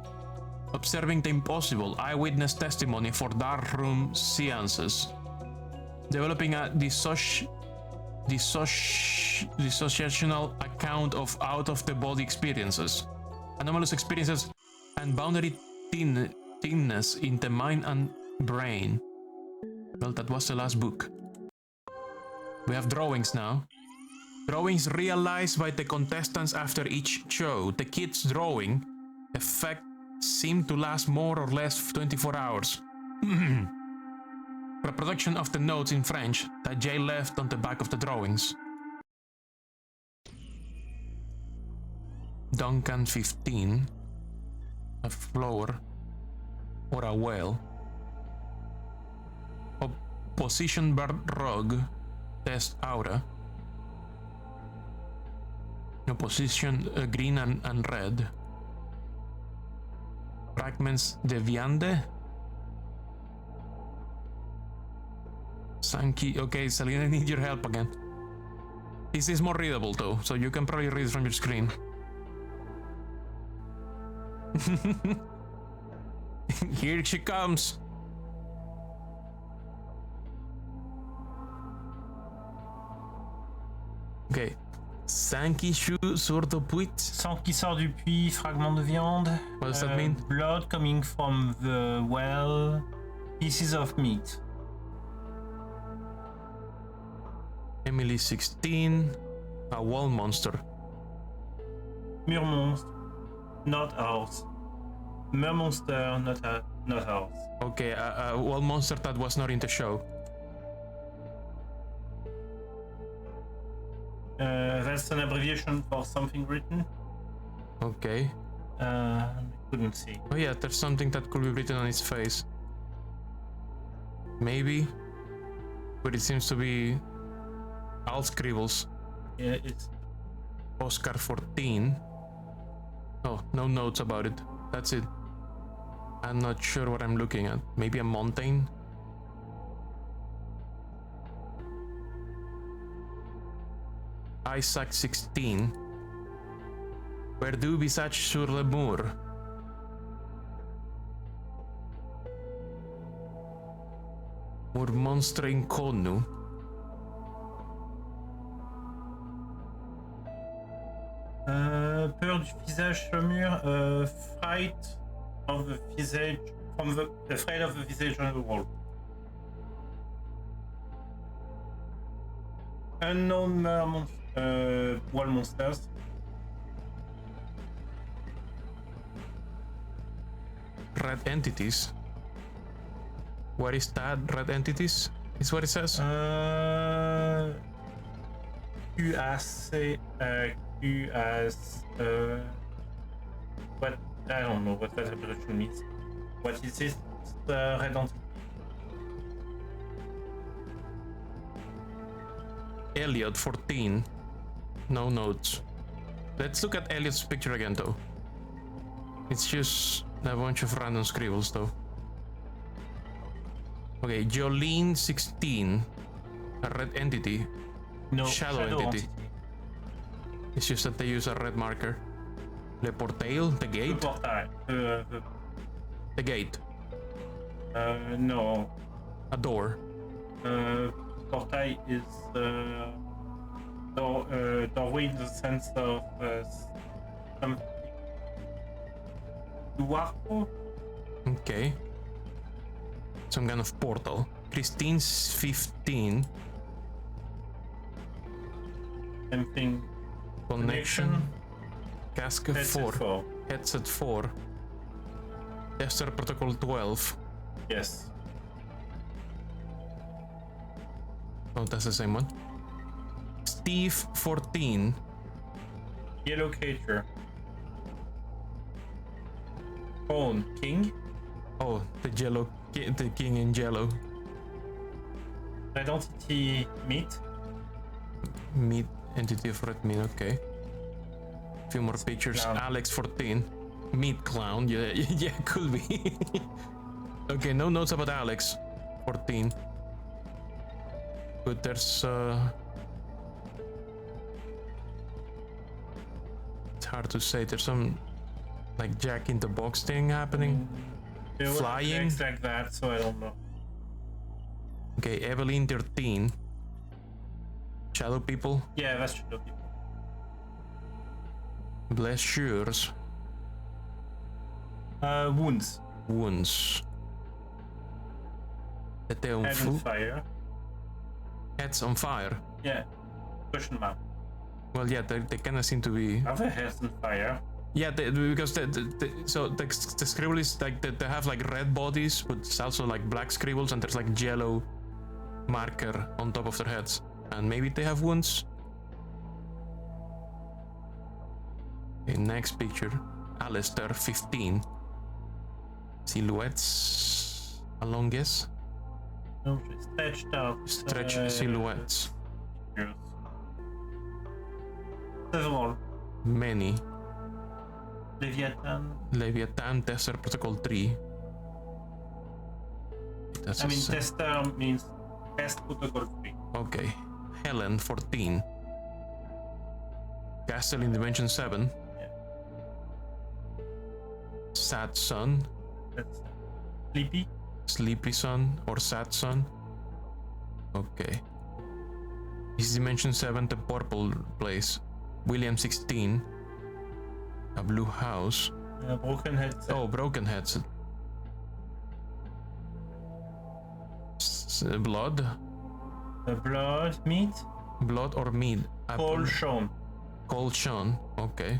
Observing the impossible, eyewitness testimony for dark room seances. Developing a dissociational account of out-of-the-body experiences. Anomalous experiences and boundary thinness in the mind and brain. Well, that was the last book. We have drawings now. Drawings realized by the contestants after each show. The kids' drawing effect seemed to last more or less 24 hours. Reproduction of the notes in French that Jay left on the back of the drawings. Duncan 15. A flower or a whale. Opposition bird rug. Test aura. Opposition green and red. Fragments de viande. Sankey. Okay, Selena, I need your help again. This is more readable though, so you can probably read it from your screen. Here she comes. Okay. Sankey shoe sort of puit. Sang qui sort du puits, fragment de viande. What does that mean? Blood coming from the well, pieces of meat. Emily 16. A wall monster. Mur monstre, not ours. Mur monster, not ours. Okay, a wall monster that was not in the show. That's an abbreviation for something written. Okay. I couldn't see. Oh yeah, there's something that could be written on his face. Maybe. But it seems to be all scribbles. Yeah, it's Oscar 14. Oh, no notes about it. That's it. I'm not sure what I'm looking at. Maybe a mountain? Isaac 16. Perdu visage sur le mur. Mur monstre inconnu. Peur du visage sur le mur. Fright of the visage from the afraid of the visage on the wall. Unknown wall monsters. Red entities. What is that? Red entities? Is what it says? QAC, what, I don't know what that abbreviation means. What is this? Red entity. Elliot 14. No notes. Let's look at Elliot's picture again though. It's just a bunch of random scribbles though. Okay, Jolene 16. A red entity. No, Shadow entity. It's just that they use a red marker. Le Portail, the gate? Le portail. The gate. No. A door. Portail is doorway in the sense of something. Duarco? Okay. Some kind of portal. Christine's 15. Something. Connection. Cask Headset 4. Headset 4. Tester Protocol 12. Yes. Oh, that's the same one. Steve 14. Yellow creature. Phone. King. Oh, the king in yellow. Identity meat. Meat entity of red meat, okay. Few more pictures. Clown. Alex 14. Meat clown, yeah, yeah, could be. Okay, no notes about Alex 14. But there's it's hard to say. There's some like Jack in the Box thing happening. There was Flying? text like that, so I don't know. Okay, Evelyn 13. Shadow people. Yeah, that's true. Blessures. Wounds. Wounds. Head on fire. Heads on fire. Yeah. Question mark. Well, yeah, they kind of seem to be. Other heads on fire. Yeah, because the scribble is like they have like red bodies, but it's also like black scribbles, and there's like yellow marker on top of their heads, and maybe they have wounds. Okay, next picture, Alistair 15. Silhouettes along guess. No, stretched out. Stretch silhouettes. Yes. Several. Many. Leviathan. Tester Protocol 3. That's I mean, tester means Pest Protocol 3. Okay. Helen 14. Castle in Dimension 7. Yeah. Sad Sun. That's Sleepy. Sleepy Sun or Sad Sun. Okay. This is Dimension 7, the purple place. William 16. A blue house. Broken Headset. Oh, broken heads. Blood? Blood, meat, Blood or meat? Cold Shown. Cold Sean. Okay.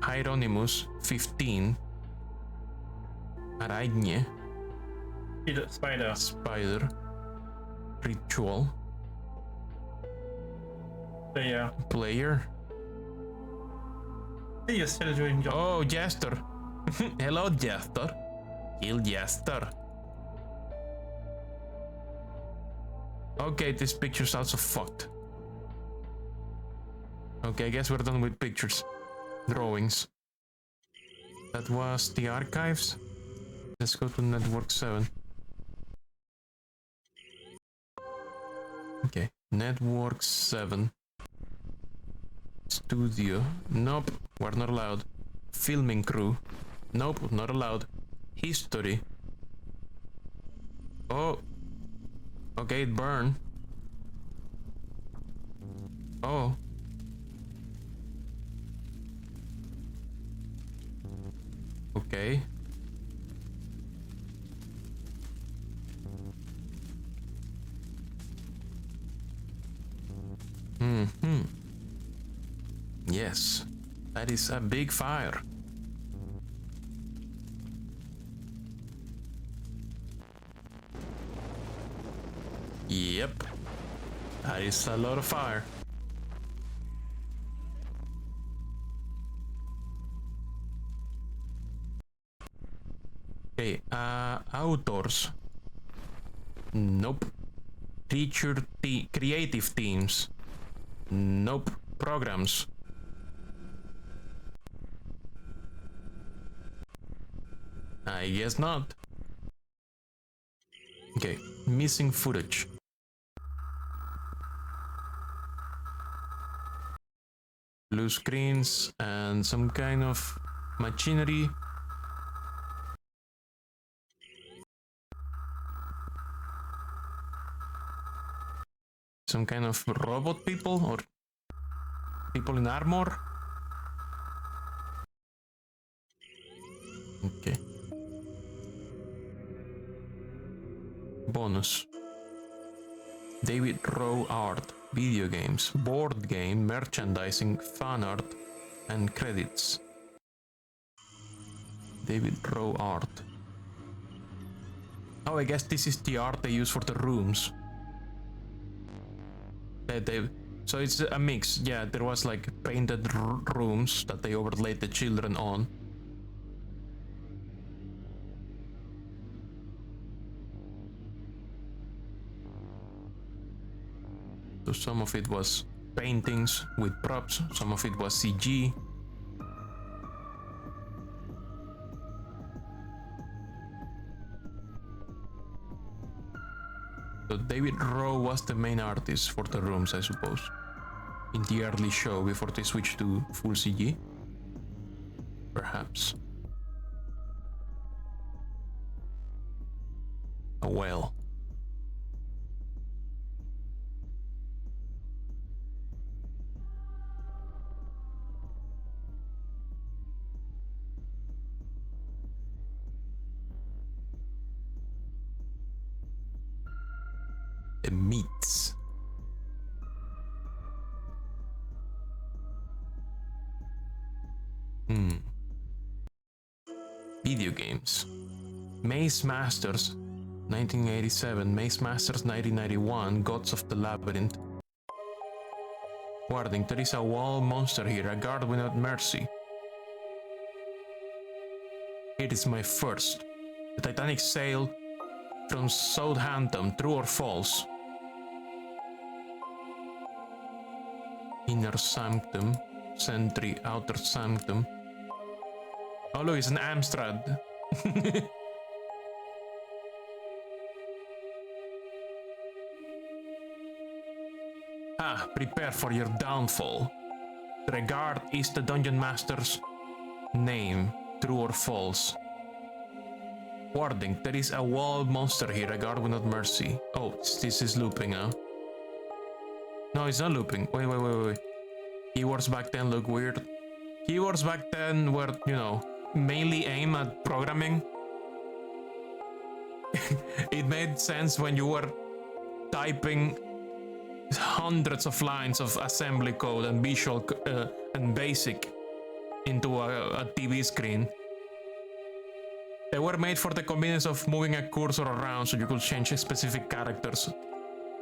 Hieronymus 15. Aragne. Spider. Spider. Ritual. Player. Player. Hey, you're still doing your. Oh, Jester. Hello, Jester. Kill Jester. Okay, this picture's also fucked. Okay, I guess we're done with pictures. Drawings. That was the archives. Let's go to Network 7. Okay, Network 7. Studio. Nope, we're not allowed. Filming crew. Nope, not allowed. History. Oh. Okay, it burned. Oh. Okay. Hmm. Yes, that is a big fire. Yep, that is a lot of fire. Okay, outdoors. Nope. Creative teams. Nope. Programs. I guess not. Okay, missing footage. Blue screens and some kind of machinery. Some kind of robot people or people in armor. Okay. Bonus. David Rowe art, video games, board game, merchandising, fan art, and credits. David Rowe art. Oh, I guess this is the art they use for the rooms. So it's a mix. Yeah, there was like painted rooms that they overlaid the children on. So some of it was paintings with props, some of it was CG. So David Rowe was the main artist for the rooms, I suppose, in the early show before they switched to full CG. Perhaps. Oh well. The meats. Video games. Maze Masters 1987, Maze Masters 1991, Gods of the Labyrinth. Warning, there is a wall monster here, a guard without mercy. It is my first. The Titanic sailed from Southampton, true or false? Inner Sanctum, Sentry, Outer Sanctum. Oh look, it's an Amstrad. Ah, prepare for your downfall. Regard is the dungeon master's name, true or false. Warning, there is a wall monster here, regard without mercy. Oh, this is looping, huh? No, it's not looping. Wait. Keywords back then look weird. Keywords back then were, you know, mainly aimed at programming. It made sense when you were typing hundreds of lines of assembly code and visual and basic into a TV screen. They were made for the convenience of moving a cursor around so you could change specific characters,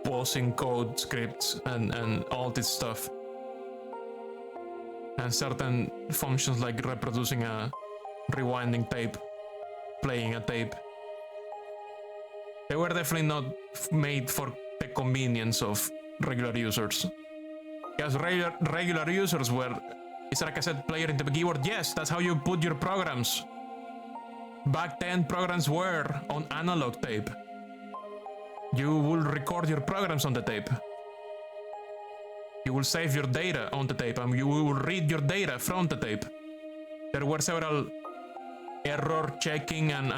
pausing code scripts, and all this stuff. And certain functions like reproducing a rewinding tape, playing a tape. They were definitely not made for the convenience of regular users. Because regular users were, is there a cassette player in the keyboard? Yes, that's how you put your programs. Back then, programs were on analog tape. You will record your programs on the tape. You will save your data on the tape, and you will read your data from the tape. There were several error checking and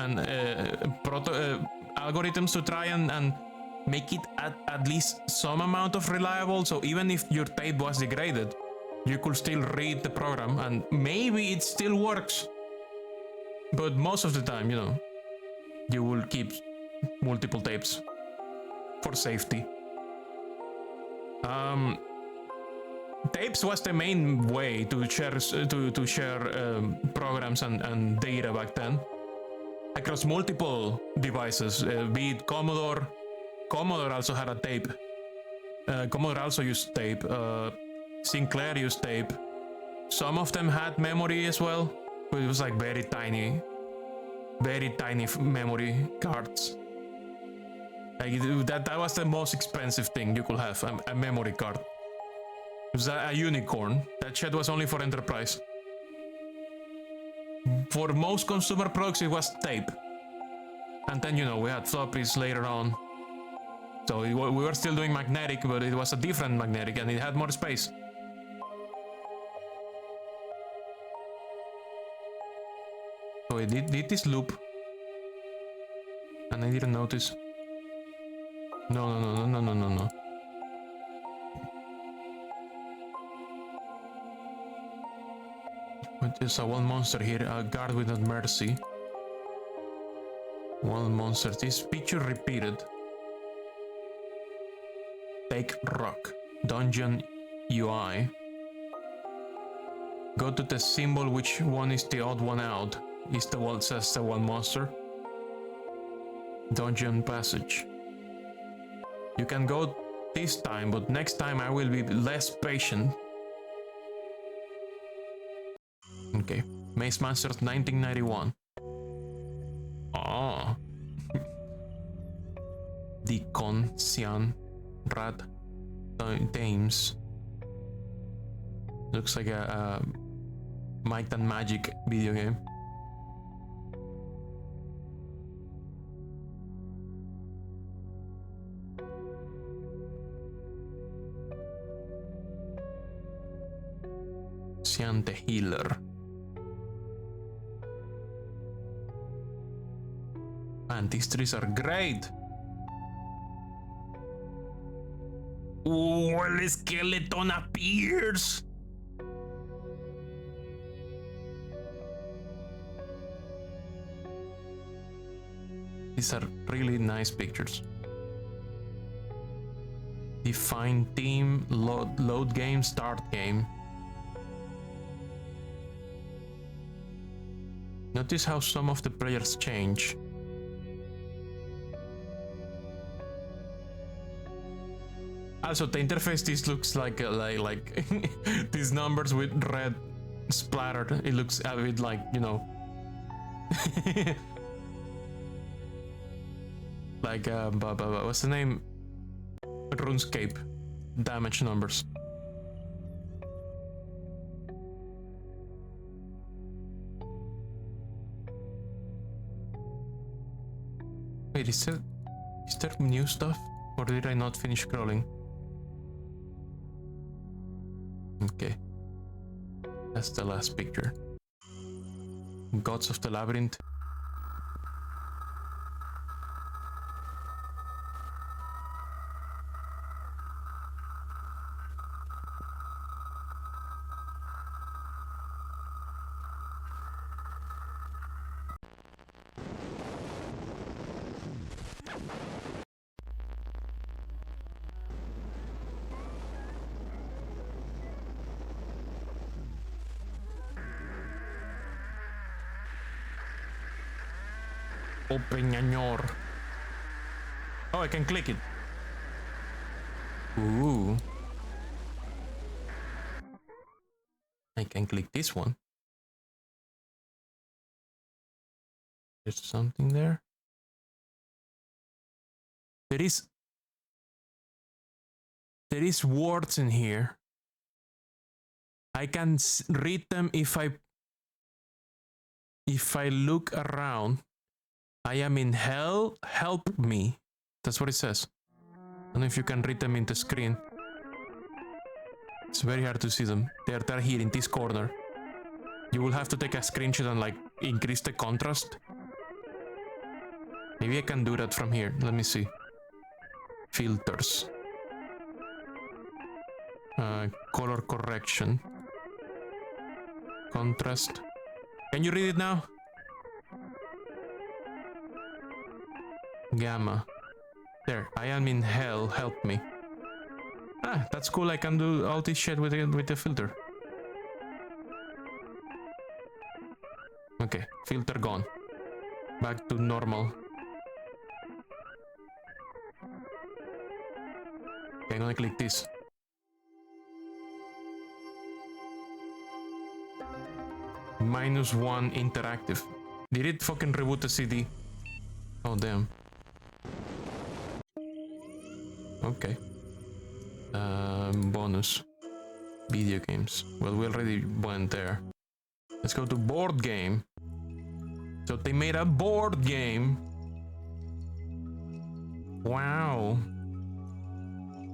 algorithms to try and make it at least some amount of reliable. So even if your tape was degraded, you could still read the program, and maybe it still works. But most of the time, you know, you will keep multiple tapes for safety. Tapes was the main way to share programs and data back then across multiple devices, be it Commodore. Commodore also had a tape. Commodore also used tape. Sinclair used tape. Some of them had memory as well, but it was like very tiny memory cards. Like that was the most expensive thing you could have, a memory card. It was a unicorn. That shit was only for enterprise. For most consumer products, it was tape. And then, you know, we had floppies later on. So we were still doing magnetic, but it was a different magnetic and it had more space. So I did this loop. And I didn't notice. No. There's a one monster here, a guard without mercy. One monster. This picture repeated. Take rock. Dungeon UI. Go to the symbol, which one is the odd one out. Is the one says the one monster. Dungeon passage. You can go this time, but next time I will be less patient. Okay, Maze Masters 1991. Oh. Deacon, Sian, Rat, Dames. Looks like a Might and Magic video game. Sian the Healer. Man, these trees are great. Oh, the skeleton appears. These are really nice pictures. Define theme, load game, start game. Notice how some of the players change. Also, the interface, this looks like these numbers with red splattered. It looks a bit like, you know, like what's the name? RuneScape damage numbers. Wait, is there new stuff, or did I not finish scrolling? Okay. That's the last picture. Gods of the Labyrinth. Open your. Oh, I can click it. Ooh. I can click this one. There's something there. There is words in here. I can read them if I look around. I am in hell, help me. That's what it says. I don't know if you can read them in the screen. It's very hard to see them. They're here in this corner. You will have to take a screenshot and like increase the contrast. Maybe I can do that from here. Let me see. Filters. Color correction. Contrast. Can you read it now? Gamma. There, I am in hell, help me. Ah, that's cool, I can do all this shit with the filter. Okay, filter gone. Back to normal. Okay, I'm gonna click this. -1 interactive. Did it fucking reboot the CD? Oh damn. Okay. Bonus. Video games. Well, we already went there. Let's go to board game. So they made a board game. Wow.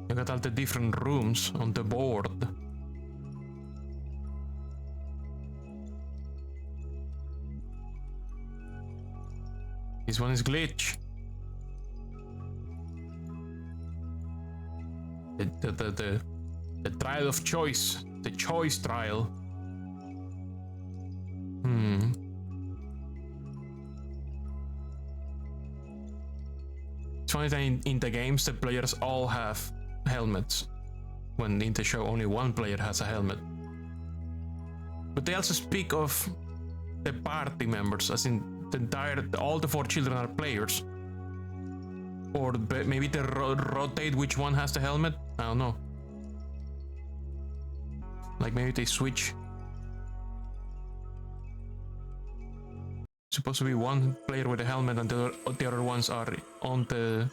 Look at all the different rooms on the board. This one is glitch. The trial of choice. The choice trial. It's funny that in the games the players all have helmets. When in the show only one player has a helmet. But they also speak of the party members, as in all the 4 children are players. Or maybe they rotate which one has the helmet? I don't know. Like maybe they switch. Supposed to be one player with a helmet and the other ones are on the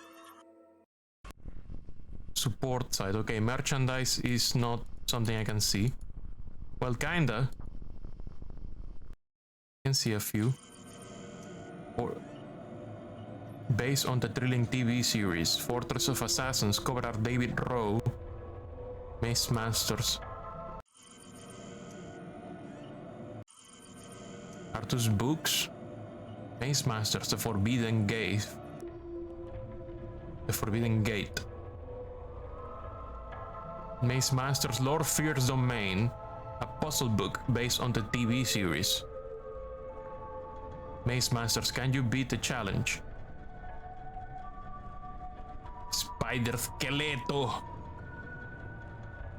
support side. Okay, merchandise is not something I can see. Well, kinda. I can see a few. Or based on the thrilling TV series Fortress of Assassins, cover art David Rowe, Mace Masters, Artus Books, Mace Masters, The Forbidden Gate, The Forbidden Gate, Mace Masters, Lord Fear's Domain, a puzzle book based on the TV series. Mace Masters, can you beat the challenge? Spider Skeleto.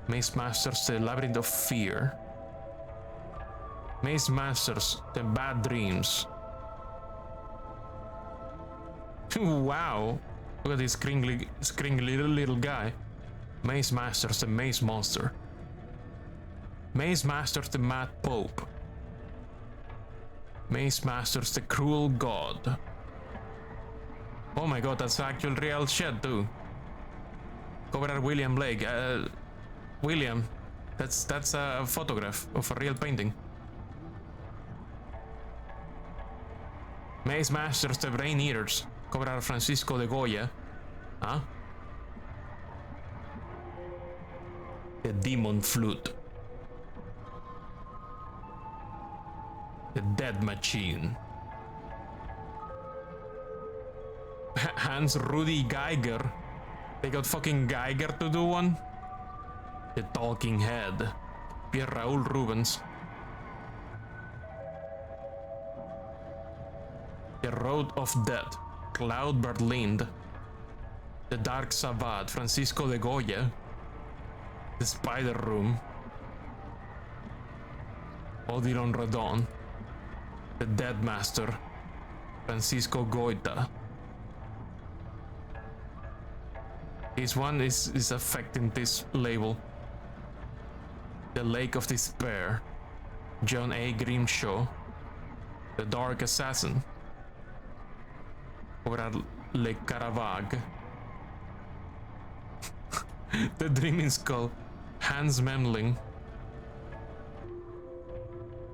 Mace Masters, The Labyrinth of Fear. Mace Masters, The Bad Dreams. Wow. Look at this scringly little guy. Mace Masters, The Maze Monster. Maze Masters, The Mad Pope. Maze Masters, The Cruel God. Oh my god, that's actual real shit too. Cover art William Blake. William, that's a photograph of a real painting. Maze Masters, The Brain Eaters. Cover art Francisco de Goya. Huh? The Demon Flute. The Dead Machine. Hans Rudy Geiger. They got fucking Geiger to do one. The Talking Head. Pierre Raoul Rubens. The Road of Death. Claude Berlind. The Dark Sabbath. Francisco de Goya. The Spider Room. Odilon Redon. The Dead Master. Francisco Goita. This one is affecting this label. The Lake of Despair. John A. Grimshaw. The Dark Assassin. Obra Le Caravag. The Dreaming Skull. Hans Memling.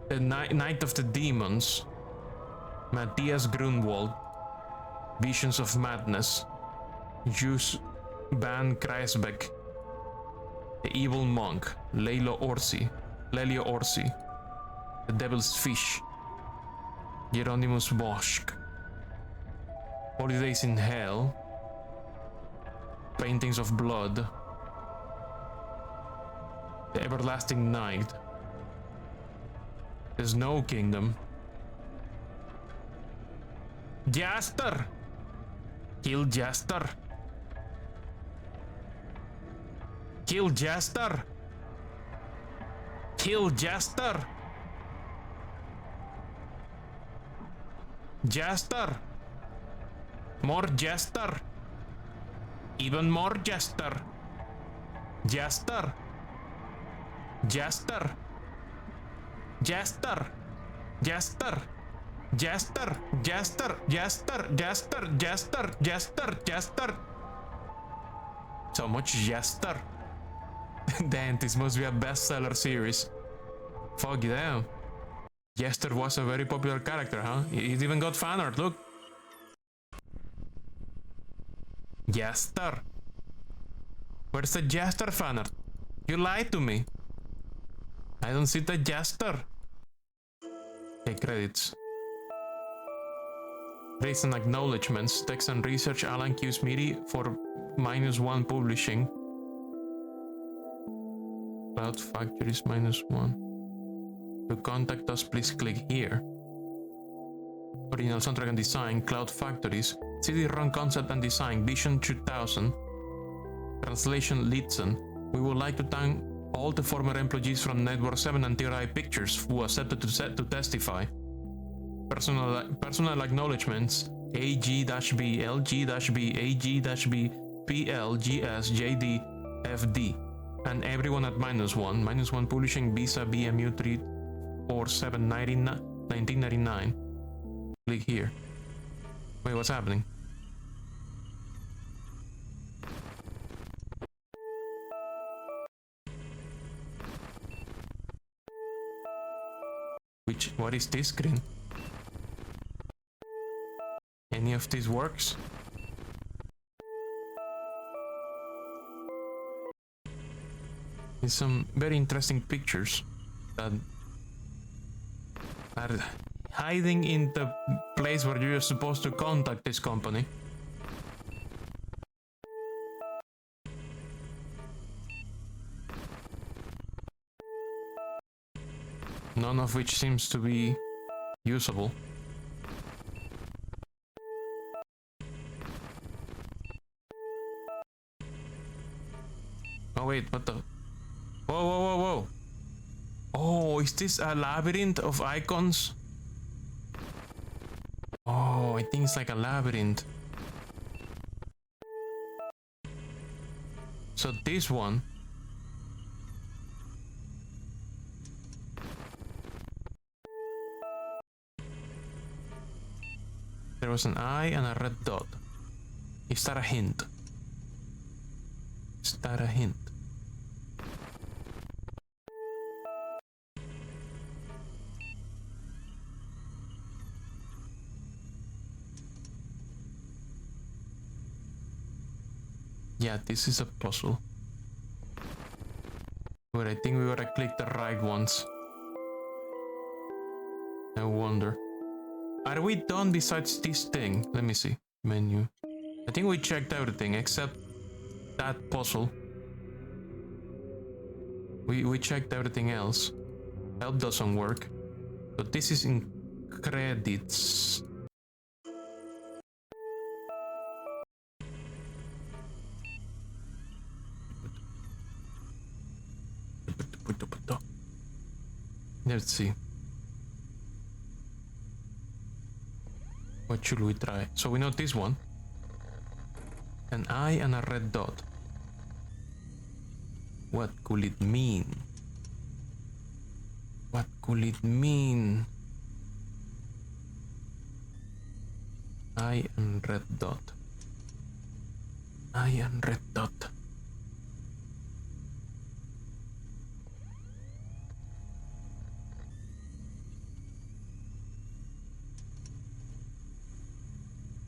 The Night of the Demons. Matthias Grunwald. Visions of Madness. Jus Van Kreisbeck. The Evil Monk. Lelio Orsi. The Devil's Fish. Hieronymus Bosch. Holidays in Hell. Paintings of Blood. The Everlasting Night. The Snow Kingdom. Jaster! Kill Jaster! Kill Jaster! Kill Jaster! Jaster! More Jaster! Even more Jaster! Jaster! Jaster! Jaster! Jaster! Jaster! Jaster! Jaster! Jaster! Jaster! Jaster! Jaster! So much Jaster. Damn, this must be a bestseller series. Fuck damn. Jester was a very popular character, huh? It even got fan art, look. Jester. Where's the Jester fan art? You lied to me. I don't see the Jester. Okay, credits. Based on acknowledgements, text and research Alan Q. Smitty for -1 publishing. Cloud Factories -1. To contact us, please click here. Original soundtrack and design, Cloud Factories. CD-ROM concept and design, Vision 2000. Translation, Litzen. We would like to thank all the former employees from Network 7 and TRI Pictures who accepted to testify. Personal acknowledgements, AG-B, LG-B, AG-B, PL, GS, JD, FD. And everyone at -1. -1 publishing Visa BMU 347-1999. Click here. Wait, what's happening? What is this screen? Any of these works? There's some very interesting pictures that are hiding in the place where you're supposed to contact this company. None of which seems to be usable. Oh wait, what the? Whoa, whoa, whoa, whoa. Oh, is this a labyrinth of icons? Oh, I think it's like a labyrinth. So this one. There was an eye and a red dot. Is that a hint? Is that a hint? Yeah, this is a puzzle. But I think we gotta click the right ones. I wonder. Are we done besides this thing? Let me see. Menu. I think we checked everything except that puzzle. We checked everything else. Help doesn't work. So this is in credits. Let's see. What should we try? So we know this one. An eye and a red dot. What could it mean? What could it mean? Eye and red dot. Eye and red dot.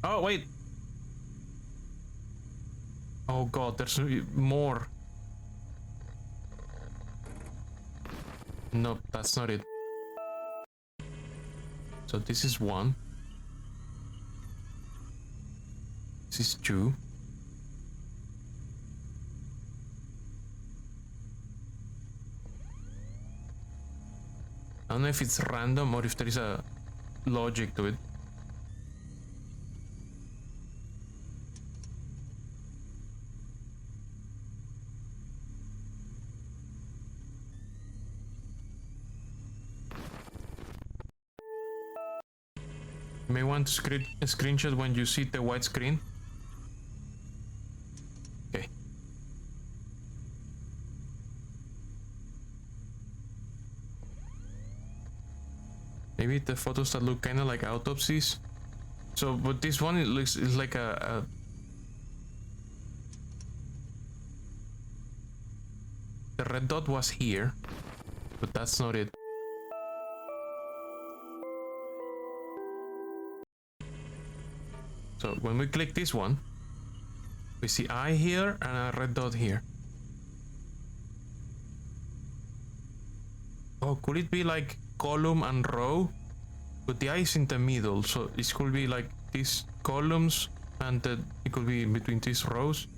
Oh, wait. Oh god, there's more. Nope, that's not it. So this is one. This is two. I don't know if it's random or if there is a logic to it. You may want to screenshot when you see the white screen. Okay. Maybe the photos that look kind of like autopsies. So, but this one, it looks is like a the red dot was here, but that's not it. So when we click this one, we see eye here and a red dot here. Oh, could it be like column and row? But the eye is in the middle, so it could be like these columns and it could be in between these rows.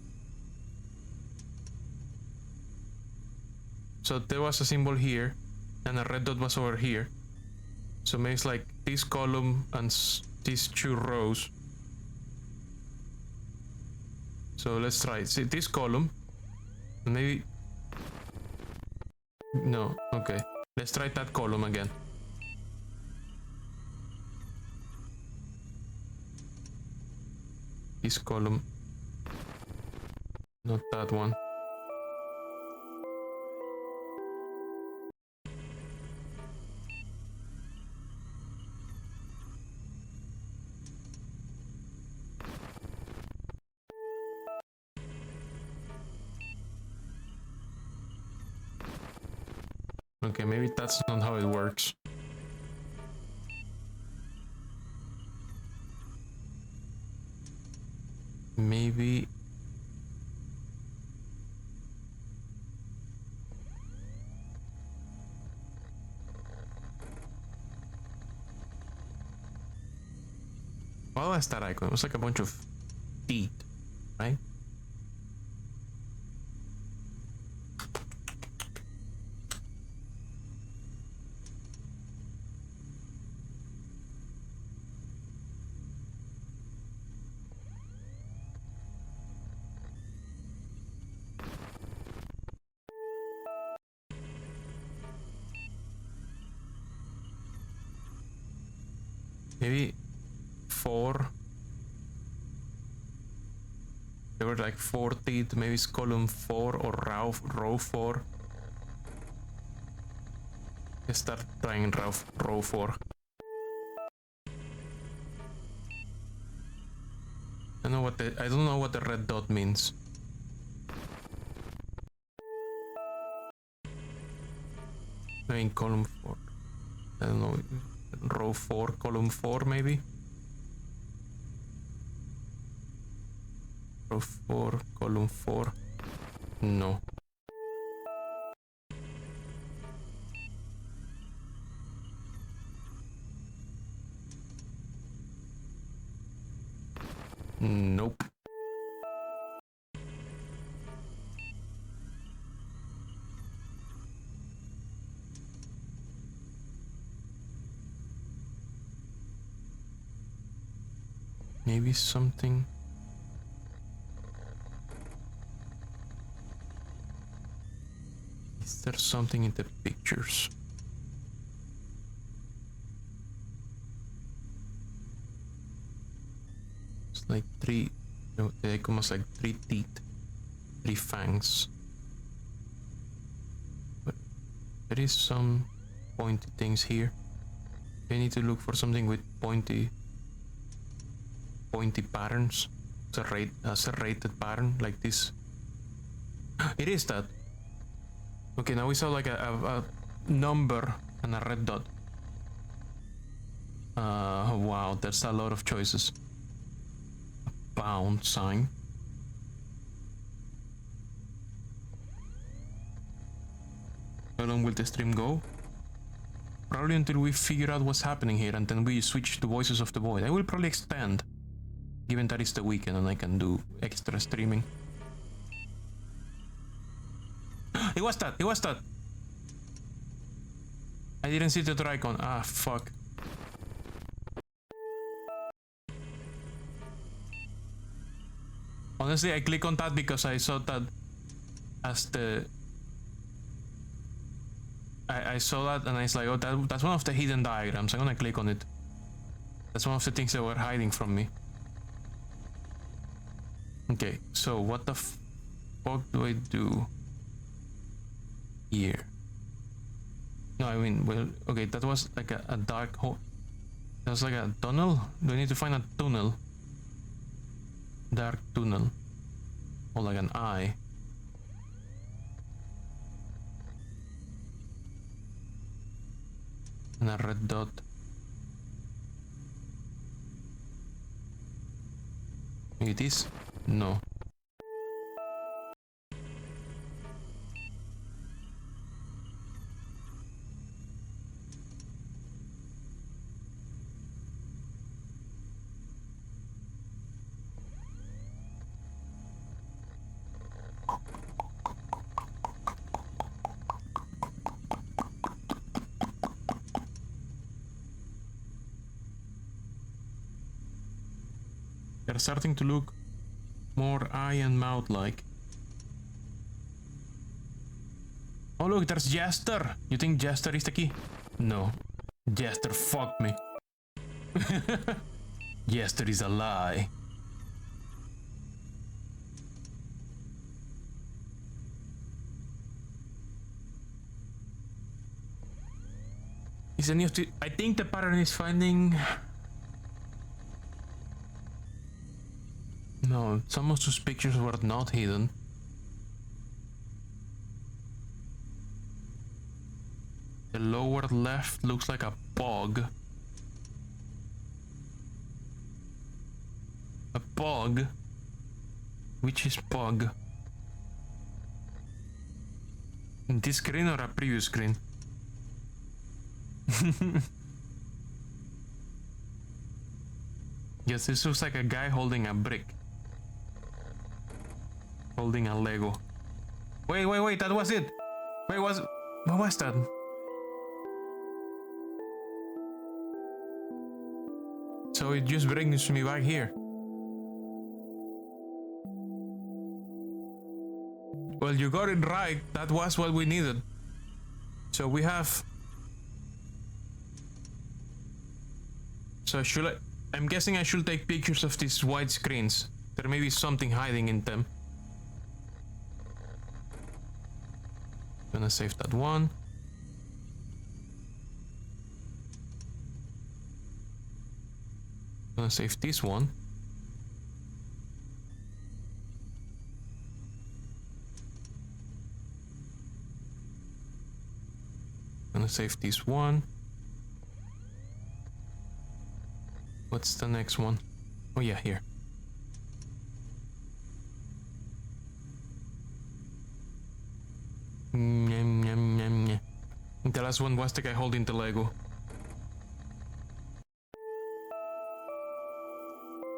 So there was a symbol here and a red dot was over here. So maybe it's like this column and these two rows. So let's try it. See this column. Maybe. No, okay. Let's try that column again. This column. Not that one. Okay, maybe that's not how it works. Maybe... What was that icon? It was like a bunch of teeth, right? Maybe 4. There were like 4 teeth. Maybe it's column 4 or row 4. Let's start trying row 4. I don't know what the red dot means. Maybe in column 4. I don't know. Row 4, column 4 maybe? Row 4, column 4. No. Nope. Maybe something. Is there something in the pictures? It's like three, no, like almost like 3 teeth, 3 fangs. But there is some pointy things here. I need to look for something with pointy patterns. A serrated pattern like this. It is that. Okay, now we saw like a number and a red dot. Wow, there's a lot of choices. A pound sign. How long will the stream go? Probably until we figure out what's happening here, and then we switch to Voices of the Void. I will probably extend, given that it's the weekend and I can do extra streaming. It was that! It was that! I didn't see the Dracon. Ah, fuck. Honestly, I click on that because I saw that as the... I saw that and I was like, oh, that's one of the hidden diagrams. I'm gonna click on it. That's one of the things that were hiding from me. Okay, so what the fuck do I do here? No, I mean, well, okay, that was like a dark hole. That was like a tunnel? Do I need to find a tunnel? Dark tunnel. Or like an eye. And a red dot. Maybe this? No. They're starting to look more eye and mouth like. Oh look, there's Jester! You think Jester is the key? No. Jester fucked me. Jester is a lie. Is any of the... I think the pattern is finding... No, some of those pictures were not hidden. The lower left looks like a bog. A bog? Which is bog? In this screen or a previous screen? Yes, this looks like a guy holding a brick. Holding a Lego. Wait, that was it! Wait, what was that? So it just brings me back here. Well, you got it right. That was what we needed. So we have... So should I... I'm guessing I should take pictures of these white screens. There may be something hiding in them. Gonna save that one. Gonna save this one. Gonna save this one. What's the next one? Oh yeah, here. The last one was the guy holding the Lego.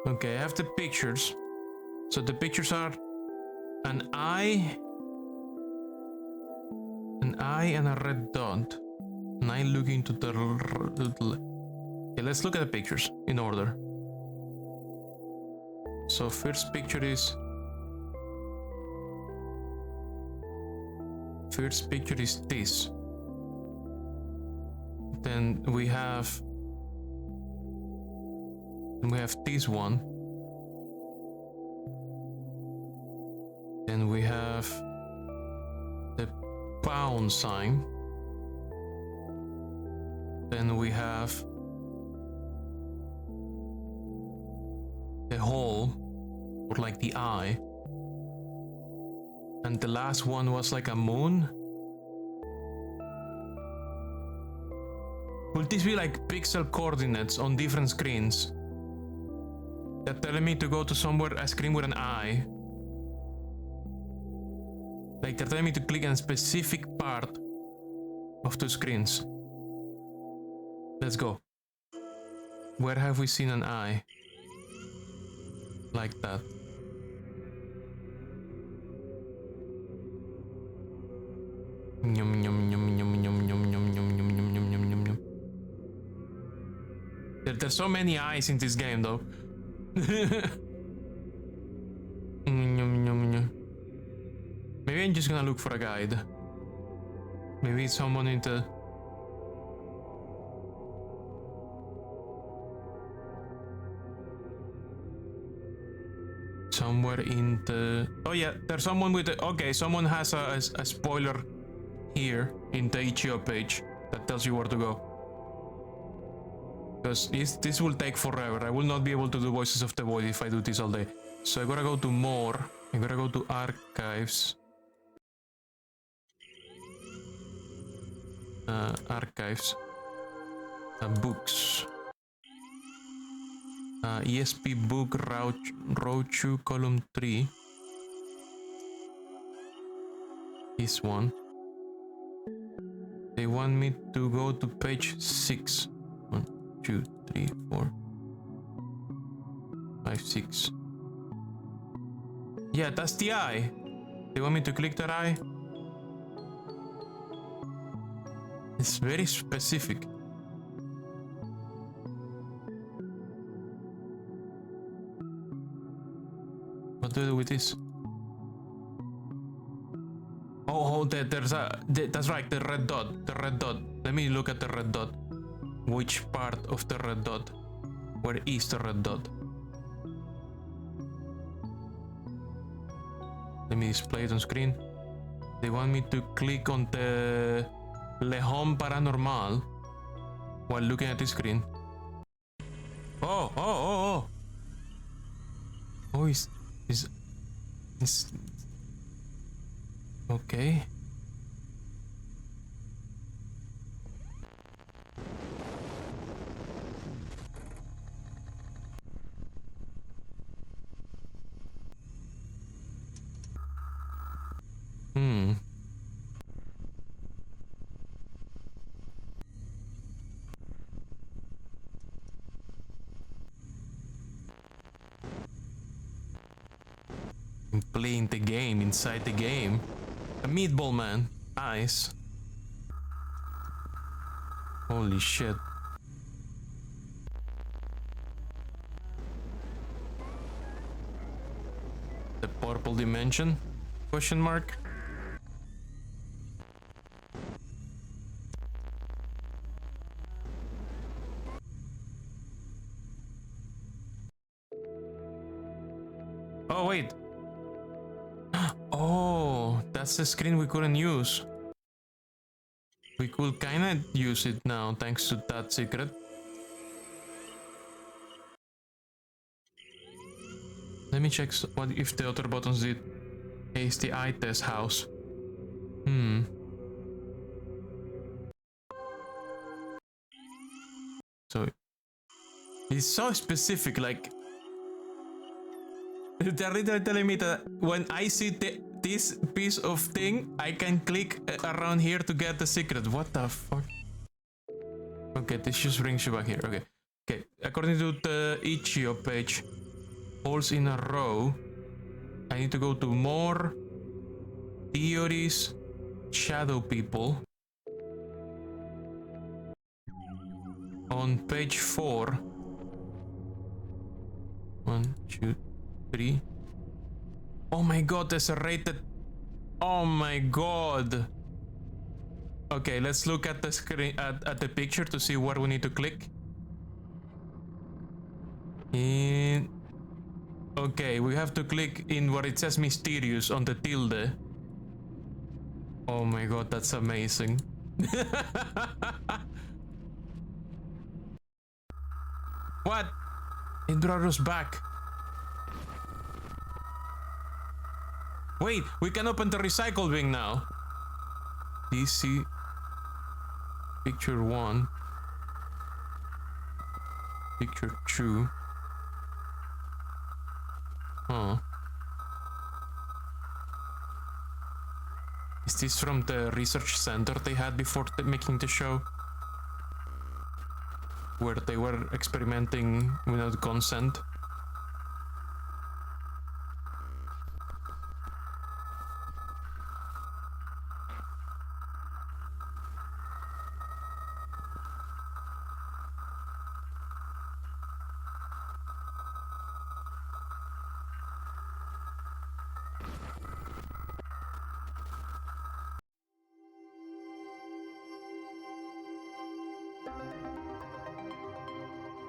Okay, I have the pictures. So the pictures are an eye and a red dot. And I look into the... Okay, let's look at the pictures in order. So first picture is... First picture is this. Then we have this one. Then we have the pound sign. Then we have the hole, or like the eye. And the last one was like a moon. Will this be like pixel coordinates on different screens? They're telling me to go to somewhere, a screen with an eye. Like they're telling me to click on a specific part of two screens. Let's go. Where have we seen an eye? Like that. Yum yum yum yum yum yum yum yum yum yum yum yum yum yum. There's so many eyes in this game though. Yum yum yum. Maybe I'm just gonna look for a guide. Maybe it's someone in the... Somewhere in the... Oh yeah, there's someone with the... Okay, someone has a spoiler here in the itch.io page that tells you where to go. Because this will take forever. I will not be able to do Voices of the Void if I do this all day. So I gotta go to more. I gotta go to archives. Archives. Books. ESP book row 2 column 3. This one. They want me to go to page 6. 1, 2, 3, 4, 5, 6. Yeah, that's the eye. They want me to click that eye. It's very specific. What do I do with this? Oh, there's a... That's right, the red dot. The red dot. Let me look at the red dot. Which part of the red dot? Where is the red dot? Let me display it on screen. They want me to click on the Le Home Paranormal while looking at the screen. Oh, is okay. I'm playing the game inside the game. A meatball man. Nice. Holy shit. The purple dimension? Question mark? Oh wait. Oh, that's the screen we couldn't use. We could kinda use it now thanks to that secret. Let me check what if the other buttons did. It's the eye test house. So it's so specific, like they're literally telling me that when I see this piece of thing, I can click around here to get the secret. What the fuck? Okay, this just brings you back here. Okay. According to the itch.io page, holes in a row. I need to go to more theories, shadow people. On page 4. 1, 2, 3. Oh my god, there's a rated. Oh my god. Okay, let's look at the screen at the picture to see where we need to click. In okay, we have to click in where it says mysterious on the tilde. Oh my god, that's amazing. What? It brought us back. Wait, we can open the recycle bin now. DC picture 1. Picture 2. Huh. Is this from the research center they had before making the show? Where they were experimenting without consent?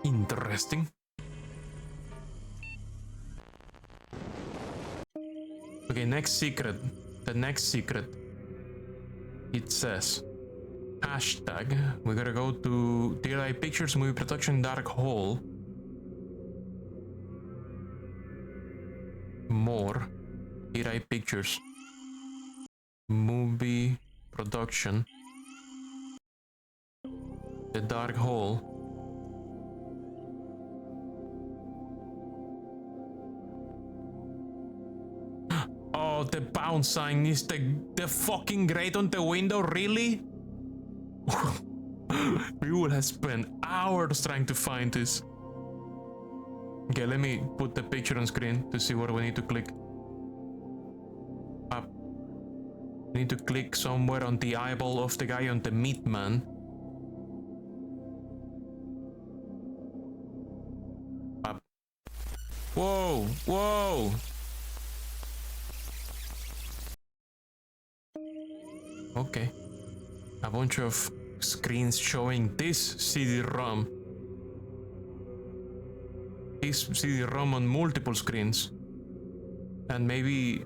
Interesting. Okay, next secret. The next secret. It says hashtag. We gotta go to TLI Pictures Movie Production Dark Hole. More. TLI Pictures Movie Production. The Dark Hole. Oh, the pound sign is the fucking grate on the window, really? We would have spent hours trying to find this. Okay, let me put the picture on screen to see where we need to click. Up. We need to click somewhere on the eyeball of the guy on the meat man. Up. Whoa, whoa! Okay. A bunch of screens showing this CD-ROM. This CD-ROM on multiple screens. And maybe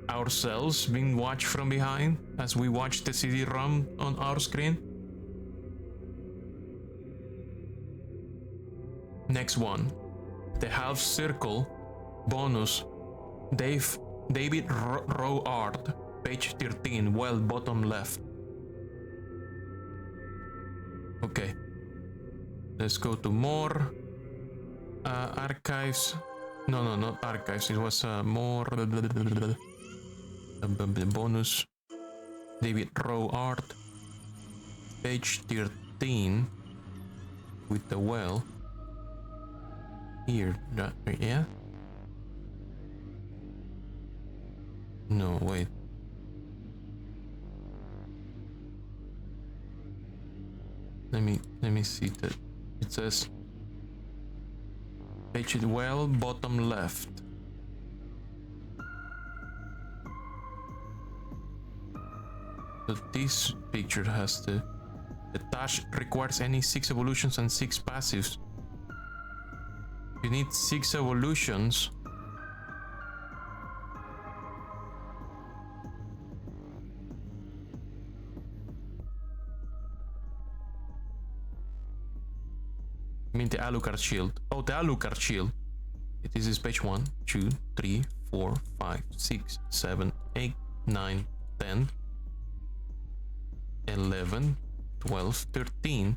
ourselves being watched from behind as we watch the CD-ROM on our screen. Next one. The half circle bonus. David Rowe art. Page 13, well, bottom left. Okay. Let's go to more. Archives. No, not archives. It was more. Bonus. David Rowe art. Page 13. With the well. Here. Yeah? No, wait. Let me see that. It says page well, bottom left. So this picture has the task requires any 6 evolutions and 6 passives. You need 6 evolutions. I mean the Alucard shield. Oh, the Alucard shield. This is page 1, 2, 3, 4, 5, 6, 7, 8, 9, 10, 11, 12, 13.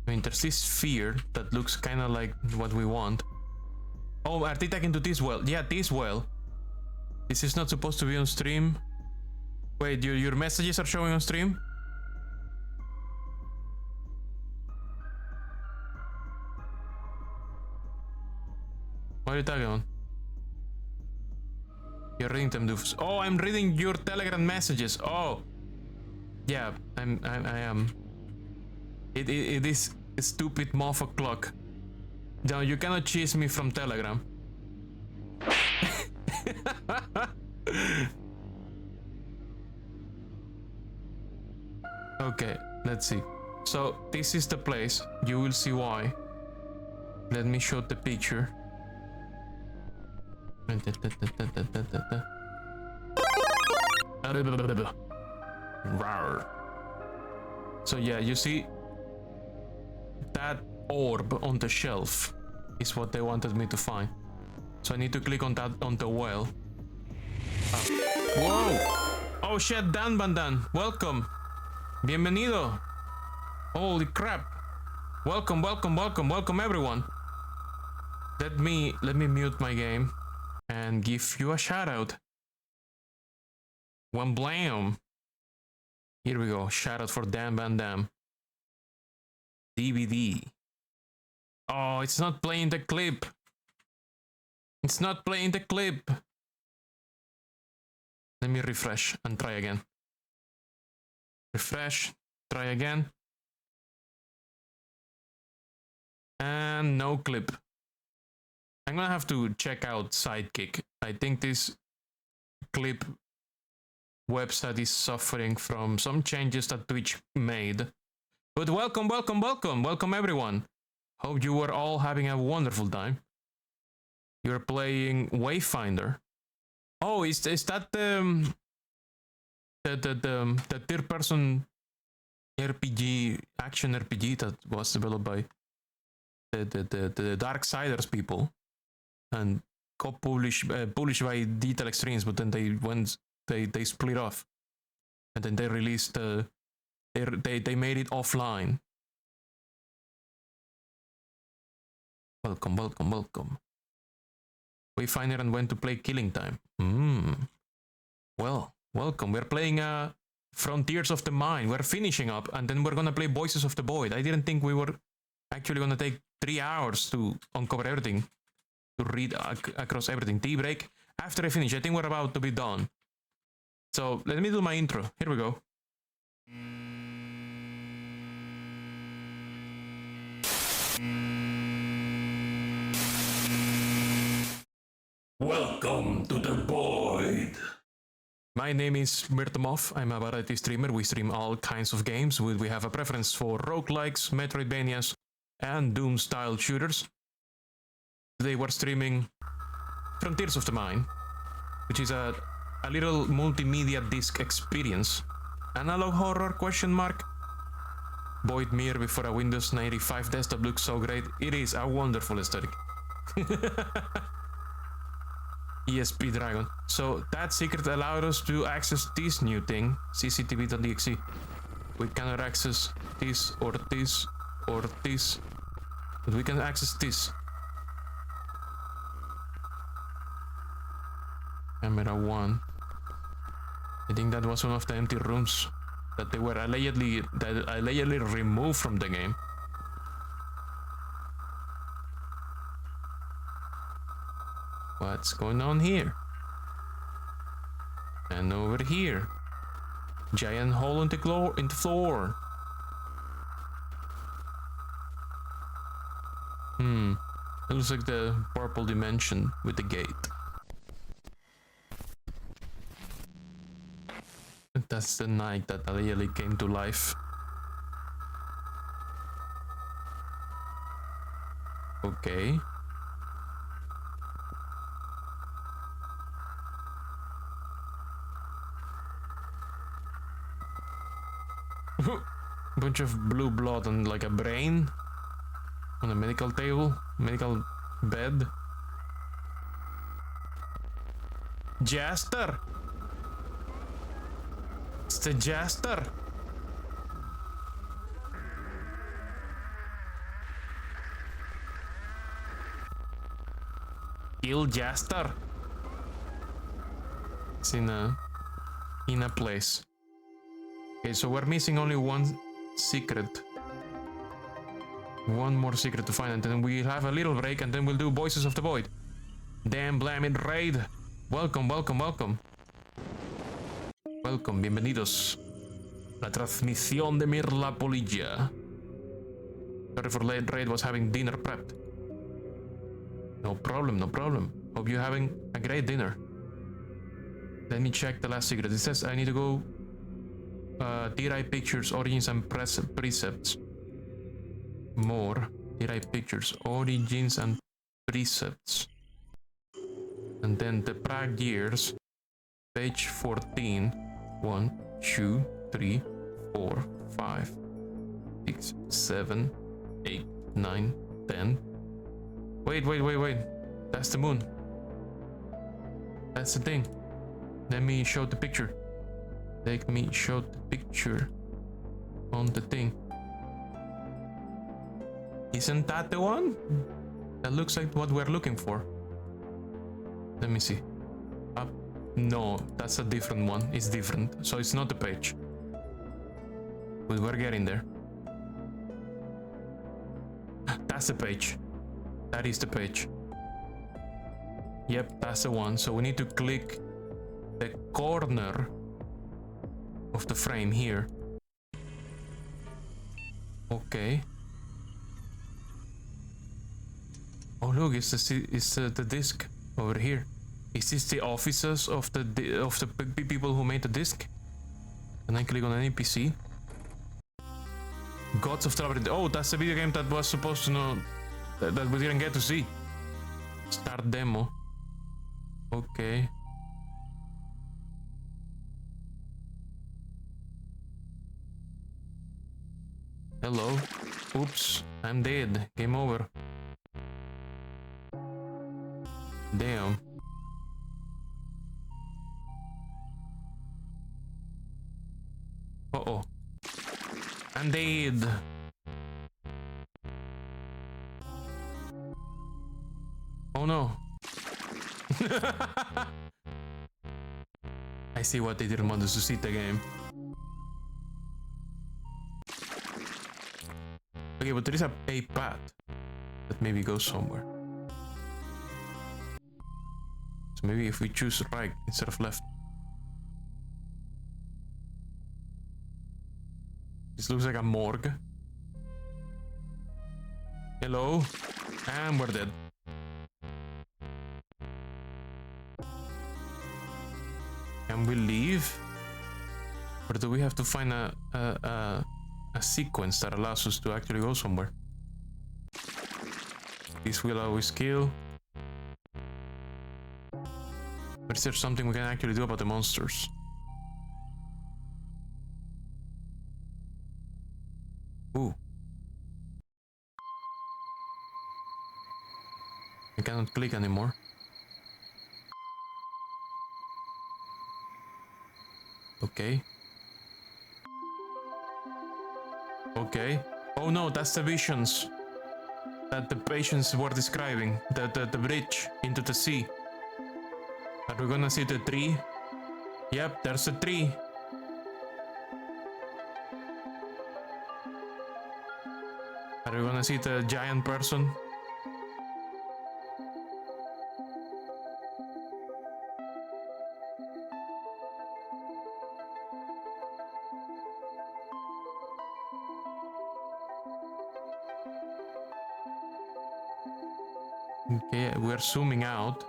I mean, there's this sphere that looks kind of like what we want. Oh, are they taken to this well? Yeah, this well. This is not supposed to be on stream. Wait, your messages are showing on stream? What are you talking about? You're reading them, doofus. Oh, I'm reading your Telegram messages. Oh, yeah, I am. It is a stupid Moth o'clock. No, you cannot chase me from Telegram. Okay, let's see. So this is the place. You will see why. Let me show the picture. So yeah, you see that orb on the shelf is what they wanted me to find. So I need to click on that on the well. Whoa! Oh shit, Dan Bandan, welcome. Bienvenido. Holy crap. Welcome, welcome, welcome, welcome everyone. Let me mute my game and give you a shout out. One blam. Here we go. Shout out for Dan Van Dam. DVD. Oh, it's not playing the clip. It's not playing the clip. Let me refresh and try again. Refresh, try again. And no clip. I'm gonna have to check out Sidekick. I think this clip website is suffering from some changes that Twitch made. But welcome, welcome, welcome, welcome everyone. Hope you are all having a wonderful time. You're playing Wayfinder. Oh, is that the third person RPG, action RPG that was developed by the Darksiders people and published by Detail Extremes, but then they split off and then they released they made it offline. Welcome, welcome, welcome. Wayfinder and went to play Killing Time. Well, welcome. We're playing Frontiers of the Mind. We're finishing up and then we're gonna play Voices of the Void. I didn't think we were actually gonna take 3 hours to uncover everything, to read across everything. Tea break. After I finish, I think we're about to be done. So let me do my intro. Here we go. Welcome to the Void. My name is Moth. I'm a variety streamer. We stream all kinds of games. We have a preference for roguelikes, Metroidvanias, and Doom-style shooters. Today we're streaming Frontiers of the Mind, which is a little multimedia disc experience. Analog horror, question mark? Void mirror before a Windows 95 desktop looks so great. It is a wonderful aesthetic. ESP Dragon. So that secret allowed us to access this new thing, cctv.exe. We cannot access this or this or this, but we can access this. Camera 1. I think that was one of the empty rooms that they were allegedly removed from the game. What's going on here? And over here. Giant hole in the floor. It looks like the purple dimension with the gate. That's the night that allegedly came to life. Okay. Bunch of blue blood and like a brain on a medical table, medical bed. Jaster! It's the Jaster! Kill Jaster! It's in a place. Okay, so we're missing only one secret. One more secret to find, and then we'll have a little break, and then we'll do Voices of the Void. Damn blaming raid. Welcome, welcome, welcome. Welcome, bienvenidos. La transmisión de Mirla Polilla. Sorry for late raid, was having dinner prepped. No problem, no problem. Hope you're having a great dinner. Let me check the last secret. It says I need to go TI pictures, origins and precepts. More TI pictures, origins and precepts. And then the Prague years, page 14. 1, 2, 3, 4, 5, 6, 7, 8, 9, 10. Wait. That's the moon. That's the thing. Let me show the picture. Let me show the picture on the thing. Isn't that the one? That looks like what we're looking for. Let me see. Up. No, that's a different one. It's different. So it's not the page. But we're getting there. That's the page. That is the page. Yep, that's the one. So we need to click the corner of the frame here. Okay. Oh look, it's the disc over here. Is this the offices of the people who made the disc? Can I click on any PC? Gods of Trouble. Oh, that's the video game that was supposed to know that we didn't get to see. Start demo. Okay. Hello. Oops, I'm dead. Game over. Damn. Uh-oh. I'm dead. Oh no. I see what they didn't want us to see the game. Okay, but there is a path that maybe goes somewhere. So maybe if we choose right instead of left. This looks like a morgue. Hello? And we're dead. Can we leave? Or do we have to find a sequence that allows us to actually go somewhere? This will always kill. But is there something we can actually do about the monsters? Ooh. I cannot click anymore. Okay. Okay. Oh no, that's the visions that the patients were describing. The bridge into the sea. Are we gonna see the tree? Yep, there's a tree. Are we gonna see the giant person? Okay, we're zooming out.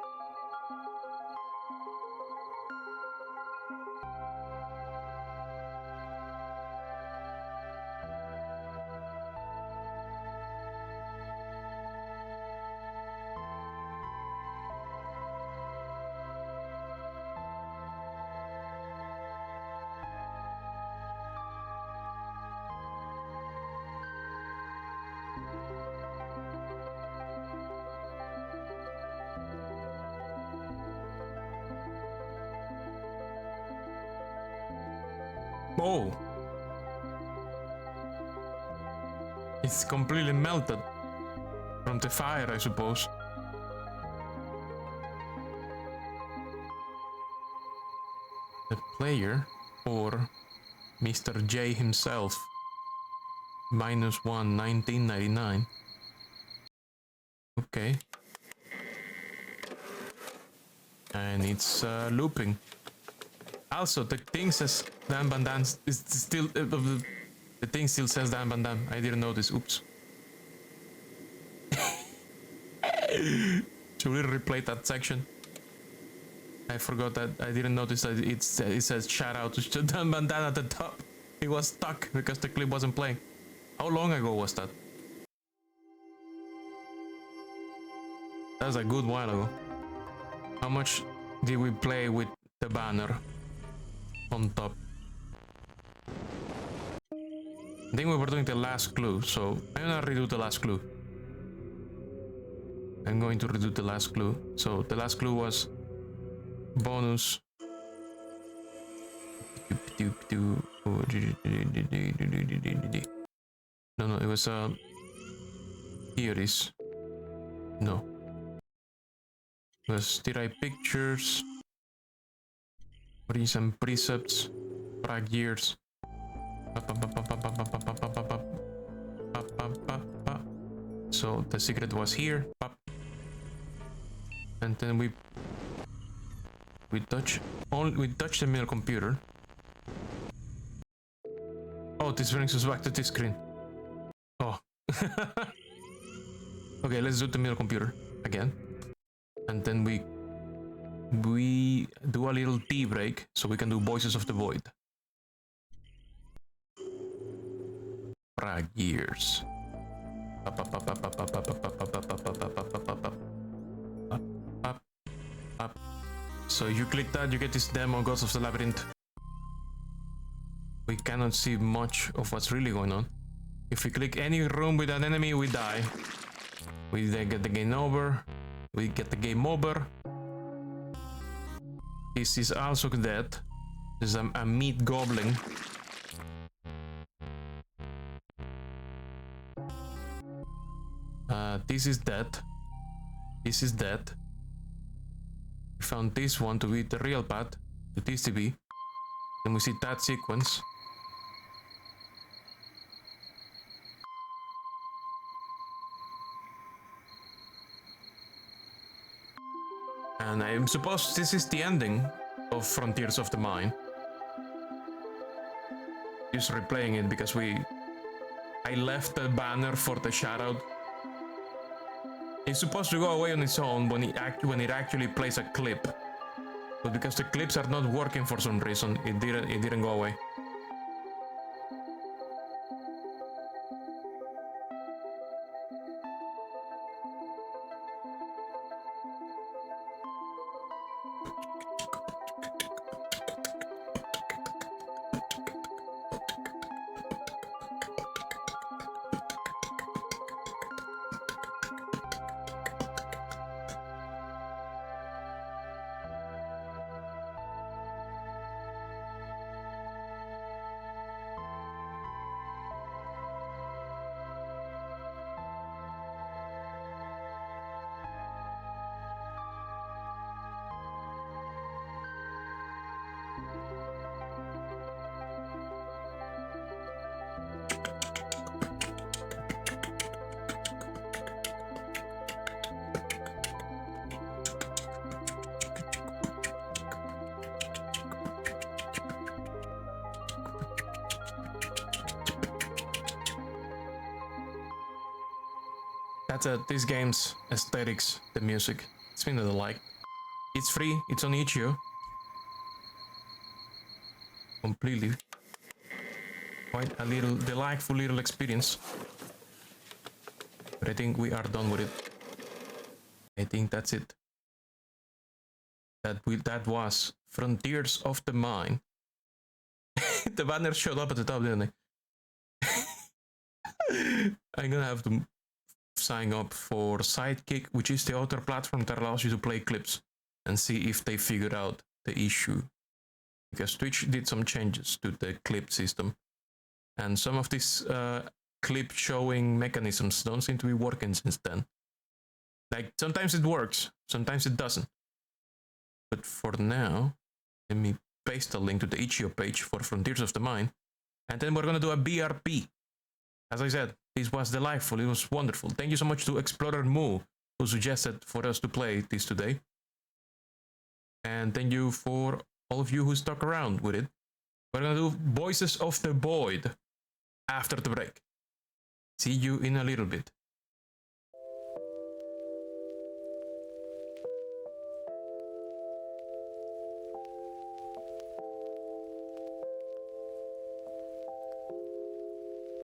Oh! It's completely melted. From the fire, I suppose. The player, or Mr. J himself. -1, 1999. Okay. And it's looping. Also, the thing says Dan Ban Dan is still the thing still says Dan Ban Dan. I didn't notice. Oops. Should we replay that section? I forgot that. I didn't notice that it says shout out to Dan Ban Dan at the top. It was stuck because the clip wasn't playing. How long ago was that? That was a good while ago. How much did we play with the banner on top? I think we were doing the last clue, so I'm gonna redo the last clue. I'm going to redo the last clue. So the last clue was bonus. No, it was here it is. No. It was did pictures, bring some precepts, frag years. So the secret was here. And then we touch the middle computer. Oh, this brings us back to this screen. Oh. Okay, let's do the middle computer again. And then we do a little tea break so we can do Voices of the Void. Frag years. So you click that, you get this demo, Gods of the Labyrinth. We cannot see much of what's really going on. If we click any room with an enemy, we die. We then get the game over. We get the game over. This is also dead. This is a meat goblin. This is dead. This is dead. We found this one to be the real path to TCB. Then we see that sequence. And I suppose this is the ending of Frontiers of the Mind. Just replaying it because I left the banner for the shoutout. It's supposed to go away on its own when it actually plays a clip. But because the clips are not working for some reason, it didn't go away. That's this game's aesthetics, the music. It's been that I like. It's free, it's on itch.io. Completely. Quite a little delightful little experience. But I think we are done with it. I think that's it. That was Frontiers of the Mind. The banner showed up at the top, didn't it? I'm gonna have to sign up for Sidekick, which is the other platform that allows you to play clips and see if they figured out the issue. Because Twitch did some changes to the clip system, and some of these clip showing mechanisms don't seem to be working since then. Like, sometimes it works, sometimes it doesn't. But for now, let me paste a link to the itch.io page for Frontiers of the Mind, and then we're gonna do a BRP. As I said, this was delightful, it was wonderful. Thank you so much to Explorer Moo, who suggested for us to play this today. And thank you for all of you who stuck around with it. We're gonna do Voices of the Void after the break. See you in a little bit.